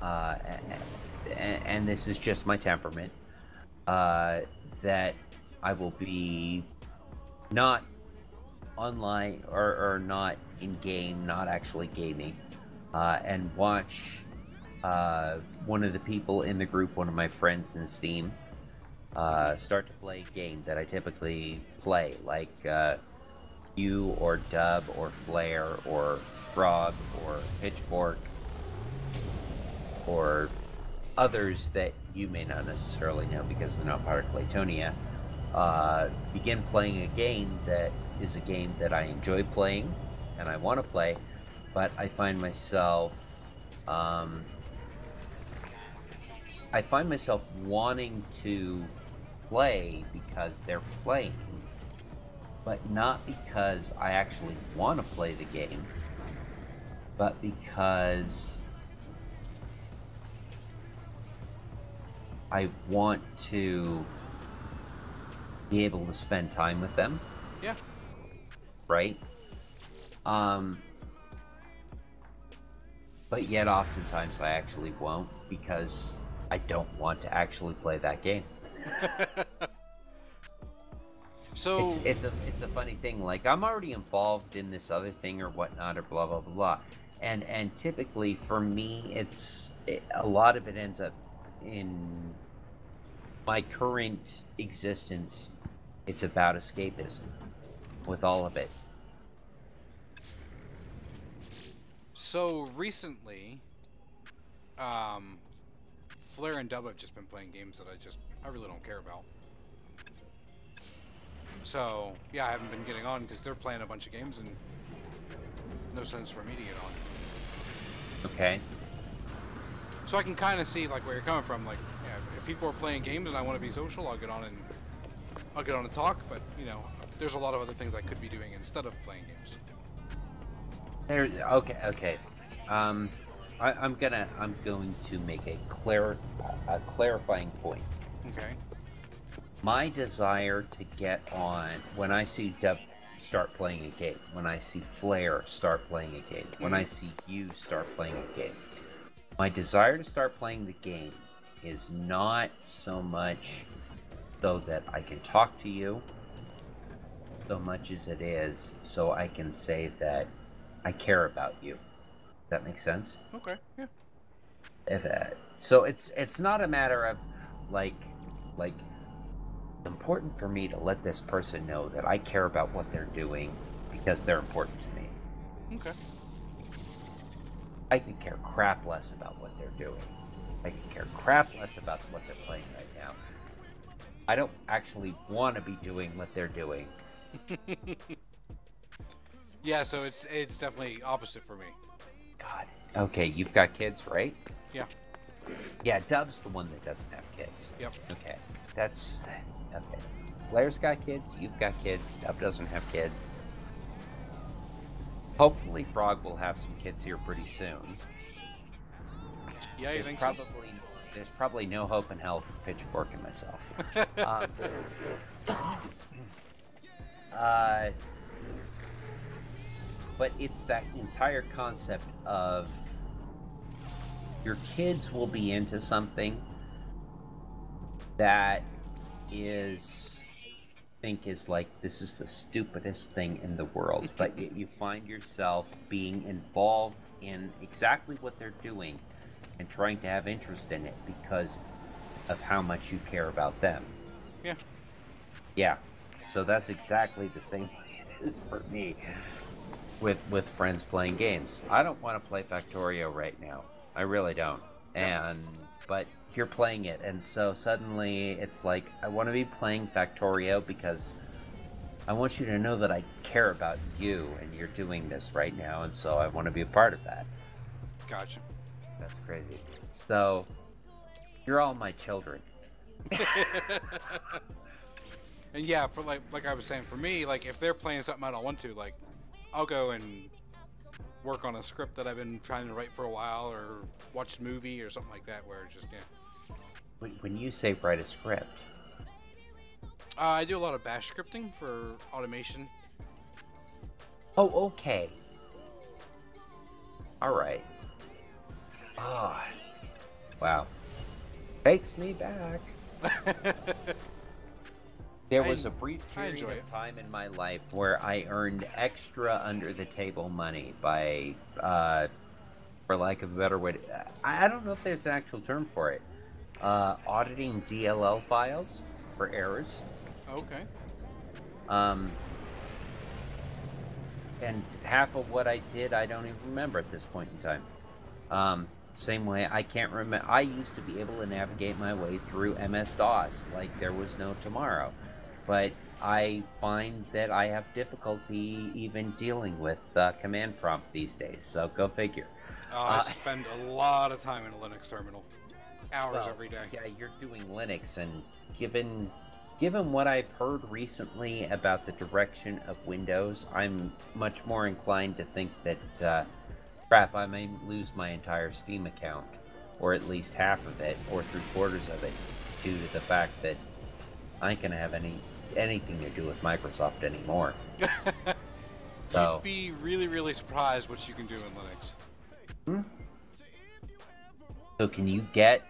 and this is just my temperament, that I will be not online or not in game, not actually gaming, and watch one of the people in the group, one of my friends in Steam, start to play a game that I typically play, like you or Dub or Flare or Frog or Pitchfork or others that you may not necessarily know because they're not part of Claytonia, begin playing a game that is a game that I enjoy playing and I want to play, but I find myself wanting to play because they're playing, but not because I actually want to play the game, but because I want to be able to spend time with them. Yeah. Right? But yet oftentimes I actually won't because I don't want to actually play that game. So it's a funny thing. Like, I'm already involved in this other thing or whatnot or blah blah blah blah, and typically for me a lot of it ends up in my current existence. It's about escapism with all of it. So recently, Flare and Dub have just been playing games that I really don't care about. So yeah, I haven't been getting on because they're playing a bunch of games and no sense for me to get on. Okay. So I can kind of see like where you're coming from. Like, yeah, if people are playing games and I want to be social, I'll get on and talk. But you know, there's a lot of other things I could be doing instead of playing games. Okay. I'm going to make a clarifying point. Okay. My desire to get on when I see Deb start playing a game, when I see Flare start playing a game, when I see you start playing a game, my desire to start playing the game is not so much so that I can talk to you, so much as it is so I can say that I care about you. Does that make sense? Okay. Yeah. So it's not a matter of like it's important for me to let this person know that I care about what they're doing because they're important to me. Okay. I could care crap less about what they're doing. I could care crap less about what they're playing right now. I don't actually want to be doing what they're doing. Yeah, so it's definitely opposite for me. God. Okay, you've got kids, right? Yeah. Yeah, Dub's the one that doesn't have kids. Yep. Okay. That's okay. Flare's got kids, you've got kids, Dub doesn't have kids. Hopefully Frog will have some kids here pretty soon. Yeah, you think so? There's probably no hope in hell for Pitchfork and myself. But it's that entire concept of your kids will be into something that is like, this is the stupidest thing in the world, but yet you find yourself being involved in exactly what they're doing and trying to have interest in it because of how much you care about them. Yeah. Yeah. So that's exactly the same way it is for me with friends playing games. I don't want to play Factorio right now. I really don't. But you're playing it, and so suddenly it's like, I want to be playing Factorio because I want you to know that I care about you and you're doing this right now, and so I want to be a part of that. Gotcha. That's crazy. So, you're all my children. And yeah, for like I was saying, for me, like if they're playing something I don't want to, like I'll go and work on a script that I've been trying to write for a while, or watch a movie or something like that, where just When you say write a script, I do a lot of bash scripting for automation. Oh, okay. All right. Ah, wow. Takes me back. There was a brief period of time in my life where I earned extra under the table money by, for lack of a better way, I don't know if there's an actual term for it, auditing DLL files for errors. Okay. And half of what I did, I don't even remember at this point in time. Same way, I can't remember. I used to be able to navigate my way through MS-DOS like there was no tomorrow. But I find that I have difficulty even dealing with command prompt these days, so go figure. I spend a lot of time in a Linux terminal. Hours every day. Yeah, you're doing Linux, and given what I've heard recently about the direction of Windows, I'm much more inclined to think that, crap, I may lose my entire Steam account, or at least half of it, or 3/4 of it, due to the fact that I ain't gonna have anything to do with Microsoft anymore. So, you'd be really, really surprised what you can do in Linux. So can you get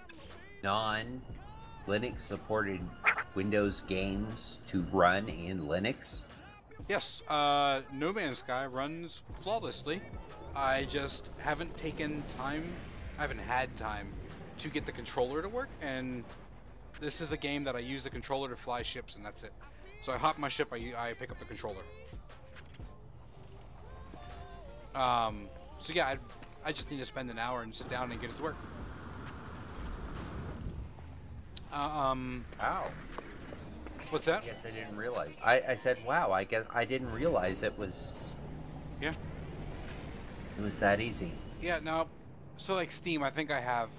non-Linux supported Windows games to run in Linux? Yes, No Man's Sky runs flawlessly. I just haven't taken time, I haven't had time to get the controller to work, and this is a game that I use the controller to fly ships, and that's it. So I hop my ship, I pick up the controller. So yeah, I just need to spend an hour and sit down and get it to work. Wow. What's that? I guess I didn't realize. I said, wow, I guess I didn't realize it was... Yeah. It was that easy. Yeah, no. So like Steam, I think I have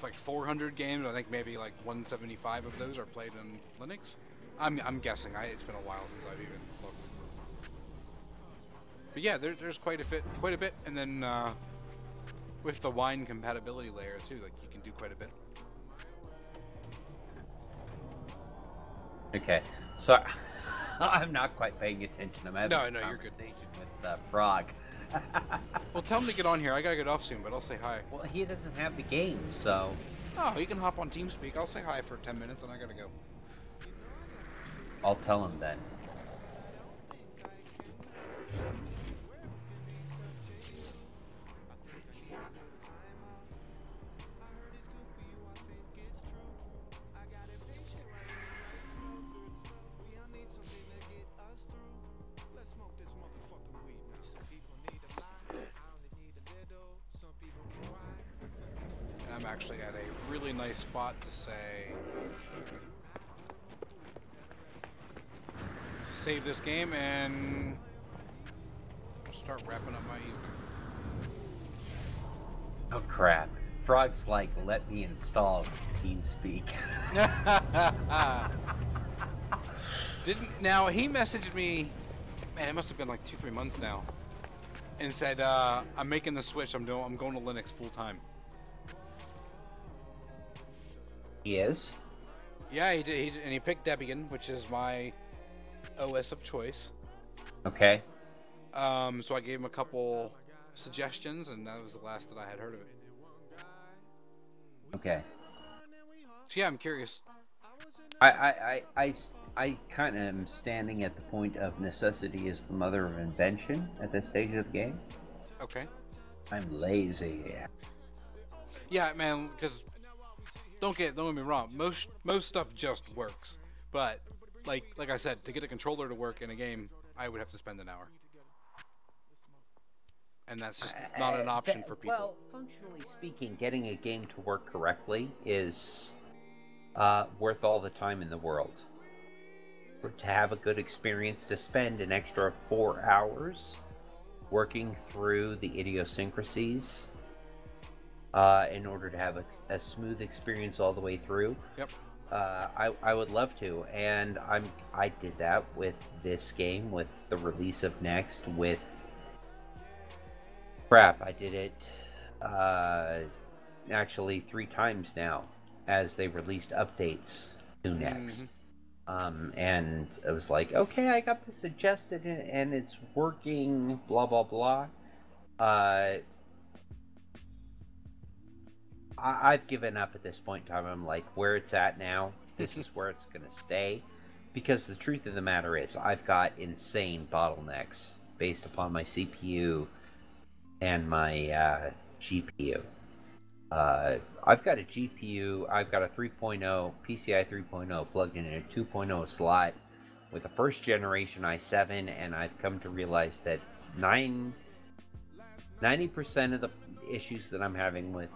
like 400 games. I think maybe like 175 of those are played in Linux. I'm guessing. It's been a while since I've even looked. But yeah, there's quite a bit, and then with the Wine compatibility layer too, like you can do quite a bit. Okay, so I'm not quite paying attention. I'm having a you're good. conversation with Frog. Well, tell him to get on here. I gotta get off soon, but I'll say hi. Well, he doesn't have the game, so... Oh, you can hop on TeamSpeak. I'll say hi for 10 minutes, and I gotta go. I'll tell him then. I'm actually at a really nice spot to save this game and start wrapping up my evening. Oh crap. Frog's like, let me install TeamSpeak. Now he messaged me, man, it must have been like 2-3 months now, and said, I'm making the switch, I'm going to Linux full time. He is? Yeah, he did, and he picked Debian, which is my OS of choice. Okay. So I gave him a couple suggestions, and that was the last that I had heard of it. Okay. So yeah, I'm curious. I kind of am standing at the point of necessity is the mother of invention at this stage of the game. Okay. I'm lazy. Yeah, man, because don't get me wrong, most stuff just works, but like I said, to get a controller to work in a game, I would have to spend an hour, and that's just not an option for people. Well, functionally speaking, getting a game to work correctly is worth all the time in the world. To have a good experience, to spend an extra 4 hours working through the idiosyncrasies in order to have a smooth experience all the way through. Yep. I would love to, and I did that with this game, with the release of Next, with crap. I did it actually 3 times now, as they released updates to Next. And it was like, okay, I got this adjusted and it's working, blah blah blah. I've given up at this point in time. I'm like, where it's at now, this is where it's going to stay. Because the truth of the matter is, I've got insane bottlenecks based upon my CPU and my GPU. I've got a GPU, I've got a 3.0, PCI 3.0 plugged in a 2.0 slot with a first generation i7, and I've come to realize that 90% of the issues that I'm having with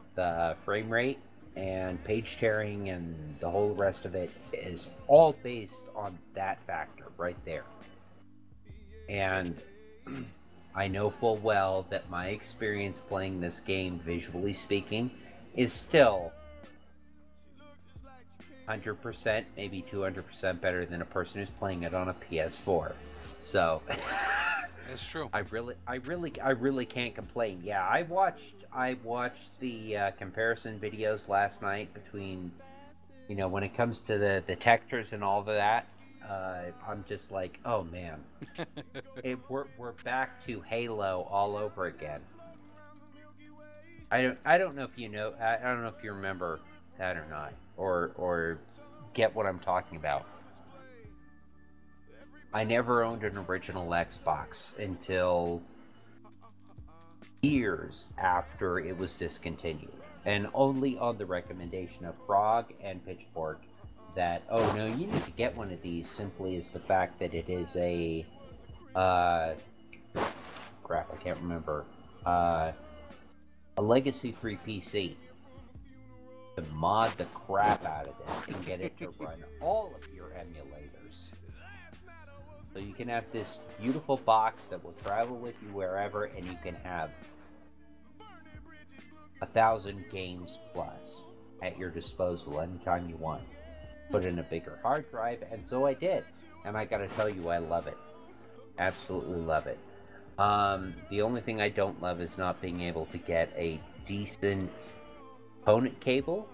frame rate and page tearing and the whole rest of it is all based on that factor right there. And I know full well that my experience playing this game, visually speaking, is still 100%, maybe 200% better than a person who's playing it on a PS4. So It's true. I really can't complain. Yeah, I watched the comparison videos last night between You know, when it comes to the textures and all of that, I'm just like, oh man, we're back to Halo all over again. I don't know if you know, I don't know if you remember that or not, or get what I'm talking about. I never owned an original Xbox until years after it was discontinued, and only on the recommendation of Frog and Pitchfork that, oh no, you need to get one of these, simply as the fact that it is a crap, I can't remember, a legacy-free PC. To mod the crap out of this and get it to run all of your emulators. So you can have this beautiful box that will travel with you wherever, and you can have 1,000 games plus at your disposal anytime you want. Put in a bigger hard drive, and so I did. And I gotta tell you, I love it. Absolutely love it. The only thing I don't love is not being able to get a decent component cable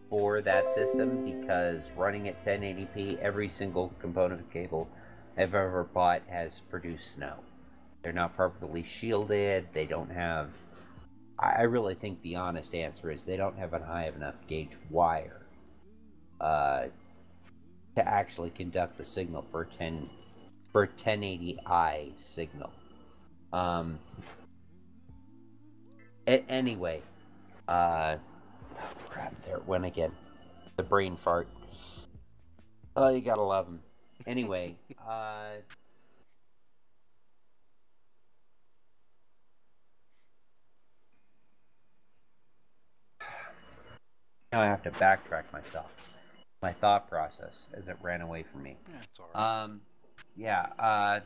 for that system, because running at 1080p, every single component cable I've ever bought has produced snow. They're not properly shielded. They don't have... I really think the honest answer is they don't have a high enough gauge wire to actually conduct the signal for 1080i signal. Anyway, oh crap, there it went again. The brain fart. Oh, you gotta love them. Anyway, now I have to backtrack myself. My thought process as it ran away from me. Yeah, it's alright.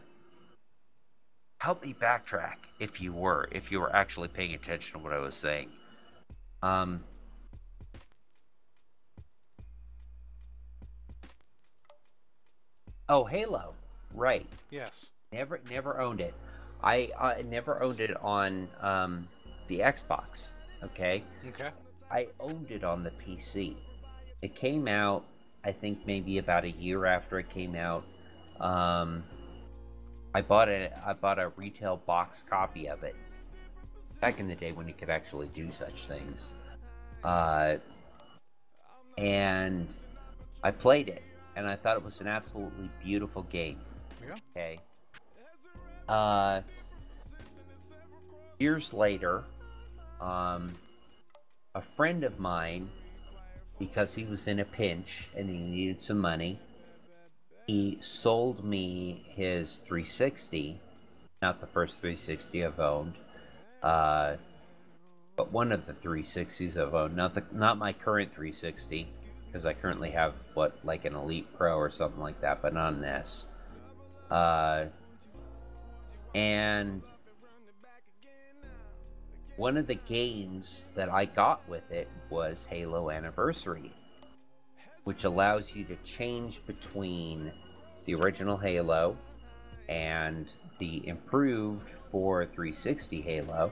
Help me backtrack if you were actually paying attention to what I was saying. Oh, Halo, right? Yes. Never owned it. I never owned it on the Xbox. Okay. Okay. I owned it on the PC. It came out, I think, maybe about a year after it came out. I bought a retail box copy of it back in the day when you could actually do such things. And I played it, and I thought it was an absolutely beautiful game. Yeah. Okay. Years later, a friend of mine, because he was in a pinch and he needed some money, he sold me his 360, not the first 360 I've owned, but one of the 360s I've owned, not my current 360, because I currently have, like an Elite Pro or something like that, but not an S. And one of the games that I got with it was Halo Anniversary, which allows you to change between the original Halo and the improved for 360 Halo.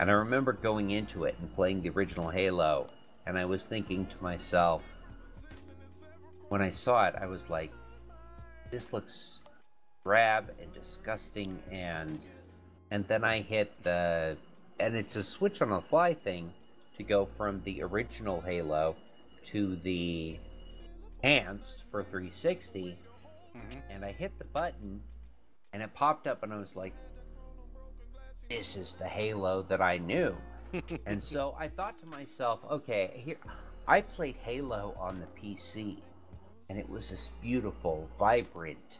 And I remember going into it and playing the original Halo, and I was thinking to myself, when I saw it, I was like, this looks drab and disgusting, and then I hit the... And it's a switch on the fly thing to go from the original Halo to the enhanced for 360. Mm-hmm. And I hit the button, and it popped up, and I was like, this is the Halo that I knew. And so I thought to myself, okay, here, I played Halo on the PC, and it was this beautiful, vibrant,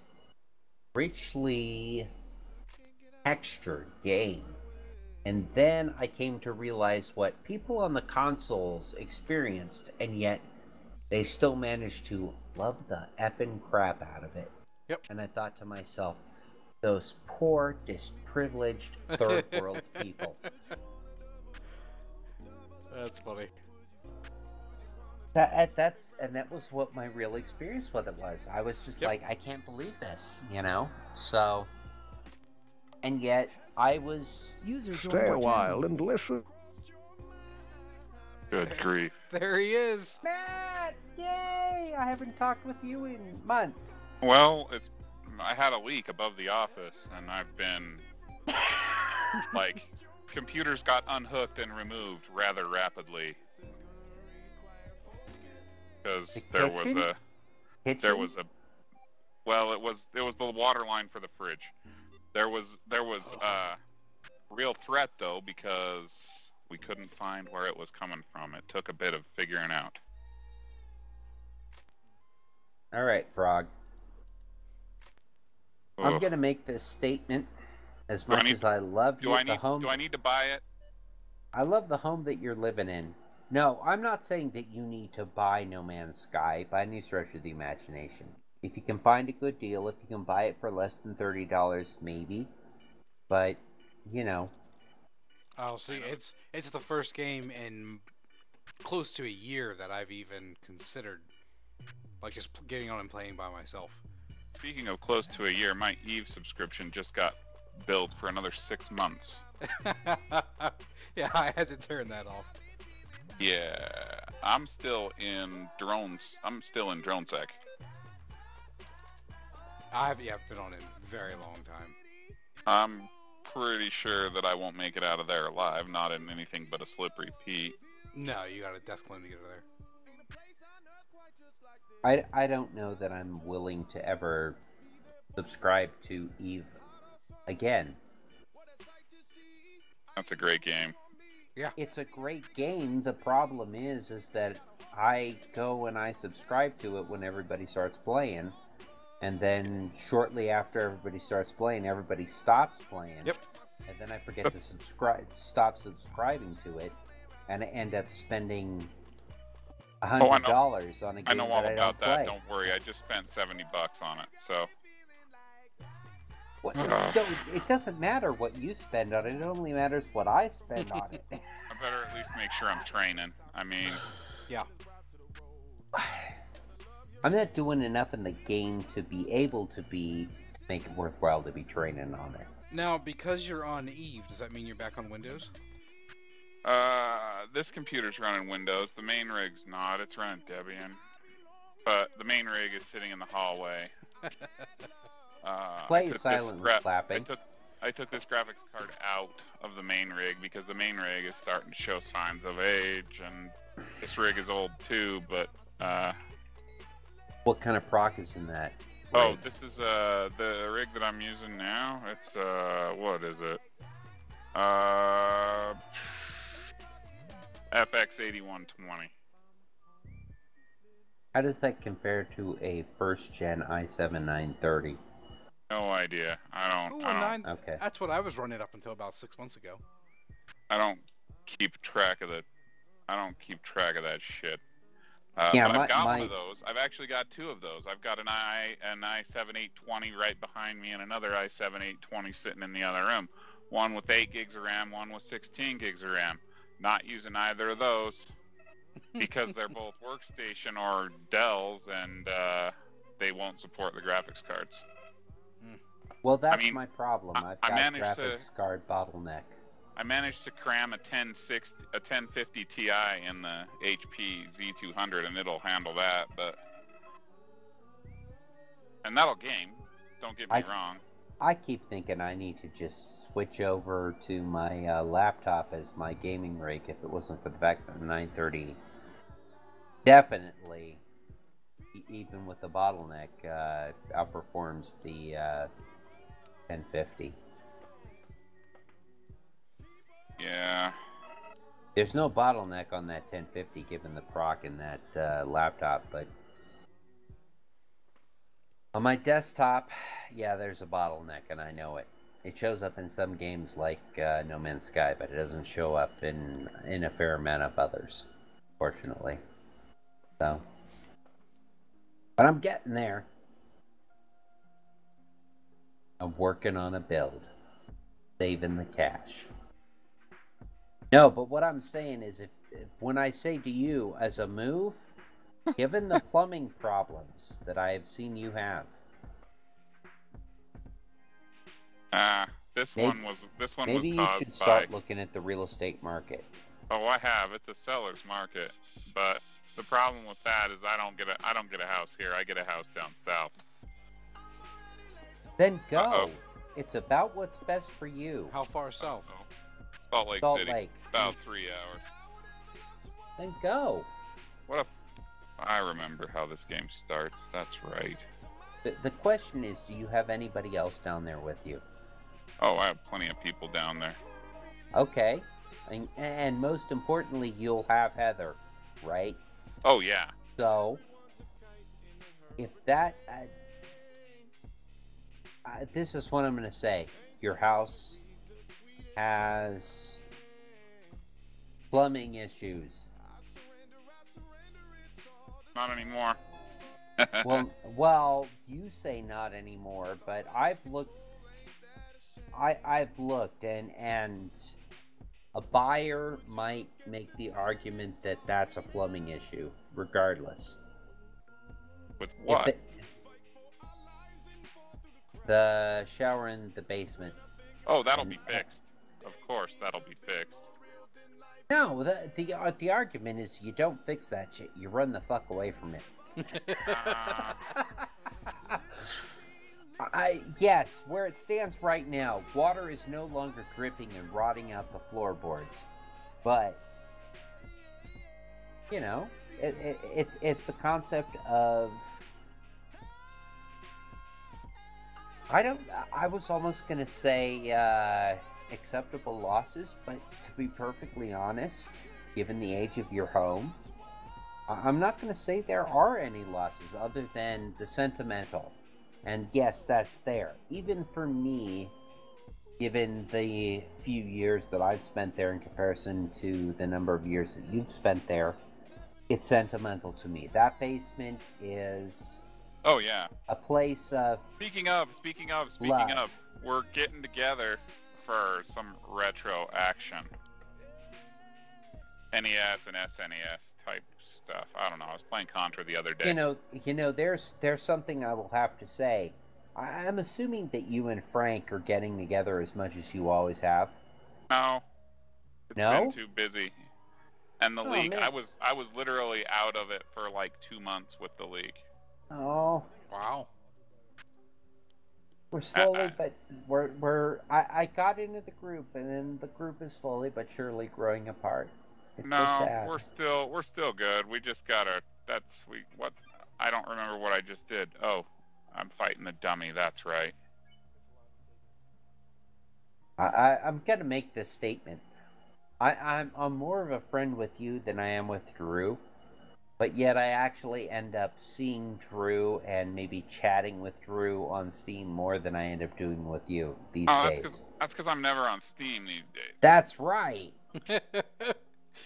richly textured game. And then I came to realize what people on the consoles experienced, and yet they still managed to love the effing crap out of it. Yep. And I thought to myself, those poor, disprivileged third world people. That's funny. That was what my real experience with it was. I was just like, I can't believe this, you know? So, and yet I was... Stay a while and listen. Good grief. There he is. Matt! Yay! I haven't talked with you in months. Well, I had a leak above the office, and I've been like, computers got unhooked and removed rather rapidly because there was a well, it was the water line for the fridge. There was real threat though because we couldn't find where it was coming from. It took a bit of figuring out. All right, Frog. Ugh. I'm gonna make this statement. As much as I love the home, do I need to buy it? I love the home that you're living in. No, I'm not saying that you need to buy No Man's Sky by any stretch of the imagination. If you can find a good deal, if you can buy it for less than $30, maybe. But, you know. Oh, see, it's the first game in close to a year that I've even considered, like, just getting on and playing by myself. Speaking of close to a year, my EVE subscription just got billed for another 6 months. Yeah, I had to turn that off. Yeah, I'm still in drones. I'm still in DroneSec. I've been on it a very long time. I'm pretty sure that I won't make it out of there alive, not in anything but a slippery Pete. No, you got a death claim to get out of there. I don't know that I'm willing to ever subscribe to EVE again. That's a great game. Yeah. It's a great game. The problem is that I go and I subscribe to it when everybody starts playing, and then shortly after everybody starts playing, everybody stops playing. Yep. And then I forget to stop subscribing to it, and I end up spending $100 on a game I know all that about I don't that. play. Don't worry, I just spent $70 on it, so. It doesn't matter what you spend on it. It only matters what I spend on it. I better at least make sure I'm training. I mean, yeah. I'm not doing enough in the game to be able to make it worthwhile to be training on it. Now, because you're on EVE, does that mean you're back on Windows? this computer's running Windows. The main rig's not. It's running Debian. But the main rig is sitting in the hallway. Play silently clapping. I took this graphics card out of the main rig because the main rig is starting to show signs of age, and this rig is old too, but what kind of proc is in that? Oh, rig? this is the rig that I'm using now. It's what is it? FX 8120. How does that compare to a first gen i7 930? No idea. I don't. Okay. That's what I was running up until about 6 months ago. I don't keep track of that shit. Yeah, but I've got one of those. I've actually got two of those. I've got an i7 820 right behind me and another i7 820 sitting in the other room. One with 8 gigs of RAM, one with 16 gigs of RAM. Not using either of those because they're both workstation or Dells, and they won't support the graphics cards. Well, that's my problem. I've got graphics card bottleneck. I managed to cram a 1050 Ti in the HP Z200, and it'll handle that. And that'll game. Don't get me wrong. I keep thinking I need to just switch over to my laptop as my gaming rig if it wasn't for the fact that the 930 definitely, even with the bottleneck, outperforms the 1050. Yeah. There's no bottleneck on that 1050 given the proc in that laptop, but on my desktop, yeah, there's a bottleneck, and I know it. It shows up in some games like No Man's Sky, but it doesn't show up in a fair amount of others, fortunately. So, but I'm getting there. I'm working on a build, saving the cash. No, but what I'm saying is, if when I say to you as a move, given the plumbing problems that I have seen you have, this one was maybe you should start looking at the real estate market. Oh, I have. It's a seller's market, but The problem with that is I don't get a house here. I get a house down south. Then go. Uh-oh. It's about what's best for you. How far south? Salt Lake Salt City. Lake. About 3 hours. Then go. What if I remember how this game starts? That's right. The question is, do you have anybody else down there with you? Oh, I have plenty of people down there. Okay. And most importantly, you'll have Heather, right? Oh, yeah. So, if that... this is what I'm going to say. Your house has plumbing issues. Not anymore. Well, you say not anymore, but I've looked. I've looked, and a buyer might make the argument that that's a plumbing issue, regardless. With what? The shower in the basement. Oh, that'll be fixed. Of course, that'll be fixed. No, the argument is you don't fix that shit. You run the fuck away from it. Yes, where it stands right now, water is no longer dripping and rotting out the floorboards. But, you know, it's the concept of... I was almost going to say acceptable losses, but to be perfectly honest, given the age of your home, I'm not going to say there are any losses other than the sentimental. And yes, that's there. Even for me, given the few years that I've spent there in comparison to the number of years that you've spent there, it's sentimental to me. That basement is... Oh, yeah. A place of... Speaking of, we're getting together for some retro action. NES and SNES type stuff. I don't know. I was playing Contra the other day. You know, there's something I will have to say. I'm assuming that you and Frank are getting together as much as you always have. No. It's No? been too busy. And the league, man. I was literally out of it for like 2 months with the league. Oh, Wow. we're slowly, but I got into the group, and then the group is slowly but surely growing apart. It's so No, sad. we're still good. We just gotta. What? I don't remember what I just did. Oh, I'm fighting the dummy. That's right. I'm gonna make this statement. I'm more of a friend with you than I am with Drew, but yet I actually end up seeing Drew and maybe chatting with Drew on Steam more than I end up doing with you these days. That's because I'm never on Steam these days. That's right.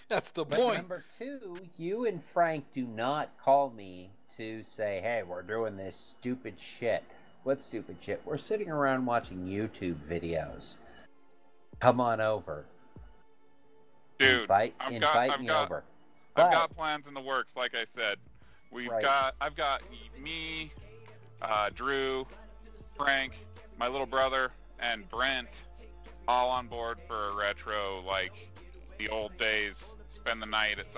That's the But point. number two, you and Frank do not call me to say, hey, we're doing this stupid shit. What stupid shit? We're sitting around watching YouTube videos. Come on over. Dude, invite me over. But, I've got plans in the works, like I said. I've got me, Drew, Frank, my little brother, and Brent all on board for a retro, like the old days. Spend the night at